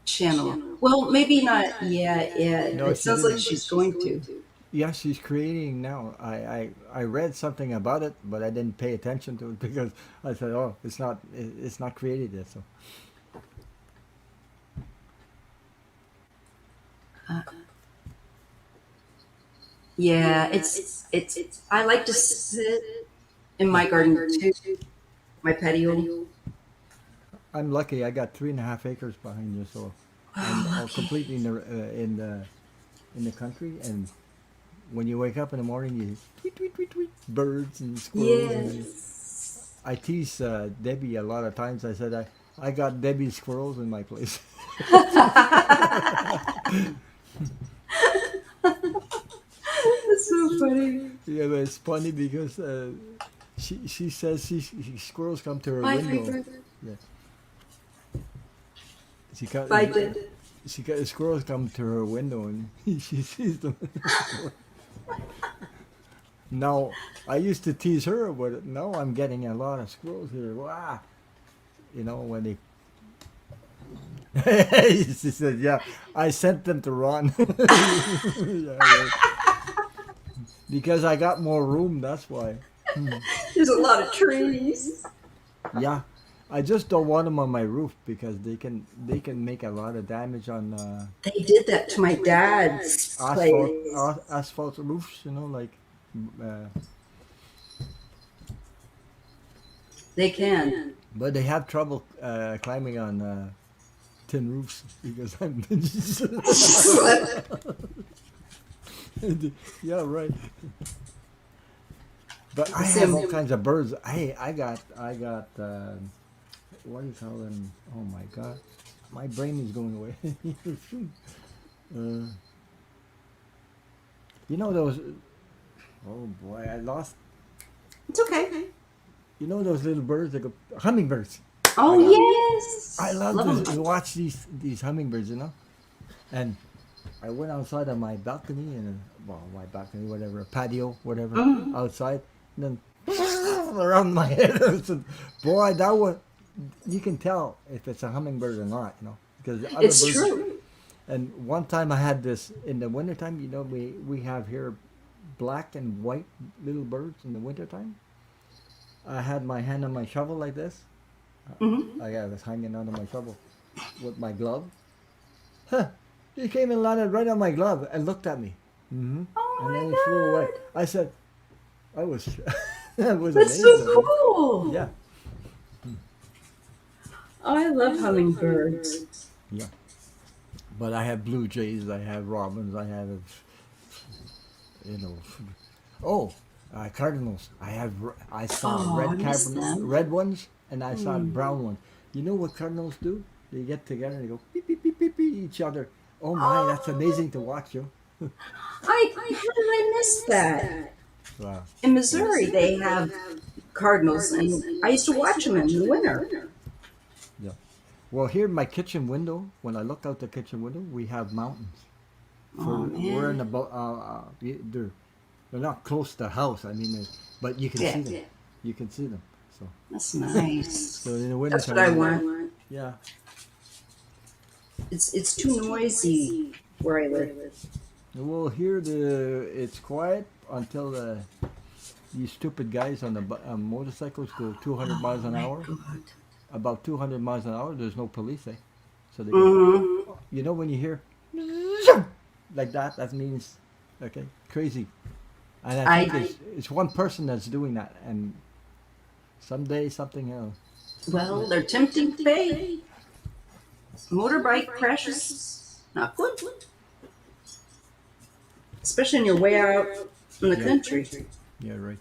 channel. Well, maybe not yet. No, It she sounds like didn't. she's going to. Yeah, she's creating now. I read something about it, but I didn't pay attention to it because I said, "Oh, it's not created yet." So Uh, yeah, it's. I like to sit in yeah, my garden too, my patio. I'm lucky. I got 3.5 acres behind you, so I'm Oh, all lucky. completely in the country. And when you wake up in the morning, you tweet tweet tweet tweet birds and squirrels. And Yes. I tease Debbie a lot of times. I said I got Debbie's squirrels in my place. That's so funny. Yeah, but it's funny because she says squirrels come to her Bye, window. Fraser. Yeah, she co- Bye, Dad. squirrels come to her window and she sees them. Now I used to tease her, but now I'm getting a lot of squirrels here. Wow, when they. She said, "Yeah, I sent them to run." Yeah, right. Because I got more room. That's why. Hmm. There's a lot of trees. Yeah, I just don't want them on my roof because they can make a lot of damage on They did that to my dad's place. asphalt roofs. Like uh, They can. but they have trouble climbing on tin roofs because I'm. Yeah, right. But I have all Sim. kinds of birds. Hey, I got what do you call them? Oh my god, my brain is going away. uh, those. Oh boy, I lost. It's okay. Those little birds that go hummingbirds. Oh, I got. I yes. love Love to them. watch these hummingbirds. And I went outside on my balcony my balcony, whatever, a patio, whatever, Mhm. outside, and then around my head. I said, boy, that one, you can tell if it's a hummingbird or not, because the other It's birds. true. And one time I had this in the wintertime, we have here black and white little birds in the wintertime. I had my hand on my shovel like this. Hmm. I was hanging onto my shovel with my glove. Huh. He came and landed right on my glove and looked at me. Mm-hmm. Oh And then he flew my away. God. I said, I was, I was That's amazed so at it. cool. Yeah, Oh, I love hummingbirds. yeah. But I have blue jays, I have robins, I have, you know, oh, cardinals. I saw Oh, I miss them. red ones, and I saw Hmm. brown ones. You know what cardinals do? They get together and they go beep beep beep beep beep each other. Oh my, that's Oh, amazing to watch, you. how did I miss that? Wow. In Yeah. Missouri, they have cardinals, and I used to watch them in the winter. Yeah. Well, here in my kitchen window, when I look out the kitchen window, we have mountains. Oh We're in man. about they're not close to the house. I mean, but you can Yeah, see them. You can see them. So that's nice. so in the That's what I wintertime, want. yeah. It's too noisy where I live. Well, here it's quiet until these stupid guys on the motorcycles go 200 Oh miles an my hour. God. About 200 miles an hour, there's no police, eh? So they go. Hmm. You know when you hear like that, that means okay, crazy. And I think I it's one person that's doing that, and someday something else. well, they're tempting fate. Motorbike crashes, not good, especially when you're way out in the Yeah, country. yeah, right.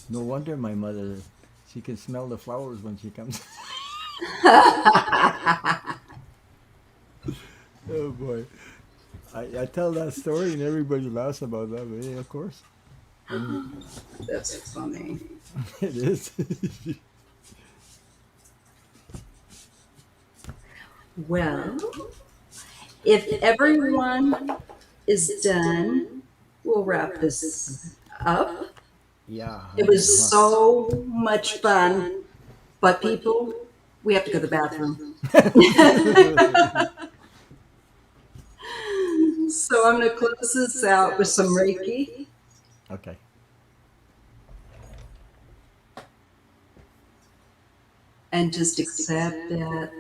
No wonder my mother, she can smell the flowers when she comes. Oh boy, I tell that story and everybody laughs about that. But yeah, of course, I mean, That's funny. it is. Well, if everyone is done, we'll wrap this up. Yeah, It okay, was so much fun, but people, we have to go to the bathroom. huh? So I'm going to close this out with some Reiki Okay. and just accept that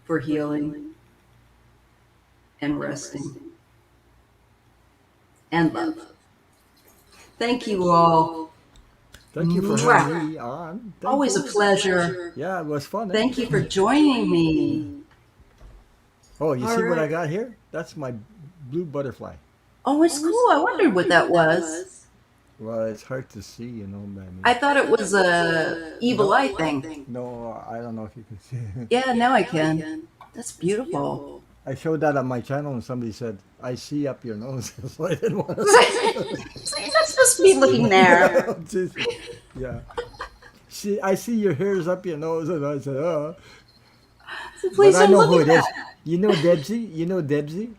for healing and resting and love. Thank you all. Thank you for Mwah. having me on. Thank Always a you. pleasure. Yeah, it was fun. Eh? Thank you for joining me. Oh, you All see what I right. got here? That's my blue butterfly. Oh, it's cool. I wondered what that was. Well, it's hard to see, you know. I mean, I thought it was a evil eye thing. no, I don't know if you can see it. Yeah, now I can. That's beautiful. I showed that on my channel and somebody said, I see up your nose. So I didn't want to say You're not supposed to be looking there. it. Jesus. Yeah. See, I see your hairs up your nose. And I said, oh. Please But I don't know look who at it is. that. You know Debsy? You know Debsy?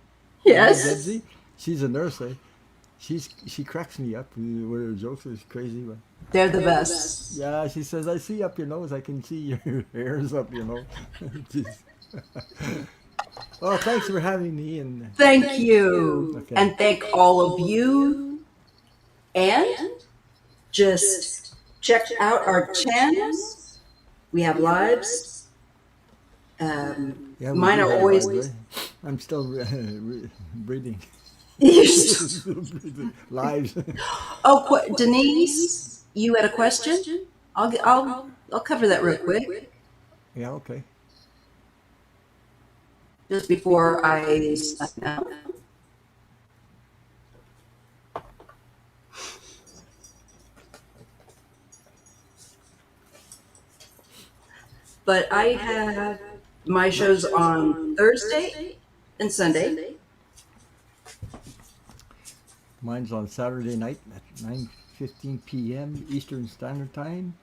Yes. Debsy? She's a nurse, eh? She cracks me up with her jokes. It's crazy, but They're the best. yeah, she says, I see up your nose. I can see your hairs up your nose. Jeez. Well, thanks for having me. And Thank you. okay. And thank all of you. And just check out our channels. We have lives. Yeah, we Mine do are have always. lives, eh? I'm still breathing. Lives. Oh, Denise, you had a question? I'll cover that real quick Yeah, okay. just before I sign out. But I have my shows on Thursday and Sunday. Mine's on Saturday night at 9:15 p.m. Eastern Standard Time.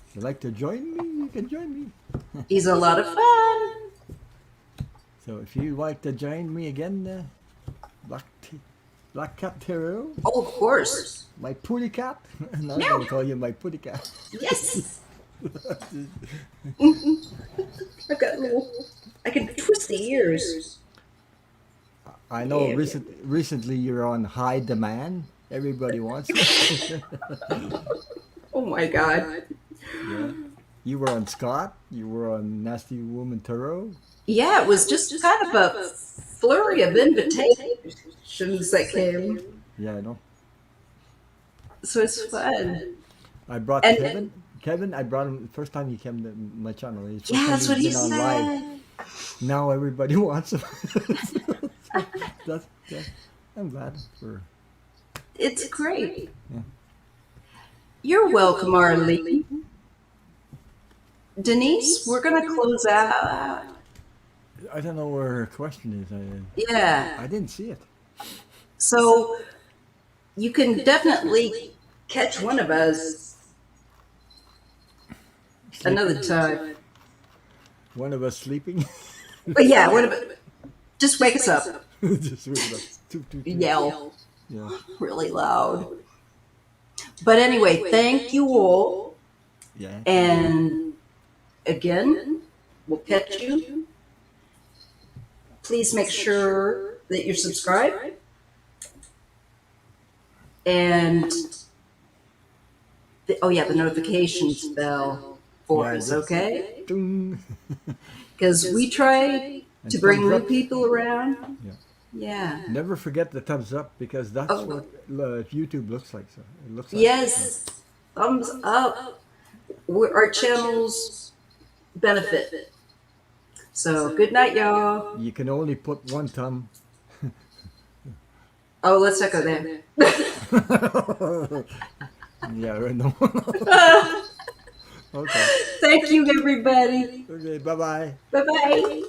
If you'd like to join me, you can join me. He's a lot of fun. So if you'd like to join me again, Black Cat Tarot, Oh, of course. my putty cat. I'm not going to call you my putty cat. Yes. I've got little. I can twist the ears. I know Yeah. recently you're on high demand. Everybody wants you. Oh my God. Yeah. You were on Scott. You were on Nasty Woman Tarot. Yeah, it was just kind of a flurry of invitations that came. Yeah, I know. So it's fun. I brought And Kevin. Kevin, I brought him the first time he came to my channel. It's the yeah, first time that's he's what he been on live. said. Now everybody wants him. That's, I'm glad for. It's great. Yeah. You're welcome, Arlene. Denise, we're going to close out. I don't know where her question is. Yeah. I didn't see it. So you can definitely catch one of us another time. One of us sleeping. But yeah, just wake us up. Just wake it up. Toot, toot, toot. Yell Yeah. really loud. But anyway, thank you all. Yeah. And again, we'll catch you. Please make sure that you're subscribed. And the notifications bell for Yeah, us, just- okay? Ding. Because we try to bring thumbs new up. people around. Yeah. Yeah. Never forget the thumbs up because that's Oh. what YouTube looks like. So it looks like. Yes. Thumbs up. Our channels benefit. So good night, y'all. You can only put one thumb. Oh, let's not go there. Yeah, right. No. Okay. Thank you, everybody. Okay. Bye bye. Bye bye.